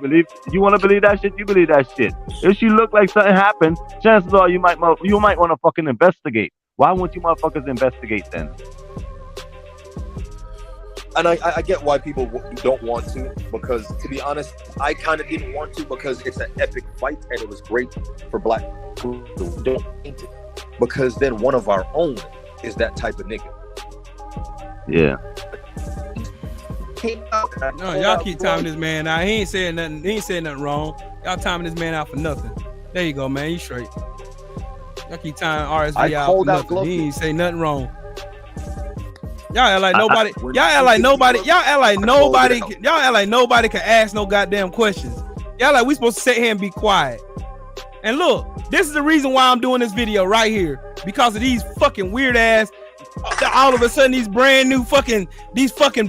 [SPEAKER 7] want to believe that shit? You believe that shit. If she look like something happened, chances are you might want to fucking investigate. Why won't you motherfuckers investigate then?
[SPEAKER 5] And I get why people don't want to, because to be honest, I kind of didn't want to, because it's an epic fight and it was great for black people who don't hate it. Because then one of our own is that type of nigga.
[SPEAKER 7] Yeah.
[SPEAKER 2] No, y'all keep timing this man out. He ain't saying nothing. He ain't saying nothing wrong. Y'all timing this man out for nothing. There you go, man. You straight. Y'all keep timing RSV out for nothing. He ain't say nothing wrong. Y'all act like nobody. Y'all act like nobody. Y'all act like nobody. Y'all act like nobody can ask no goddamn questions. Y'all like we supposed to sit here and be quiet. And look, this is the reason why I'm doing this video right here. Because of these fucking weird ass, all of a sudden these brand new fucking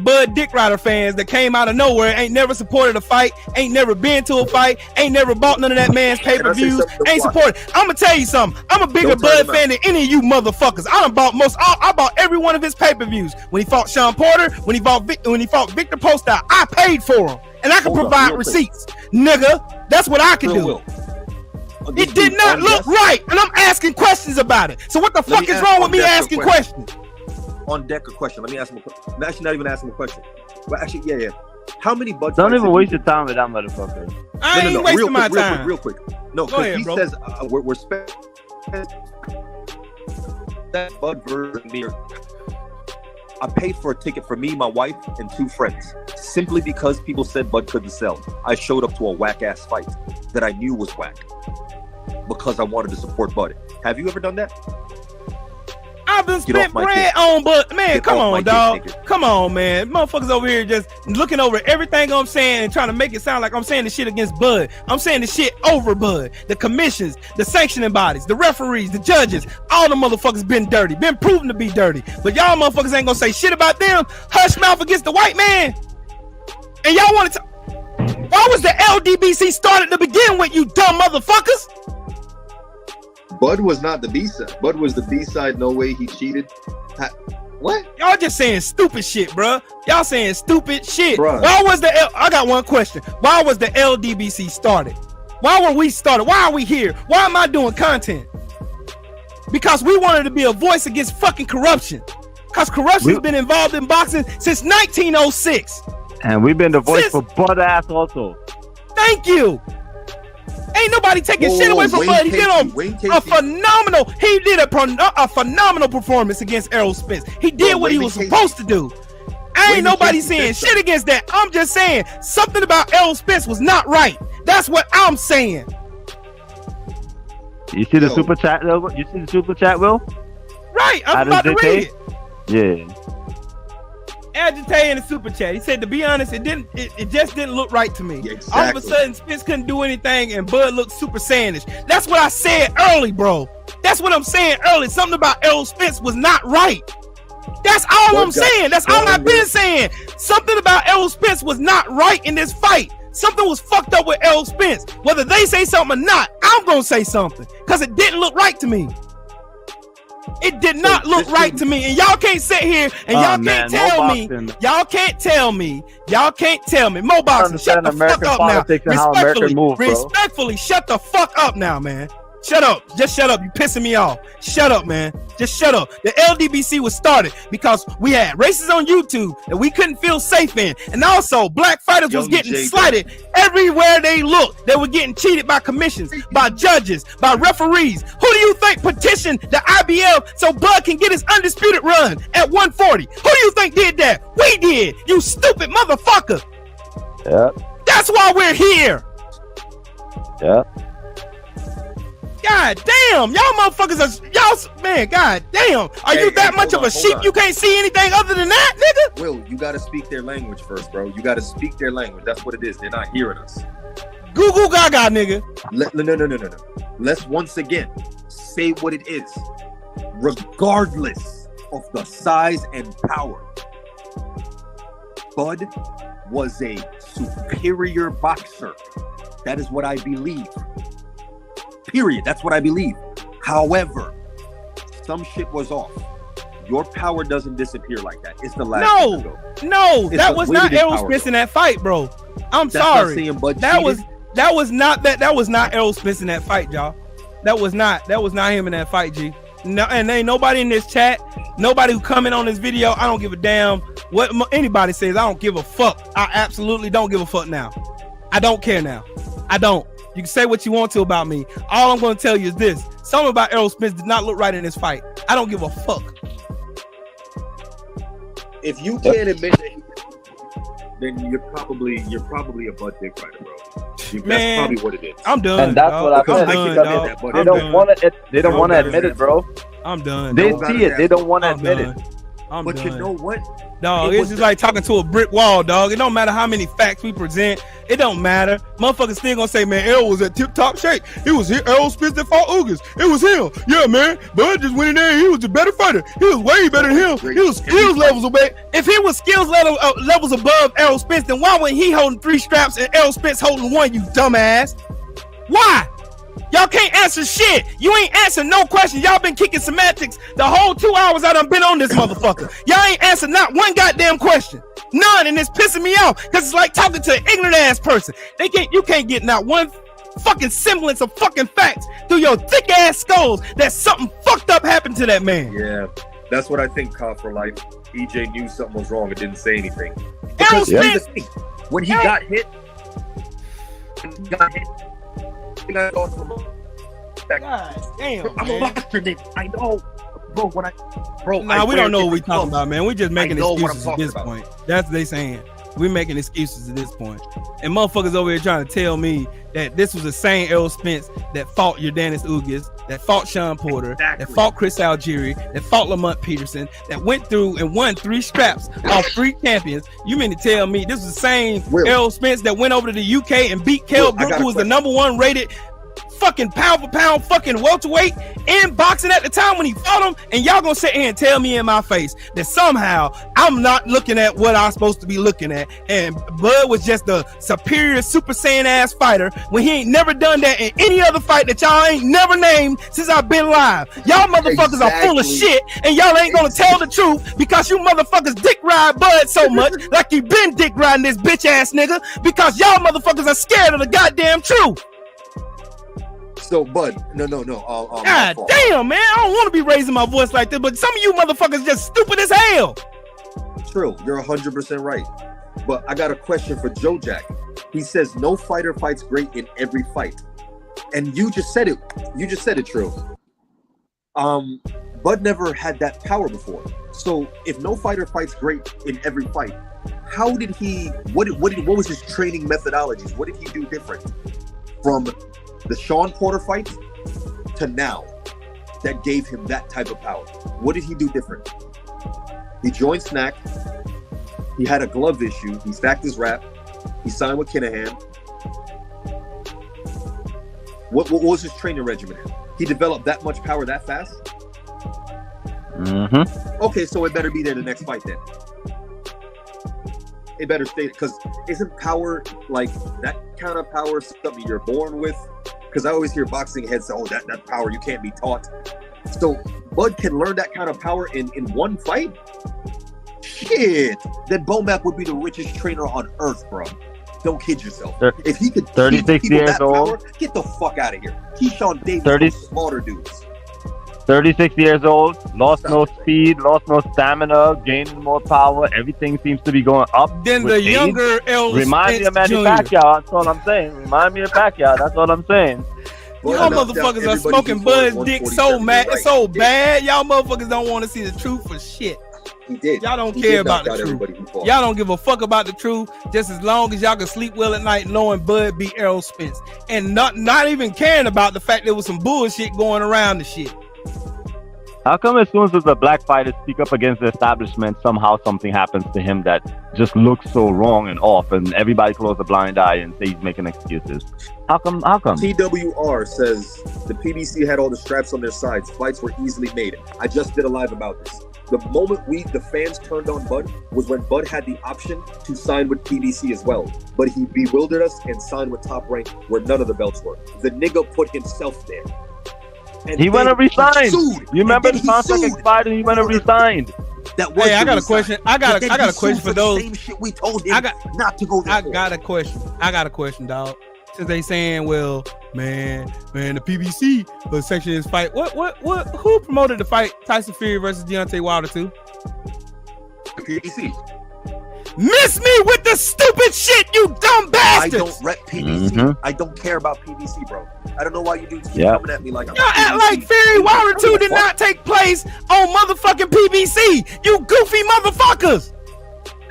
[SPEAKER 2] Bud Dick Rider fans that came out of nowhere, ain't never supported a fight, ain't never been to a fight, ain't never bought none of that man's pay-per-views, ain't supported. I'm gonna tell you something. I'm a bigger Bud fan than any of you motherfuckers. I bought every one of his pay-per-views. When he fought Sean Porter, when he fought Victor Postol, I paid for him. And I can provide receipts. Nigga, that's what I can do. It did not look right, and I'm asking questions about it. So what the fuck is wrong with me asking questions?
[SPEAKER 6] On deck a question. Let me ask him a question. I'm actually not even asking a question. But actually, yeah. How many Bud
[SPEAKER 7] Don't even waste your time with that motherfucker.
[SPEAKER 2] I ain't wasting my time.
[SPEAKER 6] Real quick. No, because he says we're spending that Bud version beer. I paid for a ticket for me, my wife, and 2 friends. Simply because people said Bud couldn't sell. I showed up to a whack-ass fight that I knew was whack. Because I wanted to support Bud. Have you ever done that?
[SPEAKER 2] I've been spent bread on, but man, come on, dog. Come on, man. Motherfuckers over here just looking over everything I'm saying and trying to make it sound like I'm saying the shit against Bud. I'm saying the shit over Bud. The commissions, the sanctioning bodies, the referees, the judges, all the motherfuckers been dirty, been proven to be dirty. But y'all motherfuckers ain't gonna say shit about them. Hush mouth against the white man. And y'all want to why was the LDBC started to begin with, you dumb motherfuckers?
[SPEAKER 5] Bud was not the B-side. Bud was the B-side. No way he cheated. What?
[SPEAKER 2] Y'all just saying stupid shit, bruh. Y'all saying stupid shit.
[SPEAKER 5] Bruh.
[SPEAKER 2] Why was I got one question. Why was the LDBC started? Why were we started? Why are we here? Why am I doing content? Because we wanted to be a voice against fucking corruption. Because corruption's been involved in boxing since 1906.
[SPEAKER 7] And we've been the voice for Bud ass also.
[SPEAKER 2] Thank you. Ain't nobody taking shit away from Bud. He did a phenomenal. He did a phenomenal performance against Errol Spence. He did what he was supposed to do. Ain't nobody saying shit against that. I'm just saying something about Errol Spence was not right. That's what I'm saying.
[SPEAKER 7] You see the super chat, Will? You see the super chat, Will?
[SPEAKER 2] Right. I'm about to read it.
[SPEAKER 7] Yeah.
[SPEAKER 2] Agitated in the super chat. He said, to be honest, it just didn't look right to me.
[SPEAKER 5] Yeah, exactly.
[SPEAKER 2] All of a sudden, Spence couldn't do anything, and Bud looked super Sandish. That's what I said early, bro. That's what I'm saying early. Something about Errol Spence was not right. That's all I'm saying. That's all I've been saying. Something about Errol Spence was not right in this fight. Something was fucked up with Errol Spence. Whether they say something or not, I'm gonna say something because it didn't look right to me. It did not look right to me, and y'all can't sit here and y'all can't tell me. Y'all can't tell me. Y'all can't tell me. Mo Boxing, shut the fuck up now. Respectfully, shut the fuck up now, man. Shut up. Just shut up. You pissing me off. Shut up, man. Just shut up. The LDBC was started because we had races on YouTube that we couldn't feel safe in. And also, black fighters was getting slighted everywhere they looked. They were getting cheated by commissions, by judges, by referees. Who do you think petitioned the IBL so Bud can get his undisputed run at 140? Who do you think did that? We did. You stupid motherfucker.
[SPEAKER 7] Yeah.
[SPEAKER 2] That's why we're here.
[SPEAKER 7] Yeah.
[SPEAKER 2] God damn, y'all motherfuckers are man. God damn, are you that much of a sheep? You can't see anything other than that, nigga.
[SPEAKER 6] Will, you gotta speak their language first, bro. You gotta speak their language. That's what it is. They're not hearing us.
[SPEAKER 2] Goo goo gaga, nigga.
[SPEAKER 6] No. Let's once again say what it is, regardless of the size and power. Bud was a superior boxer. That is what I believe. Period. That's what I believe. However, some shit was off. Your power doesn't disappear like that. It's the last.
[SPEAKER 2] No, that was not Errol Spence in that fight, bro. I'm sorry. That was not Errol Spence in that fight, y'all. That was not him in that fight, G. No, and ain't nobody in this chat, nobody who comment on this video. I don't give a damn what anybody says. I don't give a fuck. I absolutely don't give a fuck now. I don't care now. I don't. You can say what you want to about me. All I'm going to tell you is this. Something about Errol Spence did not look right in this fight. I don't give a fuck.
[SPEAKER 6] If you can't admit that, then you're probably a Bud Dick Rider, bro. That's probably what it is.
[SPEAKER 2] I'm done.
[SPEAKER 7] And that's what I said. They don't want to admit it, bro.
[SPEAKER 2] I'm done.
[SPEAKER 7] They see it. They don't want to admit it.
[SPEAKER 6] But
[SPEAKER 2] done.
[SPEAKER 6] you know what?
[SPEAKER 2] Dog, it's just like talking to a brick wall, dog. It don't matter how many facts we present. It don't matter. Motherfuckers still gonna say, man, Errol was at tip-top shape. It was Errol Spence that fought Ugas. It was him. Yeah, man. Bud just went in there. He was a better fighter. He was way better than him. He was skills levels away. If he was skills levels above Errol Spence, then why wasn't he holding 3 straps and Errol Spence holding 1, you dumbass? Why? Y'all can't answer shit. You ain't answering no question. Y'all been kicking semantics the whole 2 hours I done been on this motherfucker. Y'all ain't answered not one goddamn question. None, and it's pissing me off because it's like talking to an ignorant ass person. You can't get not one fucking semblance of fucking facts through your thick ass skulls that something fucked up happened to that man.
[SPEAKER 5] Yeah, that's what I think, Cop for life. EJ knew something was wrong and didn't say anything.
[SPEAKER 2] Errol
[SPEAKER 5] Because here's the
[SPEAKER 2] Spence,
[SPEAKER 5] thing. When he got hit,
[SPEAKER 2] God damn,
[SPEAKER 6] I'm a
[SPEAKER 2] man.
[SPEAKER 6] boxer, nigga. I know. Bro,
[SPEAKER 2] Nah, we don't know what we talking about, man. We just making
[SPEAKER 6] know what I'm
[SPEAKER 2] excuses at this
[SPEAKER 6] talking
[SPEAKER 2] point. That's what they saying. We making excuses at this point. And motherfuckers over here trying to tell me that this was the same Errol Spence that fought Yordanis Ugas, that fought Sean Porter, that fought Chris Algieri, that fought Lamont Peterson, that went through and won 3 straps off 3 champions. You mean to tell me this was the same Errol Spence that went over to the UK and beat Kell Brook, who was the #1 rated fucking pound for pound fucking welterweight in boxing at the time when he fought him, and y'all gonna sit here and tell me in my face that somehow I'm not looking at what I'm supposed to be looking at, and Bud was just the superior Super Saiyan ass fighter when he ain't never done that in any other fight that y'all ain't never named since I've been live. Y'all motherfuckers are full of shit, and y'all ain't gonna tell the truth because you motherfuckers dick ride Bud so much like you been dick riding this bitch ass nigga because y'all motherfuckers are scared of the goddamn truth.
[SPEAKER 6] So, Bud, no.
[SPEAKER 2] God damn, man. I don't want to be raising my voice like this, but some of you motherfuckers just stupid as hell.
[SPEAKER 6] True, you're 100% right. But I got a question for Joe Jack. He says no fighter fights great in every fight. And you just said it. You just said it, True. Bud never had that power before. So if no fighter fights great in every fight, how did he, what was his training methodologies? What did he do different from the Sean Porter fight to now that gave him that type of power? What did he do different? He joined Snack. He had a glove issue. He stacked his rap. He signed with Kinahan. What was his training regimen? He developed that much power that fast?
[SPEAKER 7] Mm-hmm.
[SPEAKER 6] Okay, so it better be there the next fight then. It better stay, because isn't power like that kind of power something you're born with? Because I always hear boxing heads say, oh, that power you can't be taught. So Bud can learn that kind of power in one fight? Shit. Then Bomap would be the richest trainer on earth, bro. Don't kid yourself. If he could
[SPEAKER 7] 36 years
[SPEAKER 6] that
[SPEAKER 7] old.
[SPEAKER 6] Power, get the fuck out of here. Keyshawn Davis, smarter dudes.
[SPEAKER 7] 36 years old, lost no speed, lost no stamina, gaining more power. Everything seems to be going up.
[SPEAKER 2] Then the younger Errol
[SPEAKER 7] Remind me of Manny Pacquiao. That's all I'm saying. Remind me of Pacquiao. That's all I'm saying.
[SPEAKER 2] Y'all motherfuckers are smoking Bud's dick so mad, it's so bad. Y'all motherfuckers don't want to see the truth for shit.
[SPEAKER 6] He did.
[SPEAKER 2] Y'all don't care about the truth. Y'all don't give a fuck about the truth. Just as long as y'all can sleep well at night, knowing Bud beat Errol Spence, and not even caring about the fact there was some bullshit going around the shit.
[SPEAKER 7] How come as soon as the black fighters speak up against the establishment, somehow something happens to him that just looks so wrong and off, and everybody closes a blind eye and say he's making excuses? How come?
[SPEAKER 6] TWR says the PBC had all the straps on their sides. Fights were easily made. I just did a live about this. The moment the fans turned on Bud was when Bud had the option to sign with PBC as well. But he bewildered us and signed with Top Rank where none of the belts were. The nigga put himself there. And
[SPEAKER 7] he went and resigned. You remember the contract expired and he went and resigned.
[SPEAKER 2] Hey, I got a question. I got a question for those.
[SPEAKER 6] Same shit we told him not to go there.
[SPEAKER 2] I got a question, dog. Since they saying, well, man, the PBC was sanctioning this fight. Who promoted the fight Tyson Fury versus Deontay Wilder 2?
[SPEAKER 6] The PBC.
[SPEAKER 2] Miss me with the stupid shit, you dumb bastards!
[SPEAKER 6] I don't rep PBC. Mm-hmm. I don't care about PBC, bro. I don't know why you dudes keep coming at me like I'm
[SPEAKER 2] y'all act like Fury Wilder 2 did not take place on motherfucking PBC. You goofy motherfuckers.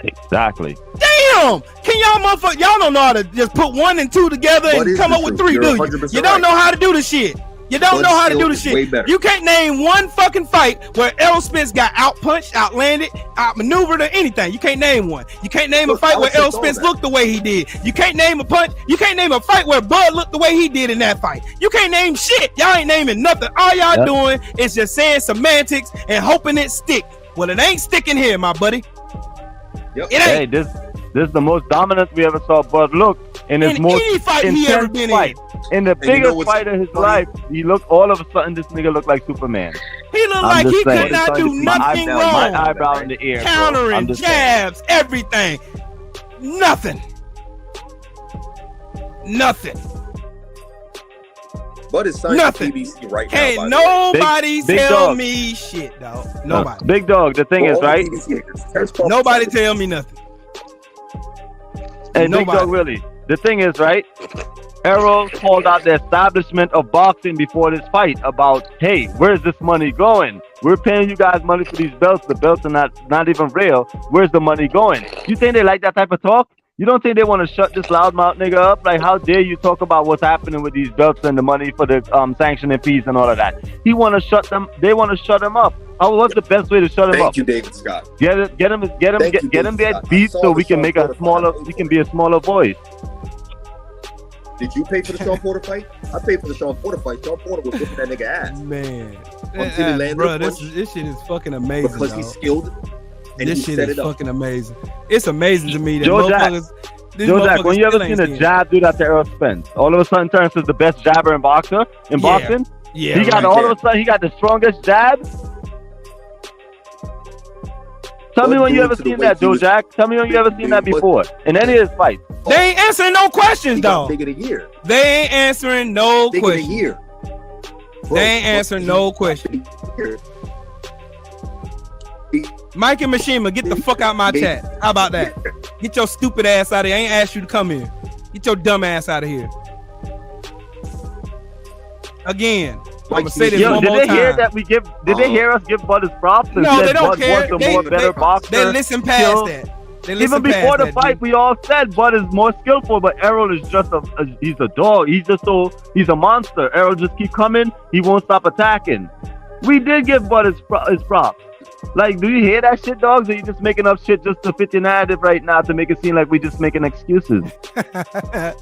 [SPEAKER 7] Exactly.
[SPEAKER 2] Damn! Can y'all motherfuckers, y'all don't know how to just put 1 and 2 together and come up with 3, do you? You don't know how to do the shit. You don't know how to do the
[SPEAKER 6] Still way
[SPEAKER 2] shit.
[SPEAKER 6] better.
[SPEAKER 2] You can't name one fucking fight where Errol Spence got outpunched, outlanded, outmaneuvered, or anything. You can't name one. You can't name a fight where Errol Spence looked the way he did. You can't name a punch. You can't name a fight where Bud looked the way he did in that fight. You can't name shit. Y'all ain't naming nothing. All y'all doing is just saying semantics and hoping it stick. Well, it ain't sticking here, my buddy.
[SPEAKER 6] Yep.
[SPEAKER 2] It ain't.
[SPEAKER 7] Hey, this is the most dominant we ever saw Bud look in his most
[SPEAKER 2] any fight he ever been
[SPEAKER 7] fight. In the biggest fight of his life, he looked all of a sudden. This nigga looked like Superman.
[SPEAKER 2] He looked like he could not do nothing wrong.
[SPEAKER 7] My eyebrow in the air,
[SPEAKER 2] countering, jabs, everything. Nothing.
[SPEAKER 6] Bud is signed to PBC right now.
[SPEAKER 2] Hey, nobody tell me shit, dog. Nobody.
[SPEAKER 7] Big dog. The thing is, right?
[SPEAKER 2] Nobody tell me nothing.
[SPEAKER 7] Hey, Big dog, really. The thing is, right? Errol called out the establishment of boxing before this fight about, hey, where's this money going? We're paying you guys money for these belts. The belts are not even real. Where's the money going? You think they like that type of talk? You don't think they want to shut this loudmouth nigga up? Like, how dare you talk about what's happening with these belts and the money for the sanctioning fees and all of that? He want to shut them. They want to shut him up. What's the best way to shut him up?
[SPEAKER 6] Thank you, David Scott.
[SPEAKER 7] Get him that beat so we can make a smaller. We can be a smaller voice.
[SPEAKER 6] Did you pay for the Sean Porter fight? I paid for the Sean Porter fight. Sean Porter was whipping that nigga ass.
[SPEAKER 2] Man, bro, this shit is fucking amazing.
[SPEAKER 6] Because he's skilled. And
[SPEAKER 2] this shit is fucking amazing. It's amazing to me that
[SPEAKER 7] Joe Jack, when you ever seen a jab do that to Errol Spence? All of a sudden turns into the best jabber in boxing.
[SPEAKER 2] Yeah,
[SPEAKER 7] he got all of a sudden he got the strongest jab. Tell me when you ever seen that, Joe Jack. Tell me when you ever seen that before in any of his fights.
[SPEAKER 2] They ain't answering no questions, though.
[SPEAKER 6] Big of the year.
[SPEAKER 2] They ain't answering no
[SPEAKER 6] Big
[SPEAKER 2] questions.
[SPEAKER 6] of the year.
[SPEAKER 2] They ain't answering no questions. Mike and Mishima, get the fuck out my chat. How about that? Get your stupid ass out of here. I ain't asked you to come here. Get your dumb ass out of here. Again, I'm gonna say this one more time.
[SPEAKER 7] Did they hear that we give? Did they hear us give Bud his props?
[SPEAKER 2] No, they don't care.
[SPEAKER 7] They
[SPEAKER 2] listen past that.
[SPEAKER 7] Even before the fight, we all said Bud is more skillful, but Errol is just he's a dog. He's a monster. Errol just keep coming. He won't stop attacking. We did give Bud his props. Like, do you hear that shit, dogs? Or are you just making up shit just to fit your narrative right now to make it seem like we just making excuses?
[SPEAKER 2] Okay.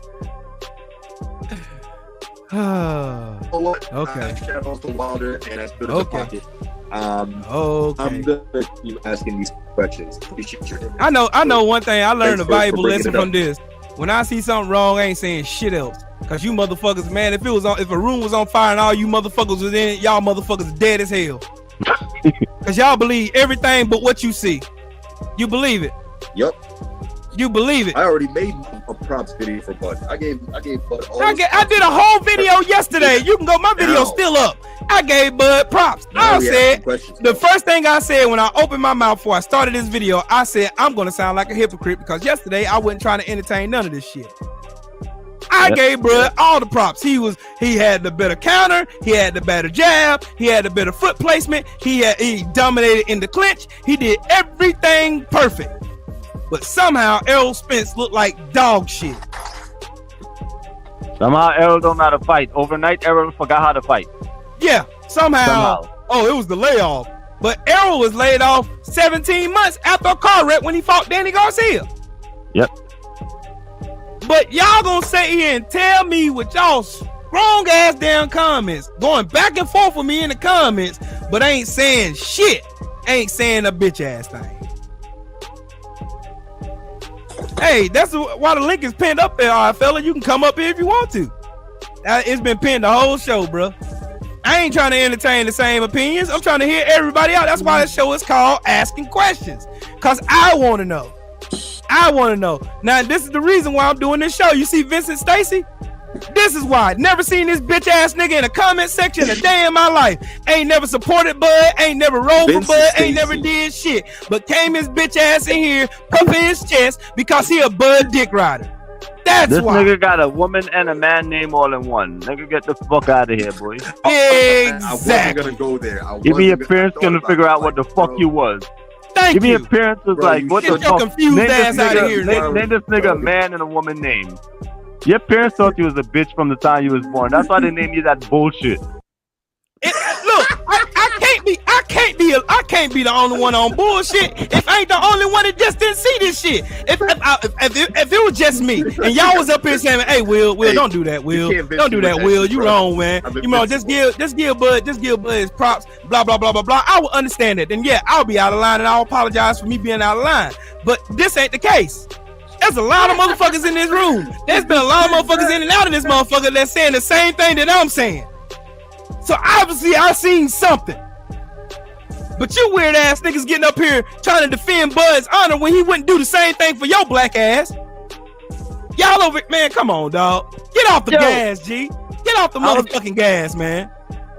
[SPEAKER 6] I'm good at you asking these questions.
[SPEAKER 2] I know one thing. I learned a valuable lesson from this. When I see something wrong, I ain't saying shit else. Cause you motherfuckers, man, if a room was on fire and all you motherfuckers was in it, y'all motherfuckers dead as hell. Cause y'all believe everything but what you see. You believe it.
[SPEAKER 6] Yep.
[SPEAKER 2] You believe it.
[SPEAKER 6] I already made a props video for Bud. I gave Bud all
[SPEAKER 2] I did a whole video yesterday. You can go, my video's still up. I gave Bud props. I said, the first thing I said when I opened my mouth before I started this video, I said, I'm going to sound like a hypocrite because yesterday I wasn't trying to entertain none of this shit. I gave Bud all the props. He had the better counter. He had the better jab. He had the better foot placement. He dominated in the clinch. He did everything perfect. But somehow Errol Spence looked like dog shit.
[SPEAKER 7] Somehow Errol don't know how to fight. Overnight Errol forgot how to fight.
[SPEAKER 2] Yeah, somehow. Oh, it was the layoff. But Errol was laid off 17 months after a car wreck when he fought Danny Garcia.
[SPEAKER 7] Yep.
[SPEAKER 2] But y'all gonna sit here and tell me with y'all strong ass damn comments, going back and forth with me in the comments, but ain't saying shit. Ain't saying a bitch ass thing. Hey, that's why the link is pinned up there, all right, fella. You can come up here if you want to. It's been pinned the whole show, bro. I ain't trying to entertain the same opinions. I'm trying to hear everybody out. That's why this show is called Asking Questions. Because I want to know. I want to know. Now, this is the reason why I'm doing this show. You see Vincent Stacy? This is why. Never seen this bitch ass nigga in a comment section a day in my life. Ain't never supported Bud. Ain't never rolled for Bud. Ain't never did shit. But came his bitch ass in here, puffing his chest because he a Bud dick rider. That's
[SPEAKER 7] this
[SPEAKER 2] why.
[SPEAKER 7] Nigga got a woman and a man name all in one. Nigga, get the fuck out of here, boy.
[SPEAKER 2] Exactly.
[SPEAKER 6] I wasn't gonna go there.
[SPEAKER 7] Give me appearance gonna figure out what the fuck you was.
[SPEAKER 2] Thank
[SPEAKER 7] Give
[SPEAKER 2] you.
[SPEAKER 7] me appearances like what the
[SPEAKER 2] fuck? Get your confused ass out of here,
[SPEAKER 7] name this nigga a man and a woman name. Your parents thought you was a bitch from the time you was born. That's why they named you that bullshit.
[SPEAKER 2] Look, I can't be the only one on bullshit. If I ain't the only one that just didn't see this shit. If it was just me and y'all was up here saying, "Hey, Will, don't do that, Will, don't do that, Will, you wrong, man. You know, just give Bud his props, blah blah blah blah blah." I would understand that. Then yeah, I'll be out of line and I'll apologize for me being out of line. But this ain't the case. There's a lot of motherfuckers in this room. There's been a lot of motherfuckers in and out of this motherfucker that's saying the same thing that I'm saying. So obviously I seen something. But you weird ass niggas getting up here trying to defend Bud's honor when he wouldn't do the same thing for your black ass. Y'all over, man, come on, dog. Get off the gas, G. Get off the motherfucking gas, man.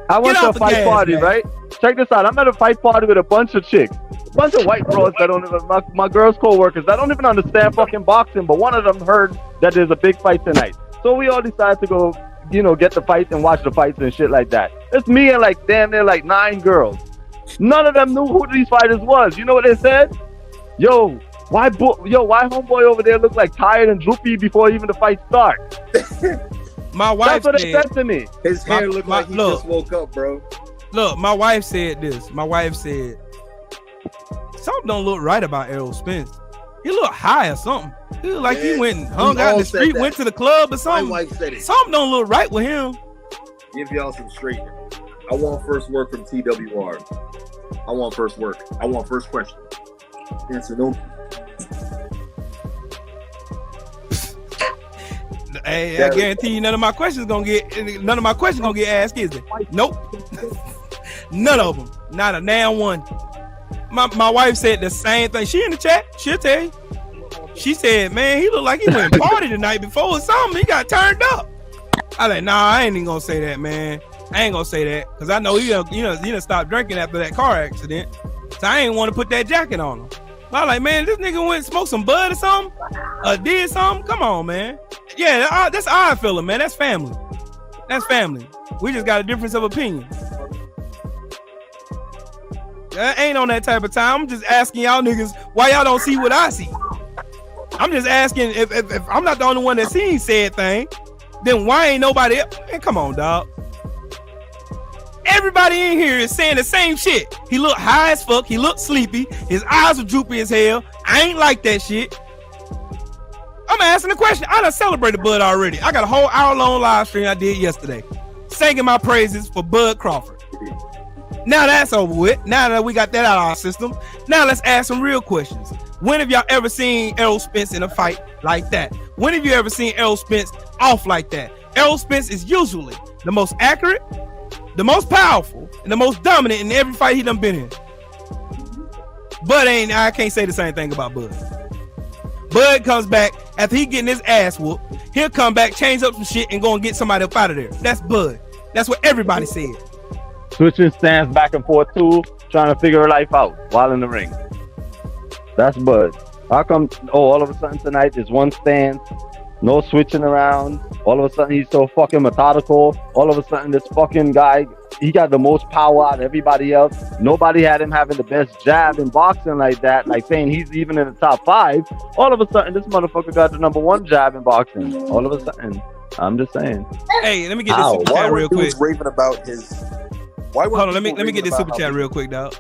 [SPEAKER 7] I went to a fight party, man. Right? Check this out. I'm at a fight party with a bunch of chicks. A bunch of white bros that don't even, my girls' co-workers that don't even understand fucking boxing, but one of them heard that there's a big fight tonight. So we all decided to go, you know, get the fights and watch the fights and shit like that. It's me and like damn near like 9 girls. None of them knew who these fighters was. You know what they said? Yo, why homeboy over there look like tired and droopy before even the fight starts?
[SPEAKER 2] My wife
[SPEAKER 7] That's what they said to me.
[SPEAKER 6] His hair looked like he just woke up, bro.
[SPEAKER 2] Look, my wife said this. My wife said, something don't look right about Errol Spence. He look high or something. He look like he went and hung out in the street, went to the club or something.
[SPEAKER 6] My wife said it.
[SPEAKER 2] Something don't look right with him.
[SPEAKER 6] Give y'all some straightening. I want first work from TWR. I want first work. I want first question. Answer no.
[SPEAKER 2] Hey, I guarantee you none of my questions gonna get asked, is it? Nope. None of them. Not a damn one. My wife said the same thing. She in the chat. She'll tell you. She said, man, he looked like he went party the night before or something. He got turned up. I like, nah, I ain't even gonna say that, man. I ain't gonna say that because I know he done stopped drinking after that car accident. So I ain't want to put that jacket on him. But I like, man, this nigga went and smoked some bud or something, did something. Come on, man. Yeah, that's how I feel, man. That's family. That's family. We just got a difference of opinion. I ain't on that type of time. I'm just asking y'all niggas why y'all don't see what I see. I'm just asking if I'm not the only one that seen said thing, then why ain't nobody else? Man, come on, dog. Everybody in here is saying the same shit. He looked high as fuck. He looked sleepy. His eyes were droopy as hell. I ain't like that shit. I'm asking the question. I done celebrated Bud already. I got a whole hour-long live stream I did yesterday, singing my praises for Bud Crawford. Now that's over with. Now that we got that out of our system, now let's ask some real questions. When have y'all ever seen Errol Spence in a fight like that? When have you ever seen Errol Spence off like that? Errol Spence is usually the most accurate, the most powerful, and the most dominant in every fight he done been in. Bud I can't say the same thing about Bud. Bud comes back after he getting his ass whooped. He'll come back, change up some shit, and go and get somebody up out of there. That's Bud. That's what everybody said.
[SPEAKER 7] Switching stands back and forth too, trying to figure life out while in the ring. That's Bud. How come, all of a sudden tonight is one stance, no switching around. All of a sudden he's so fucking methodical. All of a sudden this fucking guy, he got the most power out of everybody else. Nobody had him having the best jab in boxing like that, like saying he's even in the top 5. All of a sudden this motherfucker got the #1 jab in boxing. All of a sudden, I'm just saying.
[SPEAKER 2] Hey, let me get this super chat real quick.
[SPEAKER 6] Raving about his...
[SPEAKER 2] Hold on, let me get this super chat real quick, dog.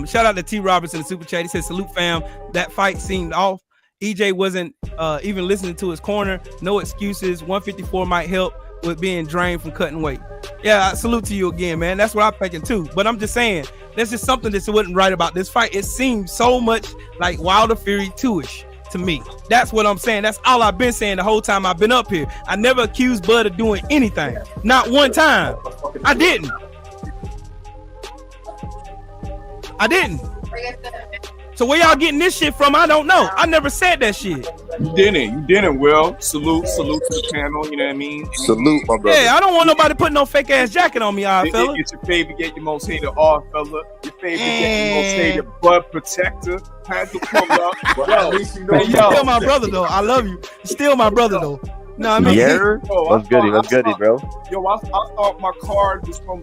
[SPEAKER 2] Shout out to T. Robertson, the super chat. He said, "Salute, fam. That fight seemed off. EJ wasn't even listening to his corner. No excuses. 154 might help with being drained from cutting weight." Yeah, salute to you again, man. That's what I'm thinking too. But I'm just saying, there's just something that wasn't right about this fight. It seemed so much like Wilder Fury 2-ish to me. That's what I'm saying. That's all I've been saying the whole time I've been up here. I never accused Bud of doing anything. Not one time. I didn't. So where y'all getting this shit from? I don't know. I never said that shit.
[SPEAKER 8] You didn't, Will. Salute to the panel, you know what I mean?
[SPEAKER 5] Salute, my brother.
[SPEAKER 2] Yeah, I don't want nobody putting no fake ass jacket on me, fella.
[SPEAKER 8] Get your favorite, get your most hated fella. Your favorite, get your most hated Bud Protector. Had to come up.
[SPEAKER 2] Still my brother though. I love you. Still my brother though. No, I mean,
[SPEAKER 7] what's goody, bro?
[SPEAKER 8] Yo, I thought my card was from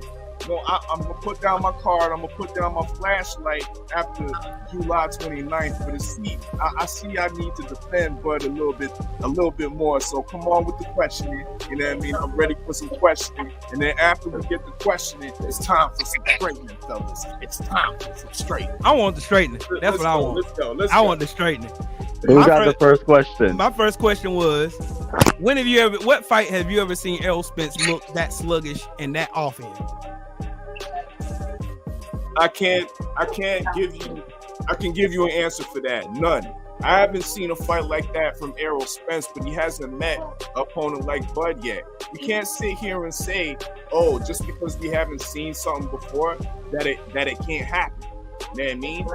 [SPEAKER 8] No, I'm gonna put down my card. I'm gonna put down my flashlight after July 29th for the seat. I see I need to defend Bud a little bit more. So come on with the questioning. You know what I mean? I'm ready for some questioning. And then after we get the questioning, it's time for some straightening, fellas. It's time for some straightening.
[SPEAKER 2] I want the straightening. That's what I want.
[SPEAKER 8] Let's go.
[SPEAKER 2] I want the straightening.
[SPEAKER 7] Who got the first question?
[SPEAKER 2] My first question was, what fight have you ever seen Errol Spence look that sluggish and that off in?
[SPEAKER 8] I can give you an answer for that. None. I haven't seen a fight like that from Errol Spence, but he hasn't met an opponent like Bud yet. We can't sit here and say, oh, just because we haven't seen something before that it can't happen. You know what I mean?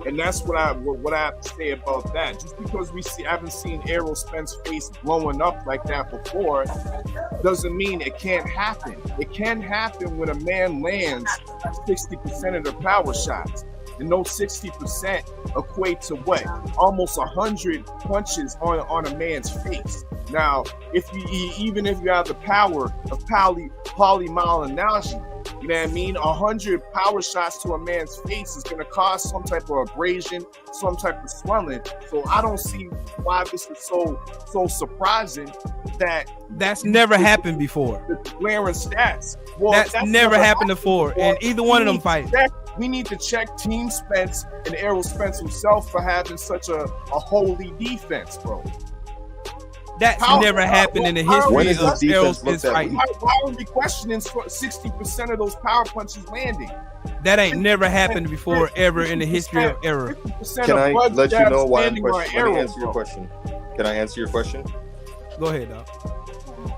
[SPEAKER 8] And that's what I have to say about that. Just because I haven't seen Errol Spence's face blowing up like that before, doesn't mean it can't happen. It can happen when a man lands 60% of the power shots. And those 60% equate to what? Almost 100 punches on a man's face. Now, even if you have the power of polymyalgia, you know what I mean? 100 power shots to a man's face is going to cause some type of abrasion, some type of swelling. So I don't see why this is so surprising
[SPEAKER 2] that's never happened before.
[SPEAKER 8] The glaring stats. Well,
[SPEAKER 2] that's never happened before, and either one of them fights.
[SPEAKER 8] We need to check Team Spence and Errol Spence himself for having such a holy defense, bro.
[SPEAKER 2] That's never happened in the history of Errol Spence fighting.
[SPEAKER 8] Why are we questioning 60% of those power punches landing?
[SPEAKER 2] That ain't never happened before ever in the history of error.
[SPEAKER 5] Can I let you know why I'm questioning? Let me answer your question. Can I answer your question?
[SPEAKER 2] Go ahead, dog.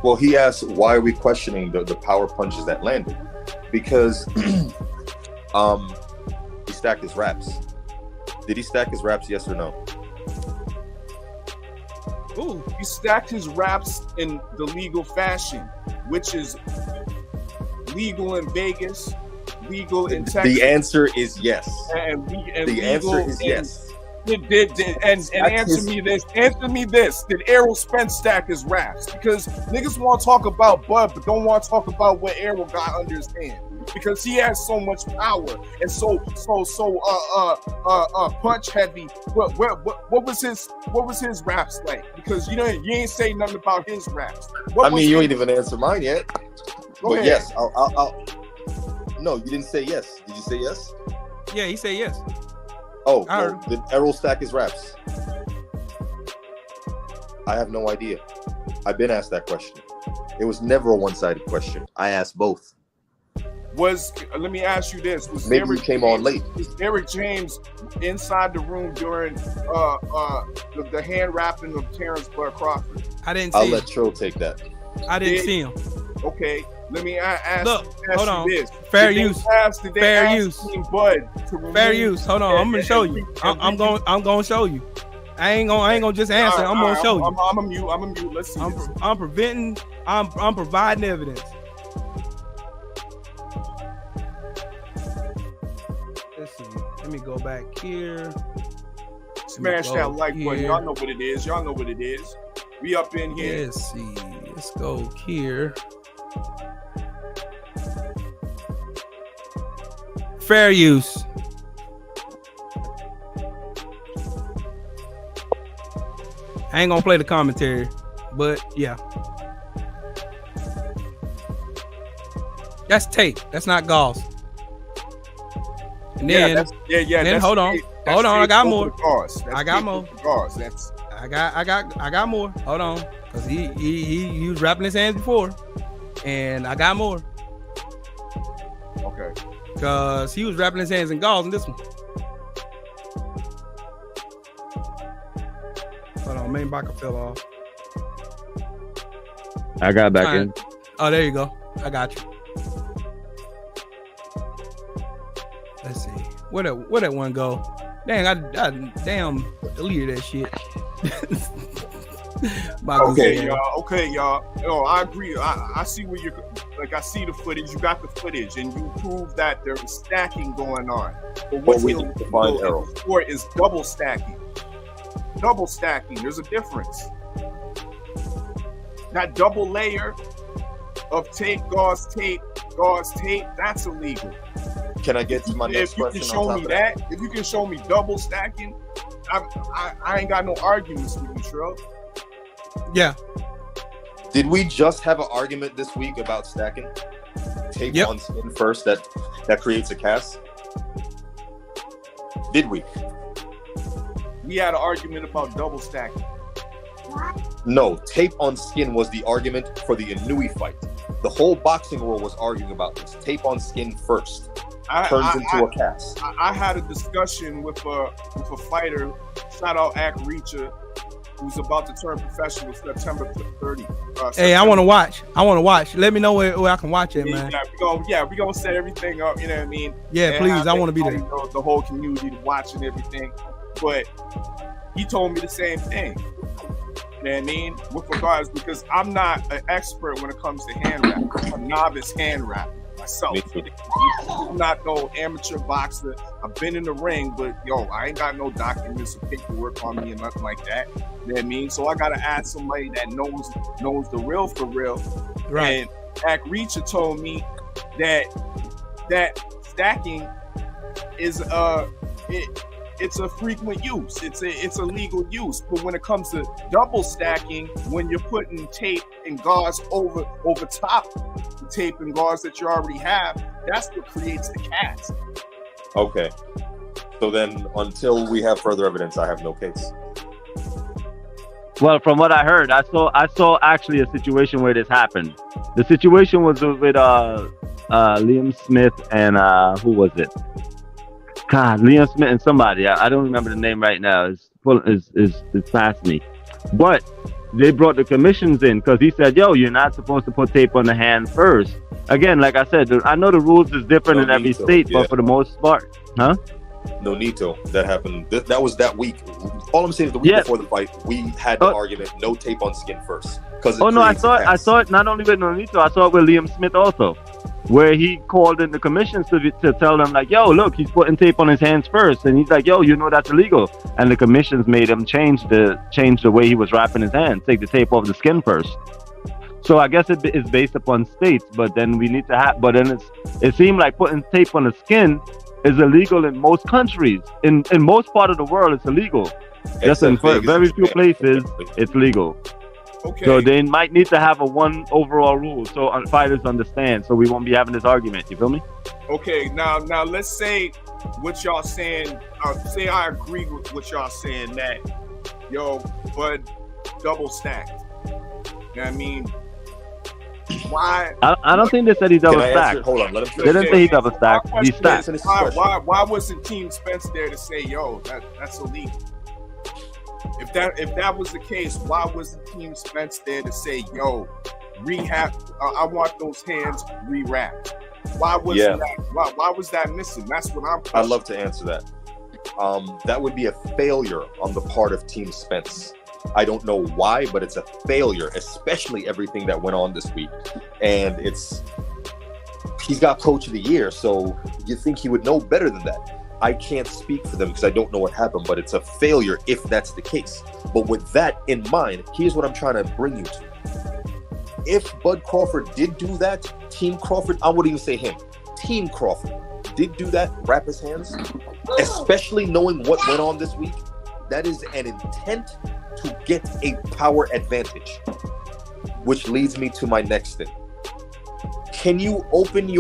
[SPEAKER 5] Well, he asked, why are we questioning the power punches that landed? Because he stacked his raps. Did he stack his raps, yes or no?
[SPEAKER 8] Ooh, he stacked his raps in the legal fashion, which is legal in Vegas, legal in Texas.
[SPEAKER 5] The answer is yes.
[SPEAKER 8] And
[SPEAKER 5] the answer is yes.
[SPEAKER 8] Answer me this. Did Errol Spence stack his raps? Because niggas want to talk about Bud, but don't want to talk about what Errol got under his hand. Because he has so much power and so punch heavy. What was his raps like? Because you ain't say nothing about his raps.
[SPEAKER 5] You ain't even answered mine yet.
[SPEAKER 8] Go ahead.
[SPEAKER 5] Yes, I'll. No, you didn't say yes. Did you say yes?
[SPEAKER 2] Yeah, he said yes.
[SPEAKER 5] Oh, well, did Errol stack his raps? I have no idea. I've been asked that question. It was never a one-sided question. I asked both.
[SPEAKER 8] Let me ask you this:
[SPEAKER 5] maybe you came on late?
[SPEAKER 8] Was Derrick James inside the room during the hand wrapping of Terrence Bud Crawford?
[SPEAKER 2] I didn't see
[SPEAKER 5] I'll
[SPEAKER 2] him.
[SPEAKER 5] let Tro take that.
[SPEAKER 2] I didn't see him.
[SPEAKER 8] Okay, let me ask.
[SPEAKER 2] Look,
[SPEAKER 8] ask
[SPEAKER 2] hold on.
[SPEAKER 8] This.
[SPEAKER 2] Fair use.
[SPEAKER 8] Fair use. Bud
[SPEAKER 2] fair use. Hold on. I'm gonna show you. I'm gonna show you. I ain't gonna just answer. I'm gonna show you.
[SPEAKER 8] I'm a mute. Let's see.
[SPEAKER 2] I'm providing evidence. Let's see. Let me go back here.
[SPEAKER 8] Smash that like button. Y'all know what it is. We up in here.
[SPEAKER 2] Let's see. Let's go here. Fair use. I ain't gonna play the commentary, but yeah. That's tape. That's not gauze. And then, then hold on. Hold on. I got more. I got more. I got more. Hold on. Cause he was wrapping his hands before. And I got more.
[SPEAKER 8] Okay.
[SPEAKER 2] Cause he was wrapping his hands in gauze in this one. Hold on, main backer fell off.
[SPEAKER 7] I got back in.
[SPEAKER 2] Oh, there you go. I got you. Let's see. Where that one go? Dang, I damn deleted that shit.
[SPEAKER 8] Okay, y'all. No, I agree. I see where you're like. I see the footage. You got the footage, and you prove that there is stacking going on. But what's the sport is double stacking. Double stacking. There's a difference. That double layer of tape, gauze guards tape, that's illegal.
[SPEAKER 5] Can I get to my next question?
[SPEAKER 8] If you can show me that, if you can show me double stacking, I ain't got no arguments with you, Trill.
[SPEAKER 2] Yeah.
[SPEAKER 5] Did we just have an argument this week about stacking? Tape on skin first that creates a cast? Did we?
[SPEAKER 8] We had an argument about double stacking.
[SPEAKER 5] No, tape on skin was the argument for the Inui fight. The whole boxing world was arguing about this. Tape on skin first turns into a cast.
[SPEAKER 8] I had a discussion with a fighter, shout out Ak Reacher, who's about to turn professional September 30.
[SPEAKER 2] Hey, I want to watch. Let me know where I can watch it, man.
[SPEAKER 8] We gonna set everything up. You know what I mean?
[SPEAKER 2] Yeah, please. I want to be there.
[SPEAKER 8] The whole community to watch and everything. But he told me the same thing. You know what I mean? With regards, because I'm not an expert when it comes to hand rap. I'm a novice hand rap myself. I'm not no amateur boxer. I've been in the ring, but I ain't got no documents or paperwork on me or nothing like that. You know what I mean? So I gotta ask somebody that knows the real for real.
[SPEAKER 2] Right.
[SPEAKER 8] And Ak Reacher told me that stacking is it's a frequent use. It's a legal use. But when it comes to double stacking, when you're putting tape and gauze over top the tape and gauze that you already have, that's what creates the cast.
[SPEAKER 5] Okay. So then, until we have further evidence, I have no case.
[SPEAKER 7] Well, from what I heard, I saw actually a situation where this happened. The situation was with Liam Smith and who was it? God, Liam Smith and somebody. I don't remember the name right now. It's past me. But they brought the commissions in because he said, you're not supposed to put tape on the hand first. Again, like I said, I know the rules is different in every state, but for the most part, huh?
[SPEAKER 5] No need to. That happened. That was that week. All I'm saying is the week before the fight, we had the argument, no tape on skin first.
[SPEAKER 7] I saw it not only with Nonito, I saw it with Liam Smith also, where he called in the commissions to tell them like, look, he's putting tape on his hands first, and he's like, that's illegal. And the commissions made him change the way he was wrapping his hands, take the tape off the skin first. So I guess it is based upon states, but then we need to have. But then it seemed like putting tape on the skin is illegal in most countries. In most part of the world, it's illegal. Just in very few places, it's legal.
[SPEAKER 8] Okay.
[SPEAKER 7] So they might need to have a one overall rule so fighters understand, so we won't be having this argument. You feel me?
[SPEAKER 8] Okay. Now let's say what y'all saying. Say I agree with what y'all saying that Bud double stacked. You know what I mean? Why?
[SPEAKER 7] I don't think they said he double stacked.
[SPEAKER 5] Hold on, let him.
[SPEAKER 7] They didn't say he double stacked. He stacked.
[SPEAKER 8] Why wasn't Team Spence there to say, that's illegal? If that was the case, why wasn't Team Spence there to say, rehab? I want those hands rewrapped. Why was that? Why was that missing? That's what I'm.
[SPEAKER 5] I'd love to answer that. That would be a failure on the part of Team Spence. I don't know why, but it's a failure, especially everything that went on this week. And he's got Coach of the Year, so you think he would know better than that. I can't speak for them because I don't know what happened, but it's a failure if that's the case. But with that in mind, here's what I'm trying to bring you to. If Bud Crawford did do that, Team Crawford, I wouldn't even say him, Team Crawford did do that, wrap his hands, especially knowing what went on this week, that is an intent to get a power advantage, which leads me to my next thing. Can you open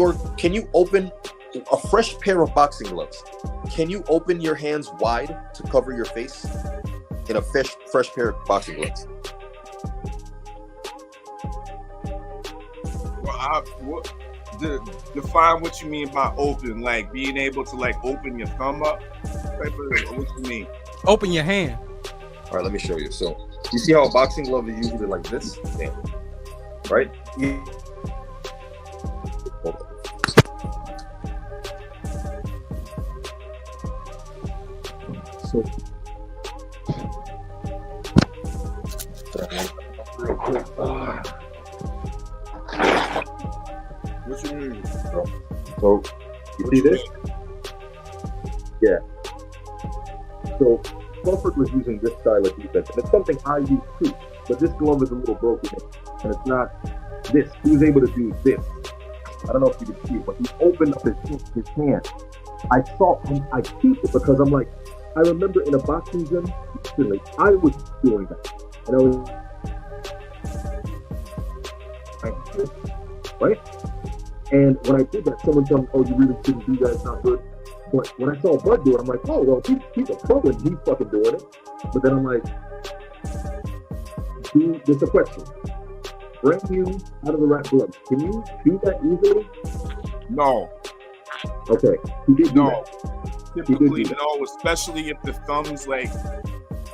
[SPEAKER 5] a fresh pair of boxing gloves? Can you open your hands wide to cover your face in a fresh pair of boxing gloves?
[SPEAKER 8] Well, define what you mean by open, like being able to open your thumb up. What you mean?
[SPEAKER 2] Open your hand.
[SPEAKER 5] All right, let me show you. So you see how a boxing glove is usually like this? Yeah. Right? Yeah. Hold on. So real quick.
[SPEAKER 8] What you mean?
[SPEAKER 5] So you see this? Yeah. So Crawford was using this style of defense, and it's something I use too. But this glove is a little broken, and it's not this. He was able to do this.
[SPEAKER 6] I don't know if you can see it, but he opened up his hand. I saw him, I peeped it because I'm like, I remember in a boxing gym, like, I was doing that. And I was right? And when I did that, someone told me, oh, you really shouldn't do that, it's not good. But when I saw Bud do it, I'm like, oh, well, he's a pro and he's fucking doing it. But then I'm like, there's a question. Bring you out of the wrap gloves. Can you do that easily?
[SPEAKER 8] No.
[SPEAKER 6] Okay. He did do that.
[SPEAKER 8] Typically, no, especially if the thumb's like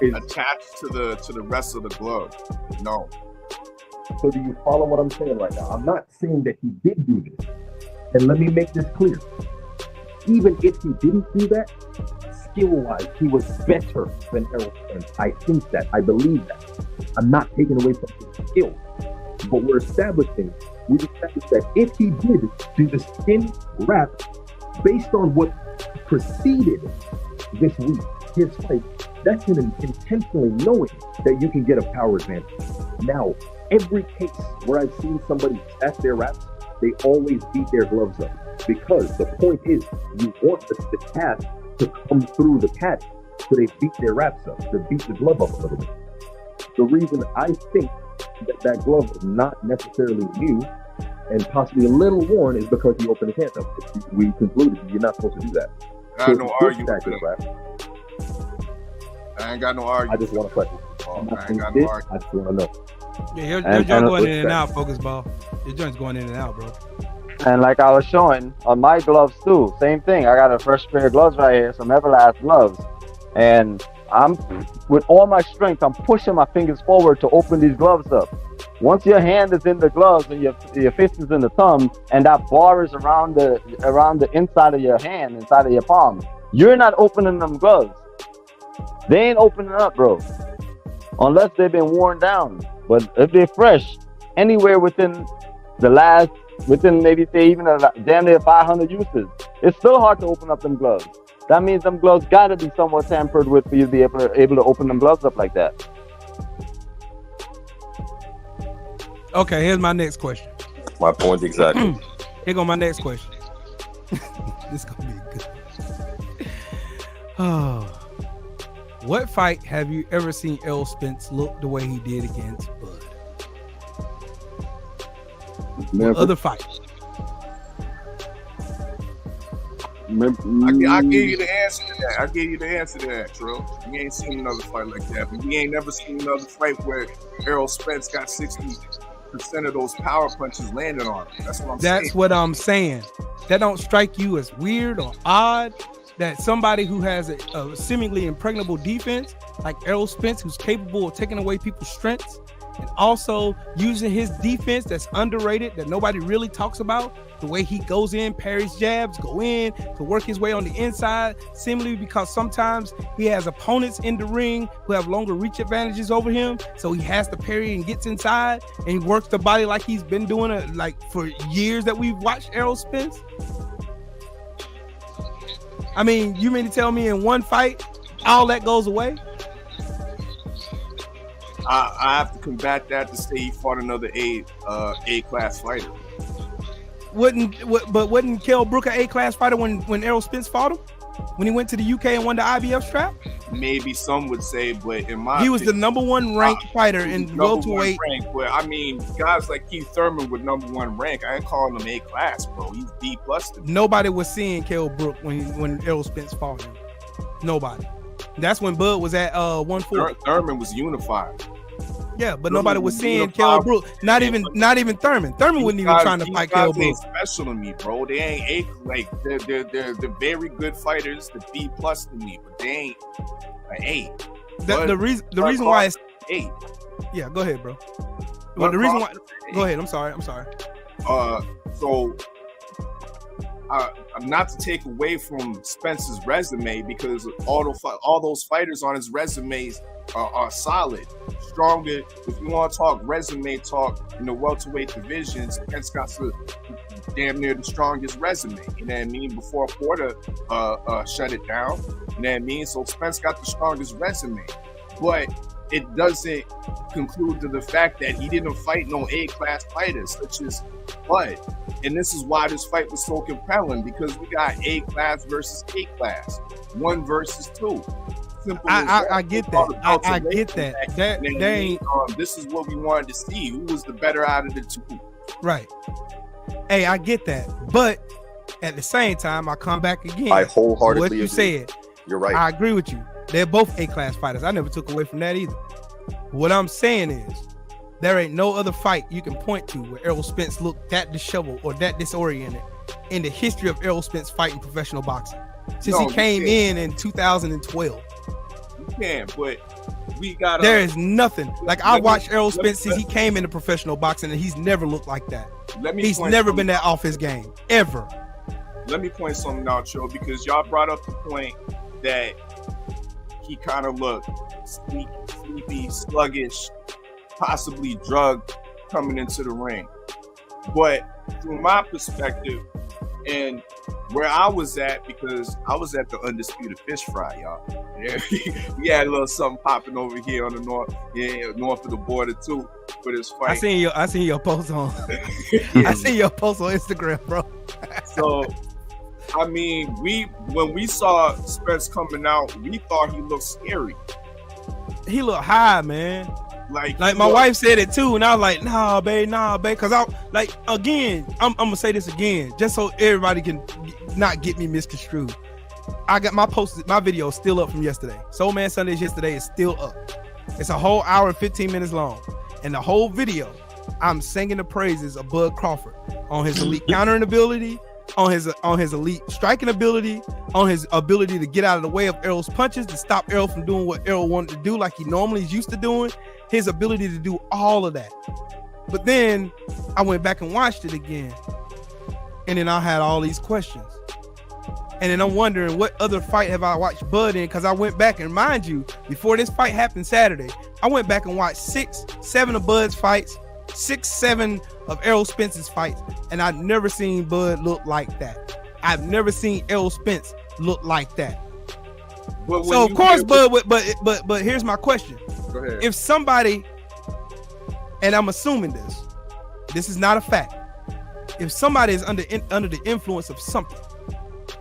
[SPEAKER 8] attached to the rest of the glove. No.
[SPEAKER 6] So do you follow what I'm saying right now? I'm not saying that he did do this. And let me make this clear. Even if he didn't do that, skill-wise, he was better than Errol Spence. I think that. I believe that. I'm not taking away from his skill. But we've established that if he did do the skin wrap based on what preceded this week, his fight, that's him intentionally knowing that you can get a power advantage. Now, every case where I've seen somebody stack their wraps, they always beat their gloves up. Because the point is, you want the cast to come through the patch so they beat their wraps up, to beat the glove up a little bit. The reason I think that glove is not necessarily new and possibly a little worn is because he opened his hand up. We concluded you're not supposed to do that.
[SPEAKER 8] I ain't no argument. I ain't got no argument.
[SPEAKER 6] I just want to question.
[SPEAKER 8] I ain't got no argument.
[SPEAKER 6] I just want to know.
[SPEAKER 2] Yeah, your joint going in and out, focus ball. Your joint's going in and out, bro.
[SPEAKER 7] And like I was showing on my gloves too, same thing. I got a fresh pair of gloves right here, some Everlast gloves, and I'm with all my strength, I'm pushing my fingers forward to open these gloves up. Once your hand is in the gloves and your fist is in the thumb, and that bar is around the inside of your hand, inside of your palm, you're not opening them gloves. They ain't opening up, bro, unless they've been worn down. But if they're fresh, anywhere within maybe say even damn near 500 uses, it's still hard to open up them gloves. That means them gloves got to be somewhat tampered with for you to be able to open them gloves up like that.
[SPEAKER 2] Okay, here's my next question.
[SPEAKER 5] My point exactly.
[SPEAKER 2] Here go my next question. This is gonna be good. Oh, what fight have you ever seen Errol Spence look the way he did against Bud? Other fights.
[SPEAKER 8] I gave you the answer to that. Trill. You ain't seen another fight like that. But you ain't never seen another fight where Errol Spence got 60% of those power punches landed on him. That's what I'm saying.
[SPEAKER 2] That don't strike you as weird or odd that somebody who has a seemingly impregnable defense like Errol Spence, who's capable of taking away people's strengths and also using his defense that's underrated, that nobody really talks about, the way he goes in, parries jabs, go in to work his way on the inside, seemingly because sometimes he has opponents in the ring who have longer reach advantages over him, so he has to parry and gets inside and he works the body like he's been doing it like for years that we've watched Errol Spence. I mean, you mean to tell me in one fight all that goes away?
[SPEAKER 8] I have to combat that to say he fought another A-class fighter.
[SPEAKER 2] Wasn't Kell Brook an A-class fighter when Errol Spence fought him? When he went to the UK and won the IBF strap?
[SPEAKER 8] Maybe some would say, but in my
[SPEAKER 2] he was the number one ranked fighter in welterweight.
[SPEAKER 8] But I mean, guys like Keith Thurman with number one rank, I ain't calling him A-class, bro. He's B+.
[SPEAKER 2] Nobody was seeing Kell Brook when Errol Spence fought him. Nobody. That's when Bud was at 140.
[SPEAKER 8] Thurman was unified.
[SPEAKER 2] Yeah, but nobody was seeing Kell Brook. Not even Thurman. Thurman wasn't even trying to fight Kell Brook.
[SPEAKER 8] Ain't special to me, bro. They ain't they're very good fighters. The B+ to me, but they ain't an A.
[SPEAKER 2] The reason why it's
[SPEAKER 8] 8.
[SPEAKER 2] Yeah, go ahead, bro. Well, the reason why. Go ahead. I'm sorry.
[SPEAKER 8] So. Not to take away from Spence's resume, because all those fighters on his resumes are solid, stronger. If you want to talk resume talk in the welterweight division, Spence got damn near the strongest resume. You know what I mean? Before Porter shut it down. You know what I mean? So Spence got the strongest resume. But it doesn't conclude to the fact that he didn't fight no A-class fighters such as Bud. And this is why this fight was so compelling, because we got A-class versus A-class, 1 versus 2.
[SPEAKER 2] I get that. I get that. That ain't.
[SPEAKER 8] This is what we wanted to see. Who was the better out of the two?
[SPEAKER 2] Right. Hey, I get that, but at the same time, I come back again.
[SPEAKER 5] I wholeheartedly
[SPEAKER 2] what you
[SPEAKER 5] agree.
[SPEAKER 2] said.
[SPEAKER 5] You're right.
[SPEAKER 2] I agree with you. They're both A-class fighters. I never took away from that either. What I'm saying is, there ain't no other fight you can point to where Errol Spence looked that disheveled or that disoriented in the history of Errol Spence fighting professional boxing since he came in 2012.
[SPEAKER 8] You can, but we got.
[SPEAKER 2] There is nothing. Like, I watched Errol Spence since he came into professional boxing, and he's never looked like that. He's never been that off his game, ever.
[SPEAKER 8] Let me point something out, Joe, because y'all brought up the point that he kind of looked sleepy, sluggish, possibly drugged coming into the ring. But from my perspective, and where I was at, because I was at the Undisputed Fish Fry, y'all. Yeah, we had a little something popping over here on the north of the border too for this fight.
[SPEAKER 2] I seen your post on. I seen your post on Instagram, bro.
[SPEAKER 8] So, I mean, when we saw Spence coming out, we thought he looked scary.
[SPEAKER 2] He looked high, man.
[SPEAKER 8] Like
[SPEAKER 2] my wife said it too, and I was like, nah, babe, because I'm like, again, I'm gonna say this again, just so everybody can not get me misconstrued. I got my video still up from yesterday. Soul Man Sundays yesterday is still up. It's a whole hour and 15 minutes long, and the whole video, I'm singing the praises of Bud Crawford on his elite countering ability, on his elite striking ability, on his ability to get out of the way of Errol's punches, to stop Errol from doing what Errol wanted to do like he normally is used to doing, his ability to do all of that. But then I went back and watched it again, and then I had all these questions. And then I'm wondering, what other fight have I watched Bud in? Because I went back, and mind you, before this fight happened Saturday, I went back and watched 6, 7 of Bud's fights, 6, 7 of Errol Spence's fights, and I've never seen Bud look like that. I've never seen Errol Spence look like that. So of course, Bud, but here's my question.
[SPEAKER 8] Go ahead.
[SPEAKER 2] If somebody, and I'm assuming this is not a fact, if somebody is under the influence of something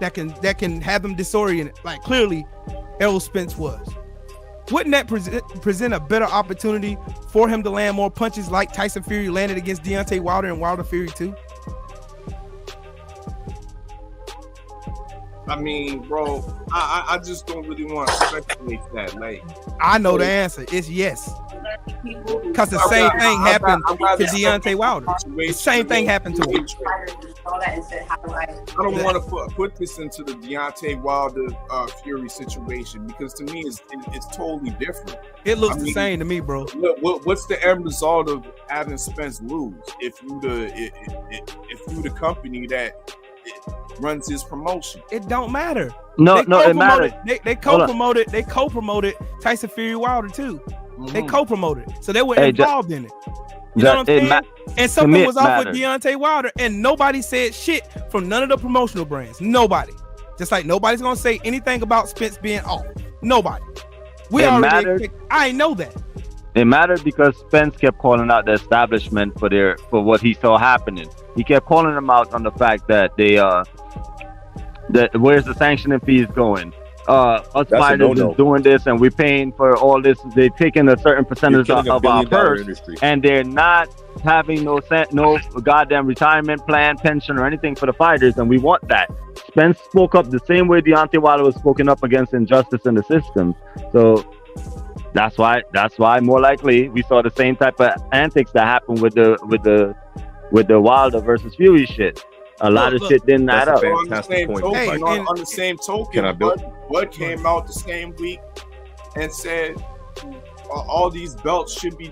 [SPEAKER 2] that can have them disoriented, like clearly Errol Spence was, wouldn't that present a better opportunity for him to land more punches like Tyson Fury landed against Deontay Wilder and Wilder Fury too?
[SPEAKER 8] I mean, bro, I just don't really want to speculate that. Like,
[SPEAKER 2] I know the answer. It's yes. Because the same thing happened to Deontay Wilder. The same thing happened to him.
[SPEAKER 8] I don't want to put this into the Deontay Wilder Fury situation, because to me it's totally different.
[SPEAKER 2] It looks the same to me, bro.
[SPEAKER 8] What's the end result of having Spence lose if you the company that runs his promotion?
[SPEAKER 2] It don't matter.
[SPEAKER 7] No, it matters.
[SPEAKER 2] They co-promoted. They co-promoted Tyson Fury Wilder too. Mm-hmm. They co-promoted, so they were involved in it. You know what I'm saying? And something was off with Deontay Wilder, and nobody said shit from none of the promotional brands. Nobody. Just like nobody's gonna say anything about Spence being off. Nobody. I know that.
[SPEAKER 7] It mattered because Spence kept calling out the establishment for what he saw happening. He kept calling them out on the fact that where's the sanctioning fees going? Us fighters is doing this, and we're paying for all this. They're taking a certain percentage of our purse, and they're not having no goddamn retirement plan, pension, or anything for the fighters, and we want that. Spence spoke up the same way Deontay Wilder was spoken up against injustice in the system. So that's why more likely we saw the same type of antics that happened with the Wilder versus Fury shit. A lot of shit didn't add up.
[SPEAKER 8] On the same token, Bud came out the same week and said all these belts should be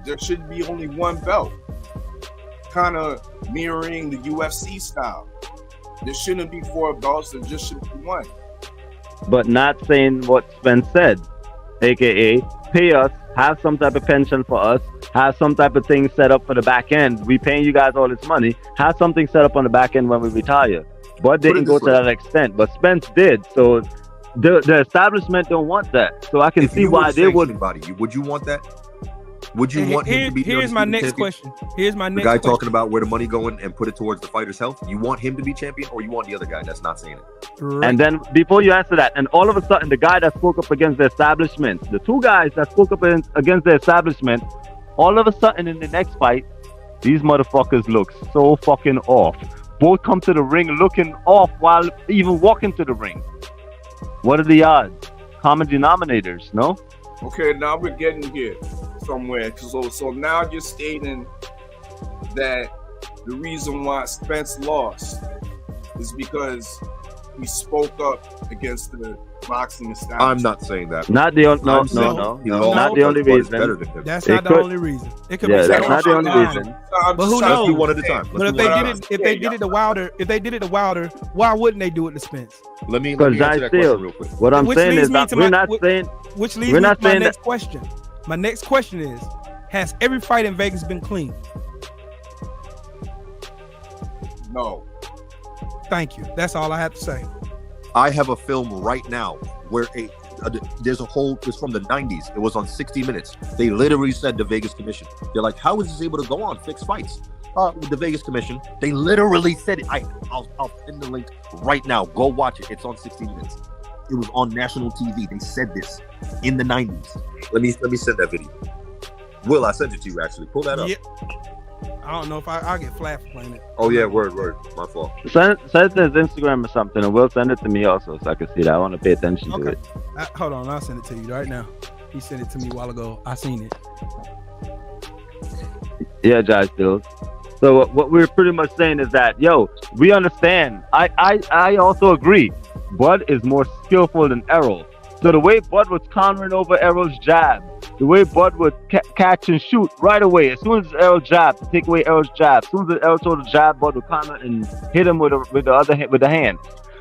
[SPEAKER 8] there should be only one belt, kind of mirroring the UFC style. There shouldn't be 4 belts, there just should be 1.
[SPEAKER 7] But not saying what Spence said, aka pay us, have some type of pension for us, have some type of thing set up for the back end. We paying you guys all this money. Have something set up on the back end when we retire. Bud didn't go to that extent, but Spence did. So the establishment don't want that. So I can
[SPEAKER 6] If
[SPEAKER 7] see
[SPEAKER 6] you were
[SPEAKER 7] why
[SPEAKER 6] the
[SPEAKER 7] they would.
[SPEAKER 6] sanctioning body, would you want that? Would you want him to be?
[SPEAKER 2] Here's my next
[SPEAKER 6] champion?
[SPEAKER 2] question. Here's my
[SPEAKER 6] The
[SPEAKER 2] next
[SPEAKER 6] guy
[SPEAKER 2] question.
[SPEAKER 6] talking about where the money going and put it towards the fighter's health. You want him to be champion, or you want the other guy that's not saying it?
[SPEAKER 2] Right.
[SPEAKER 7] And then before you answer that, and all of a sudden the guy that spoke up against the establishment, the two guys that spoke up against the establishment, all of a sudden in the next fight, these motherfuckers look so fucking off. Both come to the ring looking off while even walking to the ring. What are the odds? Common denominators, no?
[SPEAKER 8] Okay, now we're getting here somewhere. So now you're stating that the reason why Spence lost is because he spoke up against the boxing establishment.
[SPEAKER 6] I'm not saying that.
[SPEAKER 7] Not the only.
[SPEAKER 6] I'm saying
[SPEAKER 7] No.
[SPEAKER 6] he lost
[SPEAKER 7] Not the only
[SPEAKER 6] because Bud is
[SPEAKER 7] reason.
[SPEAKER 6] better than him.
[SPEAKER 2] That's
[SPEAKER 7] It
[SPEAKER 2] not the
[SPEAKER 7] could-
[SPEAKER 2] only reason. It could
[SPEAKER 7] Yeah,
[SPEAKER 2] be
[SPEAKER 7] that's
[SPEAKER 2] several
[SPEAKER 7] not the only
[SPEAKER 2] times.
[SPEAKER 7] reason.
[SPEAKER 2] But who
[SPEAKER 6] Let's
[SPEAKER 2] knows?
[SPEAKER 6] do one at a time.
[SPEAKER 2] But if they did it to Wilder, why wouldn't they do it to Spence?
[SPEAKER 6] Let me
[SPEAKER 7] Because
[SPEAKER 6] answer that question real quick.
[SPEAKER 7] what I'm
[SPEAKER 2] Which
[SPEAKER 7] saying
[SPEAKER 2] leads
[SPEAKER 7] is
[SPEAKER 2] me
[SPEAKER 7] that
[SPEAKER 2] to
[SPEAKER 7] we're
[SPEAKER 2] my-
[SPEAKER 7] not
[SPEAKER 2] wh-
[SPEAKER 7] saying.
[SPEAKER 2] Which leads
[SPEAKER 7] We're
[SPEAKER 2] me
[SPEAKER 7] not
[SPEAKER 2] to my
[SPEAKER 7] saying
[SPEAKER 2] next question. My next question is: has every fight in Vegas been clean?
[SPEAKER 8] No.
[SPEAKER 2] Thank you. That's all I have to say.
[SPEAKER 6] I have a film right now where there's a whole. It's from the 90s. It was on 60 Minutes. They literally said the Vegas Commission. They're like, how is this able to go on fixed fights? The Vegas Commission. They literally said it. I'll send the link right now. Go watch it. It's on 60 Minutes. It was on national TV. They said this in the 90s. Let me send that video. Will, I sent it to you actually. Pull that up.
[SPEAKER 2] Yeah. I don't know if I'll get flat for playing it.
[SPEAKER 6] Oh yeah, word. My fault.
[SPEAKER 7] Send it to his Instagram or something, and we'll send it to me also so I can see that. I want to pay attention to
[SPEAKER 2] Okay.
[SPEAKER 7] it.
[SPEAKER 2] Hold on, I'll send it to you right now. He sent it to me a while ago. I seen it.
[SPEAKER 7] Yeah, Jai Stills. So what we're pretty much saying is that, yo, we understand. I also agree. Bud is more skillful than Errol. So the way Bud was countering over Errol's jab, the way Bud would catch and shoot right away, as soon as Errol jabbed, to take away Errol's jab, as soon as Errol told the jab, Bud would counter and hit him with the hand.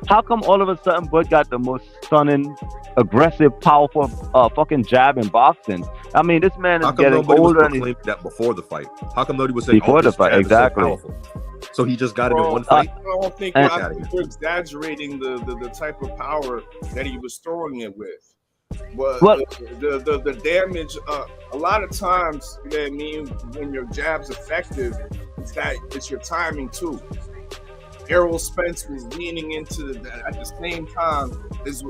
[SPEAKER 7] How come all of a sudden Bud got the most stunning, aggressive, powerful fucking jab in boxing? I mean, this man is
[SPEAKER 6] How come
[SPEAKER 7] getting
[SPEAKER 6] nobody was
[SPEAKER 7] older. And
[SPEAKER 6] proclaiming that before the fight? How come nobody was saying
[SPEAKER 7] Before the
[SPEAKER 6] this
[SPEAKER 7] fight,
[SPEAKER 6] jab is so
[SPEAKER 7] exactly.
[SPEAKER 6] powerful? So he just got it in
[SPEAKER 8] Bro,
[SPEAKER 6] one fight.
[SPEAKER 8] I don't think
[SPEAKER 7] And-
[SPEAKER 8] you're exaggerating the type of power that he was throwing it with. But
[SPEAKER 7] Well-
[SPEAKER 8] the damage, a lot of times, you know what I mean, when your jab's effective, it's your timing too. Errol Spence was leaning into that at the same time as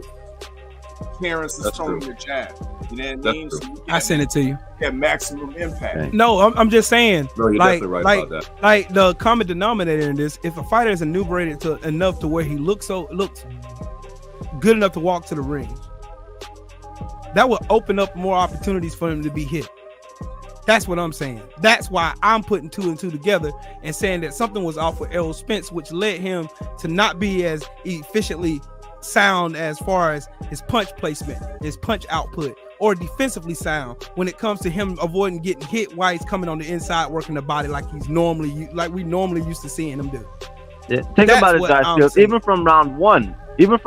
[SPEAKER 8] Terrence is
[SPEAKER 6] That's
[SPEAKER 8] throwing
[SPEAKER 6] true.
[SPEAKER 8] your jab. You know what I
[SPEAKER 6] That's
[SPEAKER 8] mean?
[SPEAKER 6] true.
[SPEAKER 8] So you
[SPEAKER 2] I sent it to you.
[SPEAKER 8] get maximum impact.
[SPEAKER 7] Okay.
[SPEAKER 2] No, I'm just saying.
[SPEAKER 6] No, you're
[SPEAKER 2] like,
[SPEAKER 6] definitely right
[SPEAKER 2] like,
[SPEAKER 6] about that.
[SPEAKER 2] like the common denominator in this, if a fighter is inebriated enough to where he looks good enough to walk to the ring, that will open up more opportunities for him to be hit. That's what I'm saying. That's why I'm putting two and two together and saying that something was off with Errol Spence, which led him to not be as efficiently sound as far as his punch placement, his punch output, or defensively sound when it comes to him avoiding getting hit while he's coming on the inside working the body like we normally used to seeing him do.
[SPEAKER 7] Yeah, think
[SPEAKER 2] That's
[SPEAKER 7] about it,
[SPEAKER 2] what
[SPEAKER 7] Jai
[SPEAKER 2] I'm
[SPEAKER 7] Stills.
[SPEAKER 2] saying.
[SPEAKER 7] Even from round one, be honest,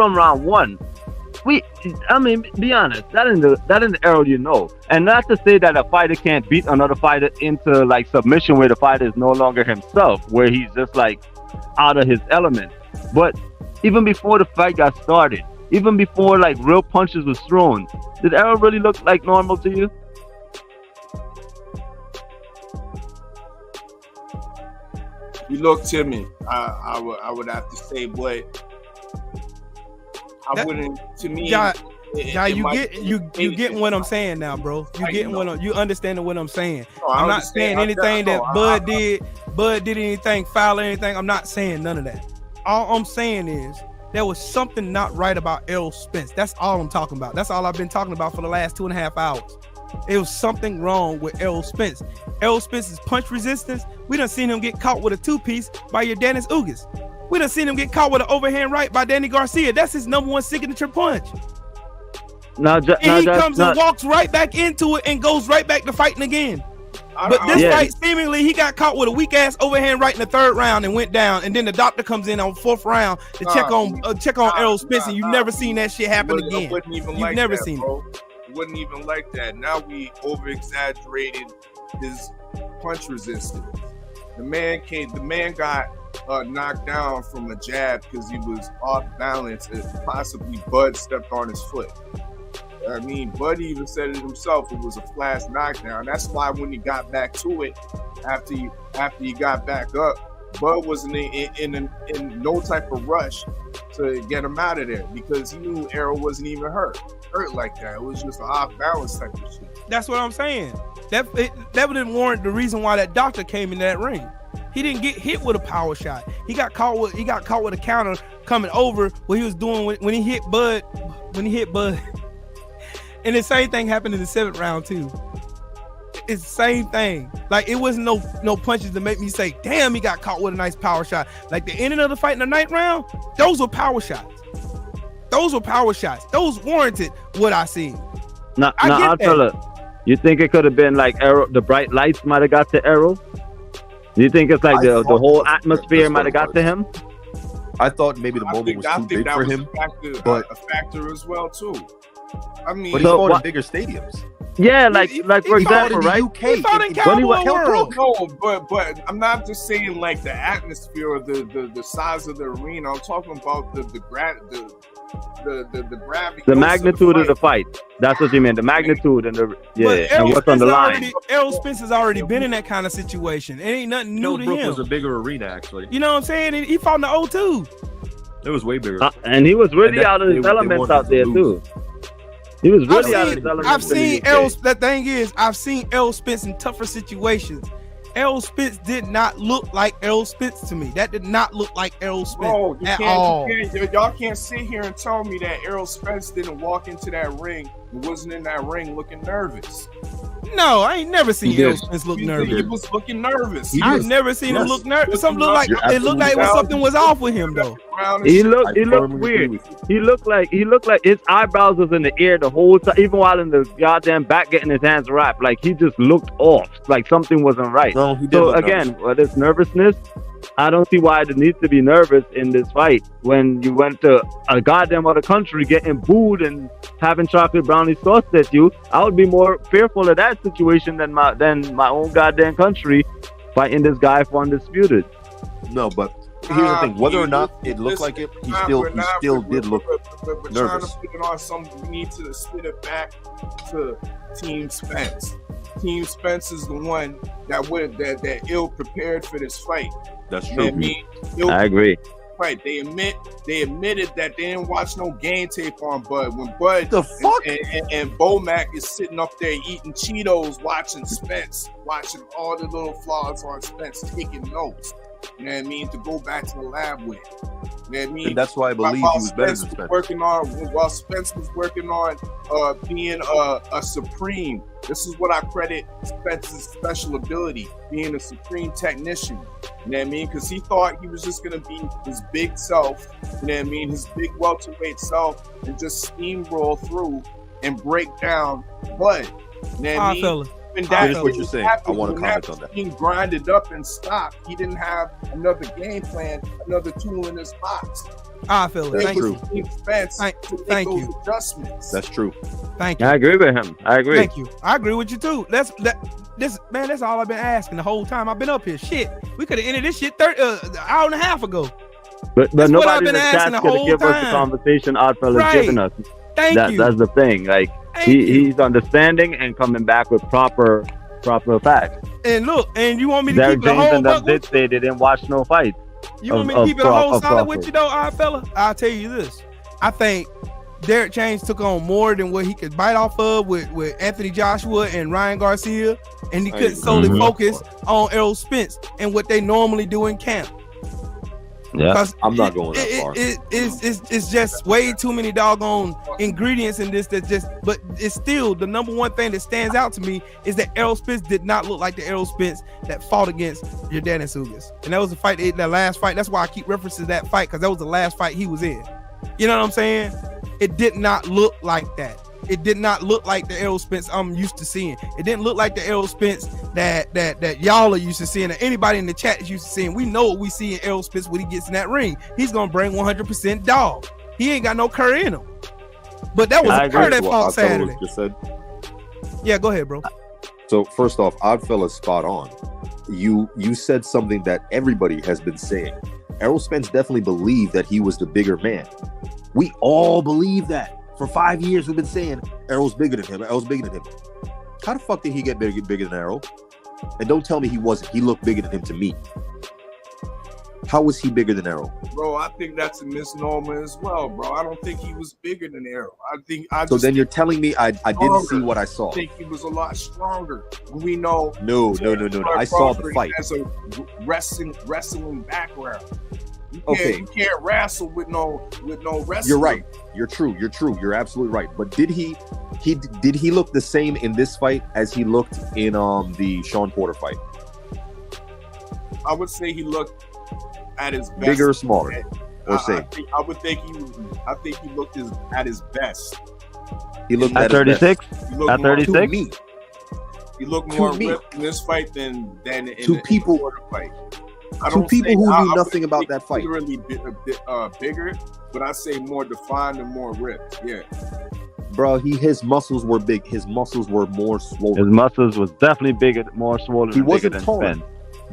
[SPEAKER 7] that in the Errol, you know. And not to say that a fighter can't beat another fighter into like submission where the fighter is no longer himself, where he's just like out of his element. But even before the fight got started, even before like real punches was thrown, did Errol really look like normal to you?
[SPEAKER 8] You look timid. I would have to say, but I
[SPEAKER 2] That-
[SPEAKER 8] wouldn't. To me,
[SPEAKER 2] Yeah,
[SPEAKER 8] it-
[SPEAKER 2] Yeah,
[SPEAKER 8] it
[SPEAKER 2] you
[SPEAKER 8] might-
[SPEAKER 2] getting what I'm saying now, bro. You
[SPEAKER 8] I
[SPEAKER 2] getting
[SPEAKER 8] know.
[SPEAKER 2] you understanding what I'm saying.
[SPEAKER 8] No, I
[SPEAKER 2] I'm not
[SPEAKER 8] understand.
[SPEAKER 2] saying anything that
[SPEAKER 8] No,
[SPEAKER 2] Bud did anything foul or anything. I'm not saying none of that. All I'm saying is there was something not right about Errol Spence. That's all I'm talking about. That's all I've been talking about for the last 2.5 hours. It was something wrong with Errol Spence. Errol Spence's punch resistance. We done seen him get caught with a two-piece by your Dennis Ugas. We done seen him get caught with an overhand right by Danny Garcia. That's his number one signature punch. And he comes and walks right back into it and goes right back to fighting again. But this fight, seemingly, he got caught with a weak ass overhand right in the 3rd round and went down. And then the doctor comes in on 4th round to check on Errol Spence. And you never seen that shit happen again. You've never seen it.
[SPEAKER 8] Wouldn't even like that. Now we over exaggerated his punch resistance. The man got knocked down from a jab because he was off balance and possibly Bud stepped on his foot. I mean, Bud even said it himself. It was a flash knockdown. That's why when he got back to it, after he got back up, Bud wasn't in no type of rush to get him out of there because he knew Errol wasn't even hurt like that. It was just an off balance type of shit.
[SPEAKER 2] That's what I'm saying. That didn't warrant the reason why that doctor came in that ring. He didn't get hit with a power shot. He got caught with a counter coming over what he was doing when he hit Bud. And the same thing happened in the 7th round too. It's the same thing. Like it wasn't no punches to make me say, damn, he got caught with a nice power shot. Like the ending of the fight in the 9th round, those were power shots. Those warranted what I seen.
[SPEAKER 7] Now, fella, you think it could have been like Errol? The bright lights might have got to Errol. Do you think it's like the whole atmosphere might have got to him?
[SPEAKER 5] I thought maybe the moment was too big for him,
[SPEAKER 8] but a factor as well too. I mean,
[SPEAKER 5] but he fought in bigger stadiums.
[SPEAKER 7] Yeah, like for example, right?
[SPEAKER 2] He fought in Cowboy World.
[SPEAKER 8] No, but I'm not just saying like the atmosphere or the size of the arena. I'm talking about the gravity.
[SPEAKER 7] The magnitude of the fight. That's what you mean. The magnitude and and what's on the line.
[SPEAKER 2] Errol Spence has already been in that kind of situation. It ain't nothing new to him.
[SPEAKER 5] Brook was a bigger arena, actually.
[SPEAKER 2] You know what I'm saying? He fought in the O2.
[SPEAKER 5] It was way bigger.
[SPEAKER 7] And he was really out of his elements out there too. He was really out of his elements.
[SPEAKER 2] I've seen Errol. The thing is, I've seen Errol Spence in tougher situations. Errol Spence did not look like Errol Spence to me. That did not look like Errol Spence at all.
[SPEAKER 8] Y'all can't sit here and tell me that Errol Spence didn't walk into that ring and wasn't in that ring looking nervous.
[SPEAKER 2] No, I ain't never seen Errol Spence look nervous.
[SPEAKER 8] He was looking nervous.
[SPEAKER 2] I've never seen him look nervous. Something looked like it looked like something was off with him though.
[SPEAKER 7] He looked weird. He looked like his eyebrows was in the air the whole time, even while in the goddamn back getting his hands wrapped. Like he just looked off, like something wasn't right.
[SPEAKER 5] No, he did.
[SPEAKER 7] So again, this nervousness, I don't see why it needs to be nervous in this fight when you went to a goddamn other country getting booed and having chocolate brownie sauce at you. I would be more fearful of that situation than my own goddamn country fighting this guy for undisputed.
[SPEAKER 5] No, but here's the thing: whether or not it looked like it, he still did look
[SPEAKER 8] we're
[SPEAKER 5] nervous.
[SPEAKER 8] Trying to put it on something. We need to split it back to Team Spence. Team Spence is the one that ill prepared for this fight.
[SPEAKER 5] That's
[SPEAKER 8] You
[SPEAKER 5] true.
[SPEAKER 8] know what I mean?
[SPEAKER 7] I agree.
[SPEAKER 8] Right. They admitted that they didn't watch no game tape on Bud. When Bud
[SPEAKER 5] The fuck?
[SPEAKER 8] and Bomac is sitting up there eating Cheetos, watching Spence, watching all the little flaws on Spence, taking notes. You know what I mean? To go back to the lab with. You know what I mean?
[SPEAKER 5] And that's why I believe he was better than Spence.
[SPEAKER 8] While Spence was working on being a supreme. This is what I credit Spence's special ability, being a supreme technician. You know what I mean? Because he thought he was just going to be his big self, you know what I mean? His big welterweight self, and just steamroll through and break down Bud. You know what I mean?
[SPEAKER 5] Finish what you're saying. I want to comment on that.
[SPEAKER 8] Being grinded up and stopped, he didn't have another game plan, another tool in his box.
[SPEAKER 2] I feel it.
[SPEAKER 5] That's true.
[SPEAKER 2] Thank you.
[SPEAKER 8] Adjustments.
[SPEAKER 5] That's true.
[SPEAKER 2] Thank you.
[SPEAKER 7] I agree with him. I agree.
[SPEAKER 2] Thank you. I agree with you too. That's all I've been asking the whole time I've been up here. Shit, we could have ended this shit an hour and a half ago.
[SPEAKER 7] But nobody in the chat
[SPEAKER 2] the
[SPEAKER 7] could
[SPEAKER 2] whole
[SPEAKER 7] give us the
[SPEAKER 2] time.
[SPEAKER 7] conversation Oddfellas giving us.
[SPEAKER 2] Thank you.
[SPEAKER 7] That's the thing. Like he's understanding and coming back with proper facts.
[SPEAKER 2] And look, and you want me to
[SPEAKER 7] Derek
[SPEAKER 2] keep it a
[SPEAKER 7] James
[SPEAKER 2] whole
[SPEAKER 7] and them
[SPEAKER 2] buck
[SPEAKER 7] did
[SPEAKER 2] with you?
[SPEAKER 7] say they didn't watch no fights.
[SPEAKER 2] You want me to keep it a whole solid with you though, Oddfella? I'll tell you this. I think Derek James took on more than what he could bite off of with Anthony Joshua and Ryan Garcia, and he couldn't solely focus on Errol Spence and what they normally do in camp.
[SPEAKER 7] Yeah,
[SPEAKER 5] I'm not going that far.
[SPEAKER 2] It's just way too many doggone ingredients in this. But it's still the number one thing that stands out to me is that Errol Spence did not look like the Errol Spence that fought against Yordan Ugas. And that was the fight, that last fight. That's why I keep referencing that fight, because that was the last fight he was in. You know what I'm saying? It did not look like that. It did not look like the Errol Spence I'm used to seeing. It didn't look like the Errol Spence that y'all are used to seeing, that anybody in the chat is used to seeing. We know what we see in Errol Spence when he gets in that ring. He's gonna bring 100% dog. He ain't got no Curry in him. But that was a Curry that fought Saturday.
[SPEAKER 5] Just said.
[SPEAKER 2] Yeah, go ahead, bro.
[SPEAKER 5] So first off, Oddfellas spot on. You said something that everybody has been saying.
[SPEAKER 6] Errol Spence definitely believed that he was the bigger man. We all believe that. For 5 years, we've been saying Errol's bigger than him. Errol's bigger than him. How the fuck did he get bigger than Errol? And don't tell me he wasn't. He looked bigger than him to me. How was he bigger than Errol?
[SPEAKER 8] Bro, I think that's a misnomer as well, bro. I don't think he was bigger than Errol.
[SPEAKER 6] So then you're telling me I didn't see what I saw.
[SPEAKER 8] I think he was a lot stronger. We know.
[SPEAKER 6] No. I saw the fight.
[SPEAKER 8] As a wrestling background. You can't wrestle with no wrestling.
[SPEAKER 6] You're right. You're true. You're absolutely right. But did he look the same in this fight as he looked in the Sean Porter fight?
[SPEAKER 8] I would say he looked at his best.
[SPEAKER 6] Bigger or smaller? Or same?
[SPEAKER 8] I would think he looked at his best.
[SPEAKER 6] He looked
[SPEAKER 7] at 36. At 36.
[SPEAKER 8] He looked more ripped in this fight than in
[SPEAKER 6] two people.
[SPEAKER 8] The Porter fight.
[SPEAKER 6] Two people who knew nothing about that fight.
[SPEAKER 8] Really bigger, but I say more defined and more ripped. Yeah.
[SPEAKER 6] Bro, his muscles were big. His muscles were more swollen.
[SPEAKER 7] His muscles was definitely bigger, more swollen.
[SPEAKER 6] He wasn't
[SPEAKER 7] than
[SPEAKER 6] tall,
[SPEAKER 7] Spence.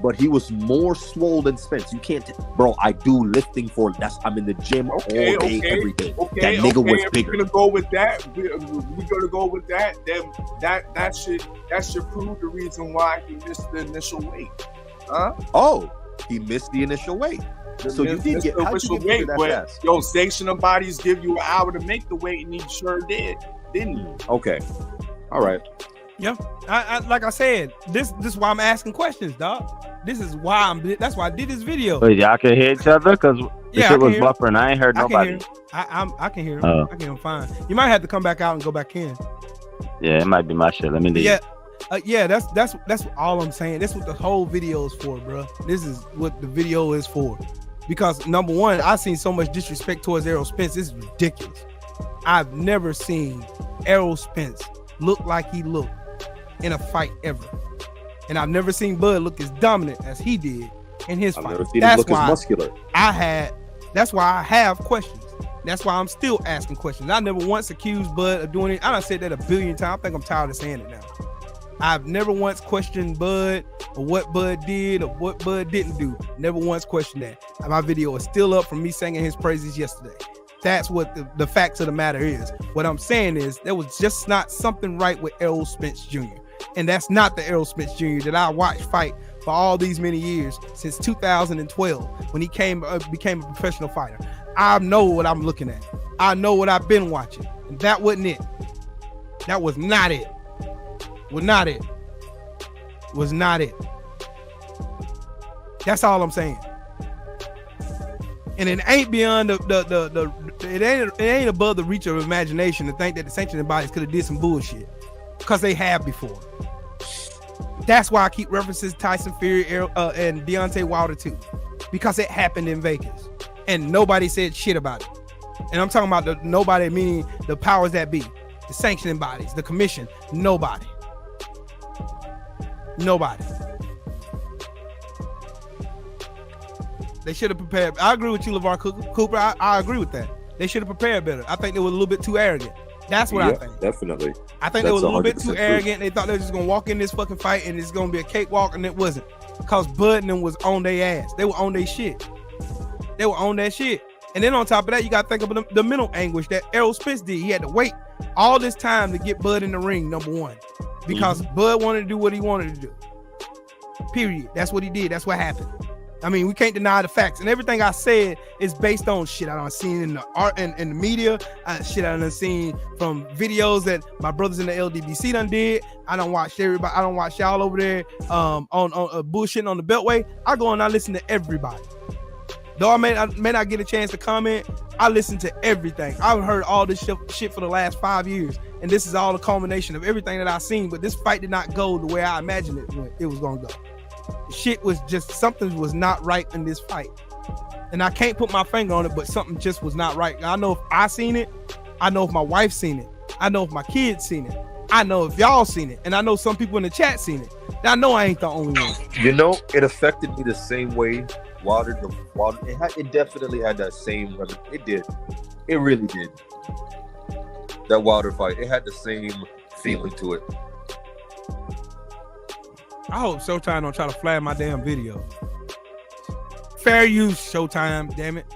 [SPEAKER 6] but he was more swollen than Spence. You can't, bro. I do lifting for that's. I'm in the gym all day, every day. That nigga was bigger.
[SPEAKER 8] We're gonna go with that. We're gonna go with that. Then that should prove the reason why he missed the initial weight. Huh?
[SPEAKER 6] Oh, he missed the initial weight. So you did get initial weight,
[SPEAKER 8] but sanctioning bodies give you an hour to make the weight, and he sure did, didn't he?
[SPEAKER 6] Okay, all right.
[SPEAKER 2] Yeah, I like I said, this is why I'm asking questions, dog. This is why that's why I did this video.
[SPEAKER 7] Wait, y'all can hear each other because it was buffering. I ain't heard nobody.
[SPEAKER 2] I can hear him. I can hear him fine. You might have to come back out and go back in.
[SPEAKER 7] Yeah, it might be my shit. Let me leave.
[SPEAKER 2] Yeah, that's all I'm saying. That's what the whole video is for, bro. This is what the video is for. Because number one, I've seen so much disrespect towards Errol Spence. This is ridiculous. I've never seen Errol Spence look like he looked in a fight ever, and I've never seen Bud look as dominant as he did in his fight.
[SPEAKER 6] Never seen him look as muscular.
[SPEAKER 2] That's why I have questions. That's why I'm still asking questions. I never once accused Bud of doing it. I done said that a billion times. I think I'm tired of saying it now. I've never once questioned Bud or what Bud did or what Bud didn't do. Never once questioned that. My video is still up from me singing his praises yesterday. That's what the facts of the matter is. What I'm saying is there was just not something right with Errol Spence Jr. And that's not the Errol Spence Jr. that I watched fight for all these many years since 2012 when he became a professional fighter. I know what I'm looking at. I know what I've been watching. And that wasn't it. That was not it. Was not it. Was not it. That's all I'm saying. And it ain't beyond it ain't above the reach of imagination to think that the sanctioning bodies could have did some bullshit, because they have before. That's why I keep references to Tyson Fury and Deontay Wilder too, because it happened in Vegas and nobody said shit about it. And I'm talking about nobody, meaning the powers that be, the sanctioning bodies, the commission. Nobody. They should have prepared. I agree with you, LeVar Cooper. I agree with that. They should have prepared better. I think they were a little bit too arrogant. That's what I think.
[SPEAKER 6] Definitely.
[SPEAKER 2] I think they were a little bit too arrogant. They thought they were just going to walk in this fucking fight and it's going to be a cakewalk, and it wasn't. Because Bud and them was on their ass. They were on their shit. They were on that shit. And then on top of that, you got to think of the mental anguish that Errol Spence did. He had to wait all this time to get Bud in the ring, number one. Because Bud wanted to do what he wanted to do. Period. That's what he did. That's what happened. I mean, we can't deny the facts, and everything I said is based on shit I done seen in the art and in the media, shit I done seen from videos that my brothers in the LDBC done did. I don't watch everybody. I don't watch y'all over there on bullshitting on the Beltway. I go and I listen to everybody. Though I may not get a chance to comment, I listen to everything. I've heard all this shit for the last 5 years, and this is all the culmination of everything that I've seen. But this fight did not go the way I imagined it was going to go. Shit was just, something was not right in this fight, and I can't put my finger on it, but something just was not right. I know if I seen it, I know if my wife seen it, I know if my kids seen it, I know if y'all seen it, and I know some people in the chat seen it. I know I ain't the only one.
[SPEAKER 5] You know, it affected me the same way Wilder. It definitely had that same. It did. It really did. That Wilder fight, it had the same feeling to it.
[SPEAKER 2] I hope Showtime don't try to flag my damn video. Fair use, Showtime. Damn it,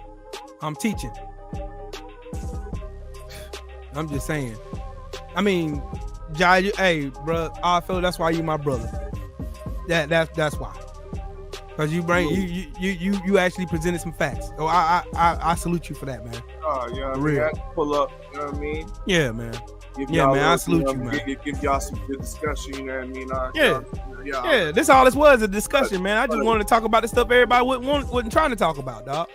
[SPEAKER 2] I'm teaching. I'm just saying. I mean, Jai, hey, bro, I feel that's why you my brother. That's why. Cause you bring you actually presented some facts. So I salute you for that, man.
[SPEAKER 8] Oh yeah,
[SPEAKER 2] real.
[SPEAKER 8] Pull up. You know what I mean?
[SPEAKER 2] Yeah, man.
[SPEAKER 8] Give
[SPEAKER 2] Yeah, man.
[SPEAKER 8] y'all
[SPEAKER 2] I salute you, man.
[SPEAKER 8] Give y'all some good discussion. You know what I mean?
[SPEAKER 2] Yeah. This all this was a discussion, man. I just wanted to talk about the stuff everybody wasn't trying to talk about, dog.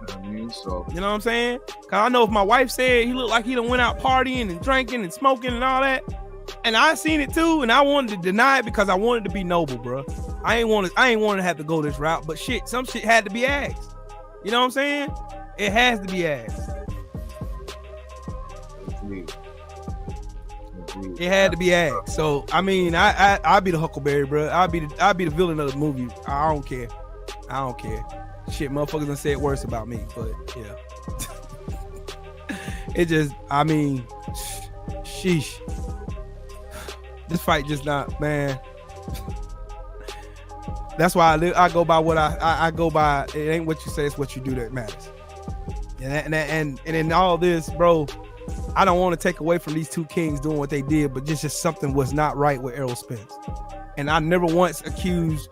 [SPEAKER 8] I mean, so
[SPEAKER 2] you know what I'm saying? Cause I know if my wife said he looked like he done went out partying and drinking and smoking and all that, and I seen it too, and I wanted to deny it because I wanted to be noble, bro. I ain't want to have to go this route, but some shit had to be asked. You know what I'm saying? It has to be asked. It had to be asked. So I mean, I'll be the Huckleberry, bro. I'll be the villain of the movie. I don't care. Shit, motherfuckers done said worse about me, but yeah. It just, I mean, sheesh. This fight just not, man. That's why I go by what I go by. It ain't what you say, it's what you do that matters. And in all this, bro, I don't want to take away from these two kings doing what they did, but just something was not right with Errol Spence. And I never once accused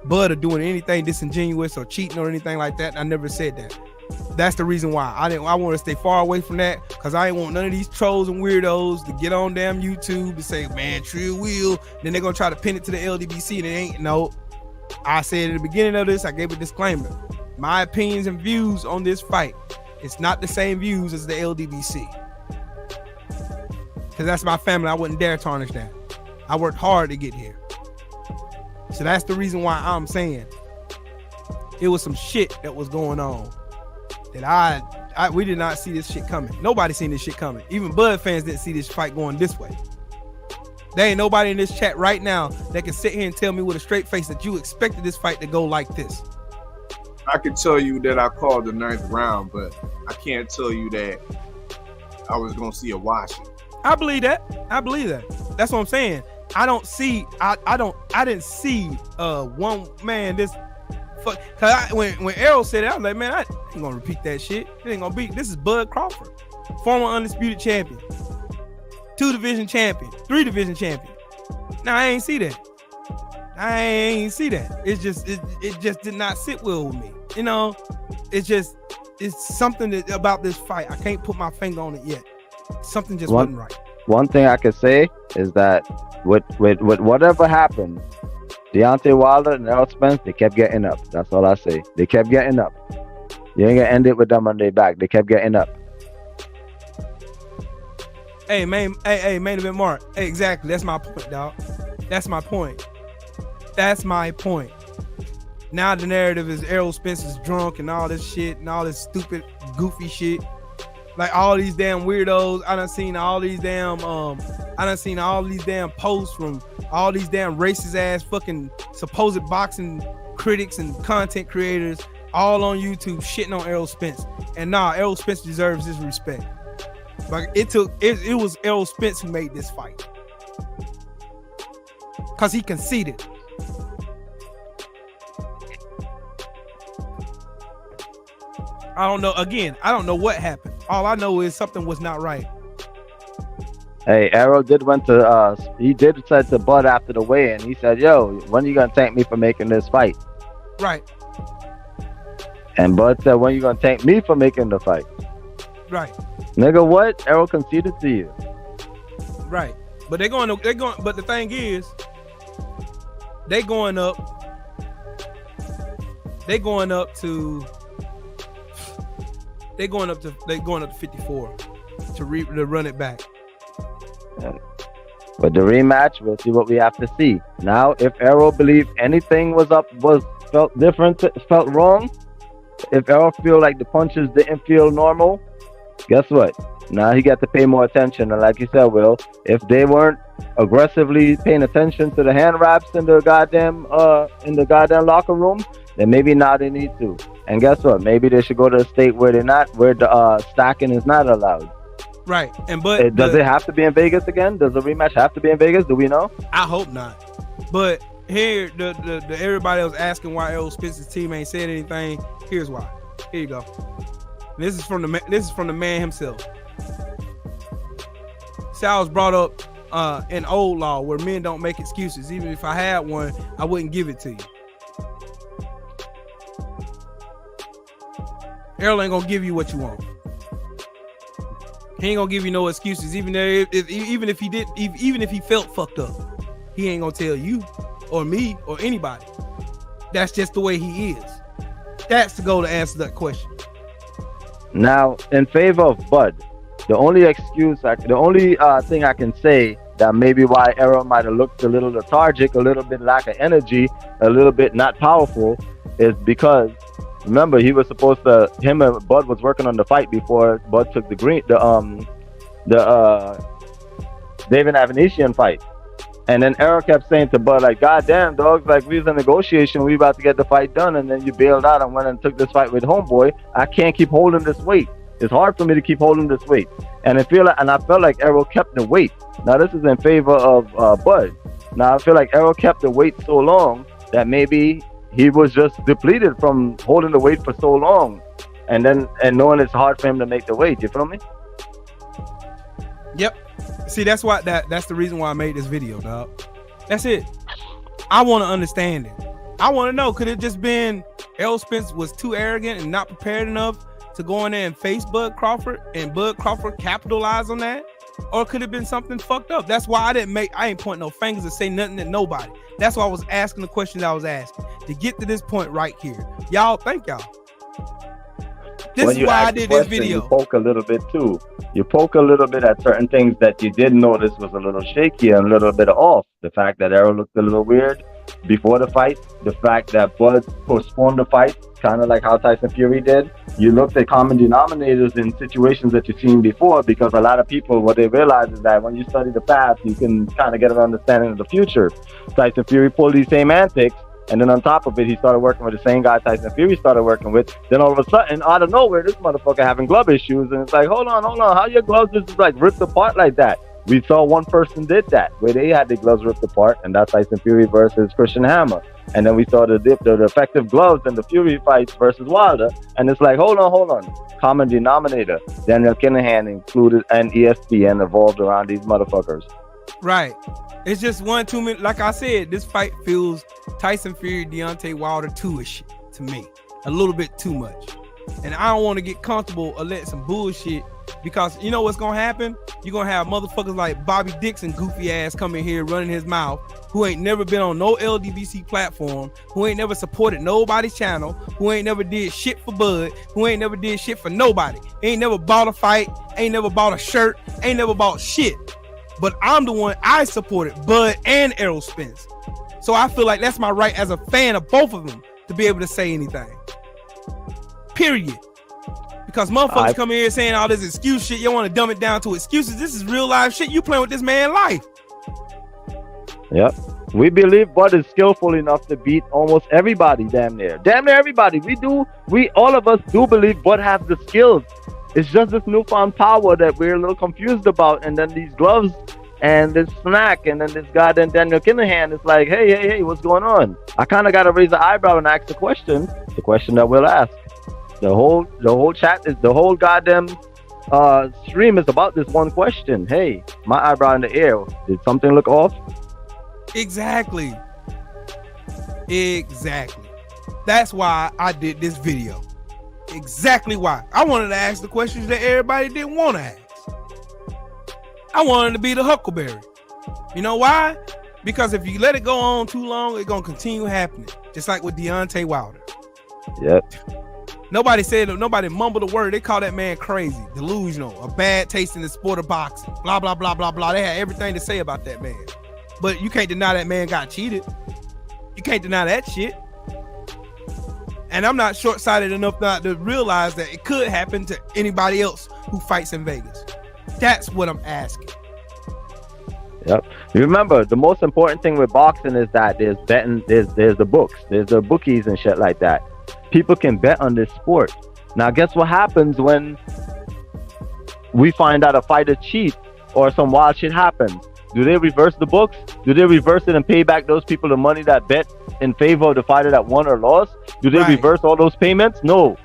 [SPEAKER 2] Bud of doing anything disingenuous or cheating or anything like that. I never said that. That's the reason why I want to stay far away from that, because I ain't want none of these trolls and weirdos to get on damn YouTube and say, man, Trill will. Then they're gonna try to pin it to the LDBC, and it ain't. No, I said at the beginning of this, I gave a disclaimer. My opinions and views on this fight, it's not the same views as the LDBC, because that's my family. I wouldn't dare tarnish that. I worked hard to get here. So that's the reason why I'm saying it was some shit that was going on that we did not see this shit coming. Nobody seen this shit coming. Even Bud fans didn't see this fight going this way. There ain't nobody in this chat right now that can sit here and tell me with a straight face that you expected this fight to go like this.
[SPEAKER 8] I can tell you that I called the 9th round, but I can't tell you that I was gonna see a washing.
[SPEAKER 2] I believe that. That's what I'm saying. I didn't see one man this fuck. Cause when Errol said it, I was like, man, I ain't gonna repeat that shit. It ain't gonna be. This is Bud Crawford, former undisputed champion, 2-division champion, 3-division champion. Now I ain't see that. It's just it just did not sit well with me. You know, it's something about this fight. I can't put my finger on it yet. Something just wasn't right.
[SPEAKER 7] One thing I could say is that with whatever happened, Deontay Wilder and Errol Spence, they kept getting up. That's all I say. They kept getting up. You ain't gonna end it with them on their back. They kept getting up.
[SPEAKER 2] Hey, main event Mark. Hey, exactly. That's my point, dog. That's my point. Now the narrative is Errol Spence is drunk and all this shit and all this stupid, goofy shit. Like all these damn weirdos. I done seen all these damn posts from all these damn racist ass fucking supposed boxing critics and content creators all on YouTube shitting on Errol Spence. And nah, Errol Spence deserves his respect. Like it was Errol Spence who made this fight. Cause he conceded. I don't know. Again, I don't know what happened. All I know is something was not right.
[SPEAKER 7] Hey, Errol did went to he did said to Bud after the weigh-in. He said, "Yo, when you gonna thank me for making this fight?"
[SPEAKER 2] Right.
[SPEAKER 7] And Bud said, "When you gonna thank me for making the fight?"
[SPEAKER 2] Right.
[SPEAKER 7] Nigga, what? Errol conceded to you.
[SPEAKER 2] Right. But they're going. But the thing is, they're going up to 54 to run it back.
[SPEAKER 7] But the rematch, we'll see what we have to see. Now, if Errol believed anything felt different, felt wrong, if Errol feel like the punches didn't feel normal, guess what? Now he got to pay more attention. And like you said, Will, if they weren't aggressively paying attention to the hand wraps in the goddamn locker room, then maybe now they need to. And guess what? Maybe they should go to a state where the stacking is not allowed.
[SPEAKER 2] Right.
[SPEAKER 7] Does it have to be in Vegas again? Does the rematch have to be in Vegas? Do we know?
[SPEAKER 2] I hope not. But here the everybody else asking why Errol Spence's team ain't said anything. Here's why. Here you go. This is from the man himself. Sal was brought up in old law where men don't make excuses. Even if I had one, I wouldn't give it to you. Errol ain't gonna give you what you want. He ain't gonna give you no excuses. Even if he felt fucked up, he ain't gonna tell you or me or anybody. That's just the way he is. That's the goal to answer that question.
[SPEAKER 7] Now, in favor of Bud, the only thing I can say that maybe why Errol might have looked a little lethargic, a little bit lack of energy, a little bit not powerful, is because remember him and Bud was working on the fight before Bud took the David Avanesian fight. And then Errol kept saying to Bud, like, God damn, dogs, like, we was in negotiation, we about to get the fight done, and then you bailed out and went and took this fight with homeboy. I can't keep holding this weight. It's hard for me to keep holding this weight. And I felt like Errol kept the weight. Now, this is in favor of Bud. Now, I feel like Errol kept the weight so long that maybe he was just depleted from holding the weight for so long. And knowing it's hard for him to make the weight. You feel me?
[SPEAKER 2] Yep. See, that's the reason why I made this video, dog. That's it. I want to understand it. I want to know, could it just been Errol Spence was too arrogant and not prepared enough to go in there and face Bud Crawford, and Bud Crawford capitalized on that? Or could it have been something fucked up? That's why I ain't pointing no fingers to say nothing to nobody. That's why I was asking the questions I was asking to get to this point right here. Y'all, thank y'all. This is why I did this video.
[SPEAKER 7] You poke a little bit too. You poke a little bit at certain things that you did notice was a little shaky and a little bit off. The fact that Errol looked a little weird before the fight. The fact that Bud postponed the fight, kind of like how Tyson Fury did. You looked at common denominators in situations that you've seen before, because a lot of people, what they realize is that when you study the past, you can kind of get an understanding of the future. Tyson Fury pulled these same antics, and then on top of it, he started working with the same guy Tyson Fury started working with. Then all of a sudden, out of nowhere, this motherfucker having glove issues. And it's like, hold on. How your gloves just like ripped apart like that? We saw one person did that, where they had their gloves ripped apart, and that's Tyson Fury versus Christian Hammer. And then we saw the effective gloves in the Fury fights versus Wilder. And it's like, hold on. Common denominator. Daniel Kinahan included, and ESPN evolved around these motherfuckers.
[SPEAKER 2] Right. It's just 1 2 minutes. Like I said, this fight feels Tyson Fury, Deontay Wilder 2-ish to me. A little bit too much. And I don't want to get comfortable or let some bullshit, because you know what's going to happen? You're going to have motherfuckers like Bobby Dixon, goofy ass, coming here running his mouth, who ain't never been on no LDBC platform, who ain't never supported nobody's channel, who ain't never did shit for Bud, who ain't never did shit for nobody, ain't never bought a fight, ain't never bought a shirt, ain't never bought shit. But I'm the one, I supported Bud and Errol Spence. So I feel like that's my right as a fan of both of them to be able to say anything. Period. Because motherfuckers come in here saying all this excuse shit. You want to dumb it down to excuses. This is real life shit. You playing with this man's life.
[SPEAKER 7] Yep. We believe Bud is skillful enough to beat almost everybody, damn near everybody. All of us do believe Bud has the skills. It's just this newfound power that we're a little confused about. And then these gloves and this snack and then this goddamn Daniel Kinahan. It's like, hey, what's going on? I kind of got to raise the eyebrow and ask the question that we'll ask. The whole chat is, the whole goddamn stream is about this one question. Hey, my eyebrow in the air. Did something look off?
[SPEAKER 2] Exactly. That's why I did this video. Exactly why. I wanted to ask the questions that everybody didn't want to ask. I wanted to be the Huckleberry. You know why? Because if you let it go on too long, it's going to continue happening. Just like with Deontay Wilder.
[SPEAKER 7] Yep.
[SPEAKER 2] Nobody mumbled a word. They call that man crazy, delusional, a bad taste in the sport of boxing, blah, blah, blah, blah, blah. They had everything to say about that man. But you can't deny that man got cheated. You can't deny that shit. And I'm not short-sighted enough not to realize that it could happen to anybody else who fights in Vegas. That's what I'm asking.
[SPEAKER 7] Yep. You remember, the most important thing with boxing is that there's betting, there's the books, there's the bookies and shit like that. People can bet on this sport. Now, guess what happens when we find out a fighter cheats or some wild shit happens? Do they reverse the books? Do they reverse it and pay back those people the money that bet in favor of the fighter that won or lost? Do they reverse all those payments? No.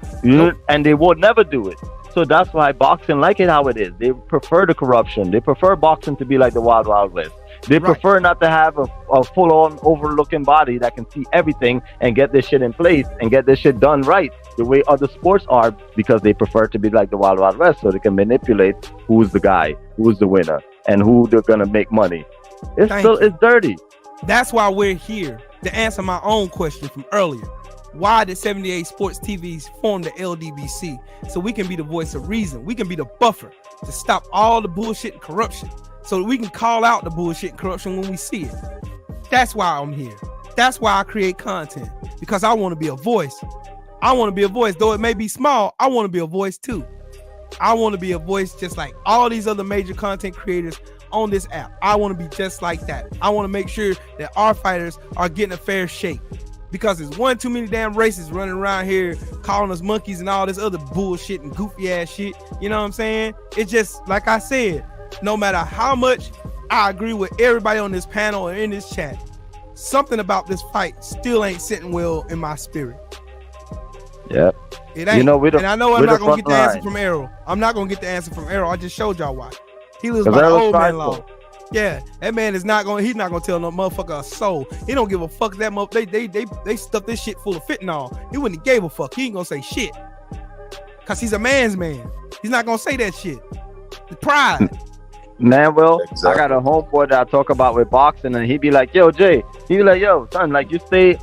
[SPEAKER 7] And they will never do it. So that's why boxing like it how it is. They prefer the corruption. They prefer boxing to be like the Wild Wild West. They prefer not to have a full-on overlooking body that can see everything and get this shit in place and get this shit done right the way other sports are, because they prefer to be like the Wild Wild West, so they can manipulate who's the guy, who's the winner, and who they're gonna make money. It's dirty.
[SPEAKER 2] That's why we're here to answer my own question from earlier. Why did 78 Sports TVs form the LDBC? So we can be the voice of reason. We can be the buffer to stop all the bullshit and corruption, so that we can call out the bullshit and corruption when we see it. That's why I'm here. That's why I create content, because I want to be a voice. I want to be a voice. Though it may be small, I want to be a voice too. I want to be a voice just like all these other major content creators on this app. I want to be just like that. I want to make sure that our fighters are getting a fair shake, because there's one too many damn racists running around here calling us monkeys and all this other bullshit and goofy ass shit. You know what I'm saying? It's just like I said, no matter how much I agree with everybody on this panel or in this chat, something about this fight still ain't sitting well in my spirit.
[SPEAKER 7] Yeah.
[SPEAKER 2] It ain't. And I know I'm not going to get the answer from Errol. I'm not going to get the answer from Errol. I just showed y'all why. He lives by the old man law. Yeah, that man is not going. He's not going to tell no motherfucker a soul. He don't give a fuck. That they stuff this shit full of fentanyl. He wouldn't have gave a fuck. He ain't going to say shit, because he's a man's man. He's not going to say that shit. The pride.
[SPEAKER 7] Man, well, I got a homeboy that I talk about with boxing, and he be like, "Yo, Jay," he be like, "Yo, son, like you stay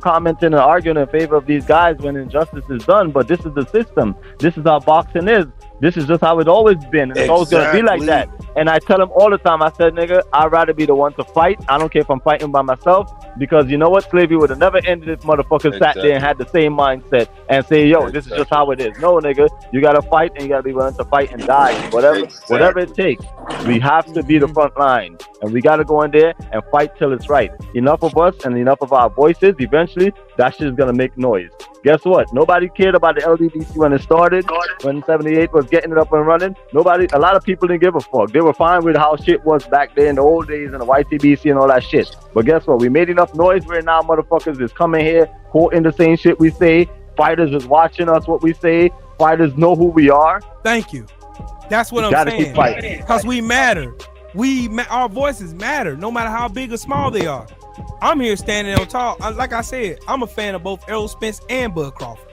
[SPEAKER 7] commenting and arguing in favor of these guys when injustice is done, but this is the system. This is how boxing is. This is just how it's always been. And it's always gonna be like that." And I tell him all the time, I said, "Nigga, I'd rather be the one to fight. I don't care if I'm fighting by myself, because you know what? Slavery would have never ended if motherfuckers sat there and had the same mindset and say, yo, this is just how it is. No, nigga, you gotta fight, and you gotta be willing to fight and die. Whatever it takes. We have to be the front line, and we gotta go in there and fight till it's right. Enough of us and enough of our voices. Eventually, that shit is gonna make noise. Guess what? Nobody cared about the LDBC when it started, when 78 was getting it up and running. A lot of people didn't give a fuck. They were fine with how shit was back there in the old days and the YTBC and all that shit. But guess what? We made enough noise where now motherfuckers is coming here, quoting the same shit we say. Fighters is watching us what we say. Fighters know who we are.
[SPEAKER 2] Thank you. That's what I'm saying. Because we matter. Our voices matter, no matter how big or small they are. I'm here standing on top. Like I said, I'm a fan of both Errol Spence and Bud Crawford.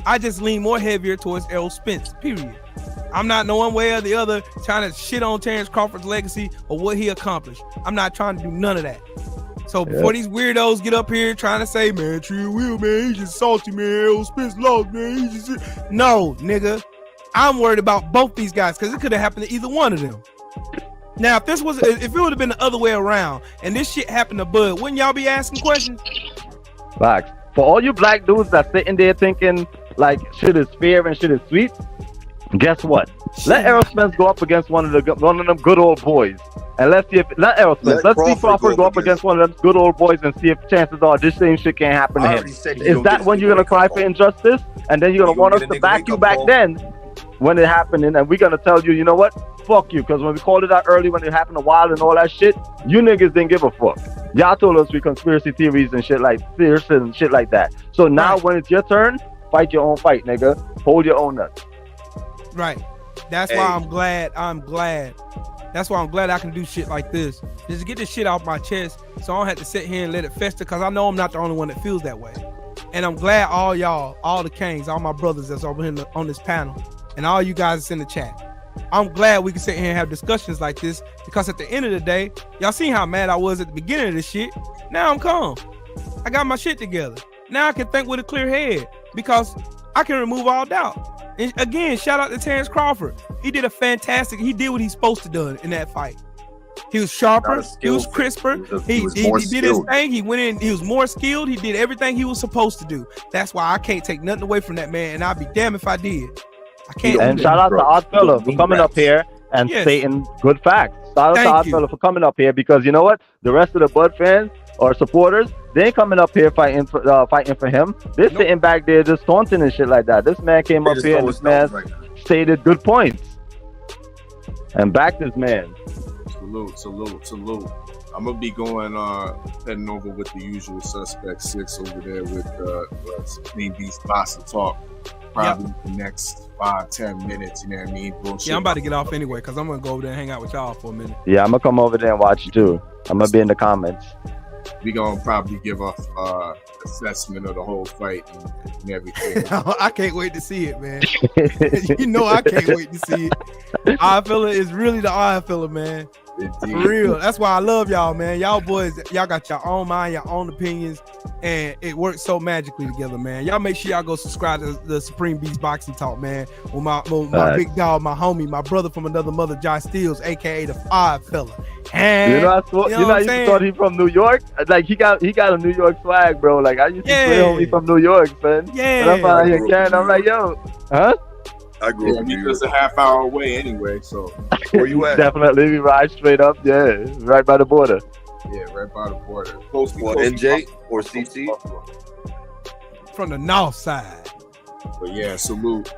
[SPEAKER 2] I just lean more heavier towards Errol Spence, period. I'm not no one way or the other trying to shit on Terrence Crawford's legacy or what he accomplished. I'm not trying to do none of that. So before these weirdos get up here trying to say, man, Tree Will, man, he's just salty, man. Errol Spence lost, man. He's just... No, nigga. I'm worried about both these guys, because it could have happened to either one of them. Now, if it would have been the other way around and this shit happened to Bud, wouldn't y'all be asking questions?
[SPEAKER 7] Facts. For all you black dudes that's sitting there thinking like shit is fair and shit is sweet, guess what? Let Errol Spence go up against one of them good old boys, and let's see Crawford go up against one of them good old boys and see if chances are this same shit can't happen to him. Is that when you're gonna cry for injustice, and then you're gonna want us to back you back then when it happened, and we're gonna tell you, you know what? Fuck you, because when we called it out early when it happened a while and all that shit, you niggas didn't give a fuck. Y'all told us we conspiracy theories and shit like that. So now when it's your turn, fight your own fight, nigga. Hold your own nuts.
[SPEAKER 2] Right. That's why I'm glad. That's why I'm glad I can do shit like this. Just to get this shit off my chest, so I don't have to sit here and let it fester, because I know I'm not the only one that feels that way. And I'm glad all y'all, all the kings, all my brothers that's over here on this panel, and all you guys that's in the chat, I'm glad we can sit here and have discussions like this, because at the end of the day, y'all seen how mad I was at the beginning of this shit. Now I'm calm. I got my shit together. Now I can think with a clear head, because I can remove all doubt. And again, shout out to Terrence Crawford. He did what he's supposed to do in that fight. He was sharper, he was crisper, he did his thing, he went in, he was more skilled, he did everything he was supposed to do. That's why I can't take nothing away from that man, and I'd be damned if I did. I can't.
[SPEAKER 7] And shout out to Oddfella for coming up here and stating good facts. Shout out to Oddfella for coming up here, because you know what? The rest of the Bud fans or supporters, they ain't coming up here fighting for him. They're sitting back there just taunting and shit like that. This man came up here and this man stated good points and backed his man.
[SPEAKER 8] Salute. I'm gonna be going heading over with the usual suspect 6 over there with Supreme Beast Boxing Talk. Probably the next 5-10 minutes, you know what I mean? Bullshit.
[SPEAKER 2] Yeah, I'm about to get off anyway because I'm gonna go over there and hang out with y'all for a minute.
[SPEAKER 7] Yeah, I'm gonna come over there and watch you too. I'm gonna be in the comments.
[SPEAKER 8] We gonna probably give a assessment of the whole fight and everything.
[SPEAKER 2] I can't wait to see it, man. You know I can't wait to see it. Eye filler is really the eye filler, man. For real. That's why I love y'all, man. Y'all boys, y'all got your own mind, your own opinions, and it works so magically together, man. Y'all make sure y'all go subscribe to the Supreme Beast Boxing Talk, man. With my big dog, my homie, my brother from another mother, Josh Steels, aka the Eye Fella. And,
[SPEAKER 7] I used to thought he from New York. Like he got a New York swag, bro. Like I used to play homie from New York, son.
[SPEAKER 2] Yeah.
[SPEAKER 7] And I'm out here carrying. I'm like, yo, huh?
[SPEAKER 5] I grew up in New York.
[SPEAKER 8] It's a half hour away anyway, so
[SPEAKER 5] where you at?
[SPEAKER 7] Definitely, we ride straight up. Yeah, right by the border.
[SPEAKER 8] Yeah, right by the border. Close
[SPEAKER 5] NJ or CT?
[SPEAKER 2] From the north side.
[SPEAKER 8] But yeah, salute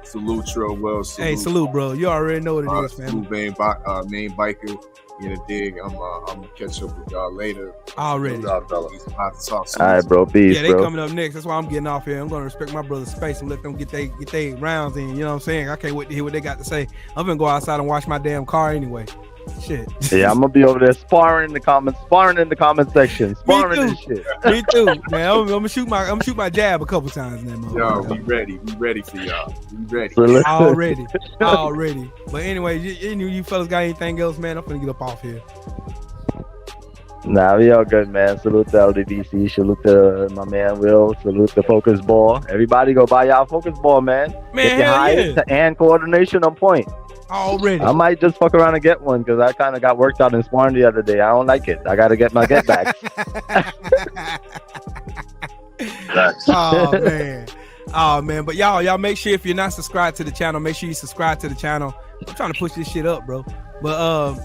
[SPEAKER 8] Trill Wells.
[SPEAKER 2] Hey, salute, bro. You already know what it is, man.
[SPEAKER 8] Salute main biker. You know, dig. I'm gonna catch up with y'all later.
[SPEAKER 2] Already.
[SPEAKER 8] He's about to talk.
[SPEAKER 7] All right, bro. Peace,
[SPEAKER 2] yeah, they
[SPEAKER 7] bro.
[SPEAKER 2] coming up next. That's why I'm getting off here. I'm gonna respect my brother's space and let them get they rounds in. You know what I'm saying? I can't wait to hear what they got to say. I'm gonna go outside and wash my damn car anyway. Shit.
[SPEAKER 7] Yeah, I'm gonna be over there sparring in the comment section, sparring and shit.
[SPEAKER 2] Me too, man. I'm gonna shoot my jab a couple times in that motherfucker.
[SPEAKER 8] Yo, we ready for y'all. We ready.
[SPEAKER 2] Already. But anyway, you fellas got anything else, man? I'm gonna get up off here.
[SPEAKER 7] Nah, we all good, man. Salute to LDBC. Salute to my man Will. Salute to Focus Ball. Everybody go buy y'all Focus Ball, man. Get your height and coordination on point.
[SPEAKER 2] Already.
[SPEAKER 7] I might just fuck around and get one because I kind of got worked out in sparring the other day. I don't like it. I got to get my get back.
[SPEAKER 2] Oh man. But y'all make sure if you're not subscribed to the channel, make sure you subscribe to the channel. I'm trying to push this shit up, bro. But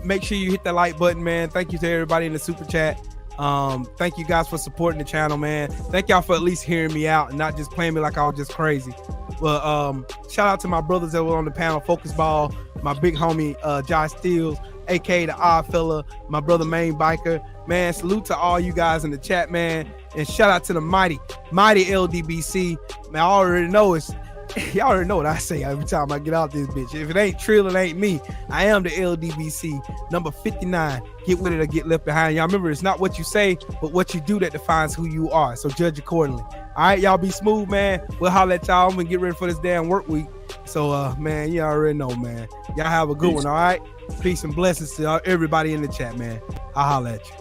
[SPEAKER 2] make sure you hit that like button, man. Thank you to everybody in the super chat. Thank you guys for supporting the channel, man. Thank y'all for at least hearing me out and not just playing me like I was just crazy. But shout out to my brothers that were on the panel, Focus Ball, my big homie Josh Steels, aka the Odd Fella, my brother Main Biker. Man, salute to all you guys in the chat, man. And shout out to the mighty LDBC. Man, I already know y'all already know what I say every time I get out this bitch. If it ain't Trill, it ain't me. I am the LDBC, number 59. Get with it or get left behind. Y'all remember, it's not what you say, but what you do that defines who you are. So judge accordingly. All right, y'all be smooth, man. We'll holler at y'all. I'm gonna get ready for this damn work week. So, man, you already know, man. Y'all have a good one, all right? Peace and blessings to everybody in the chat, man. I'll holler at you.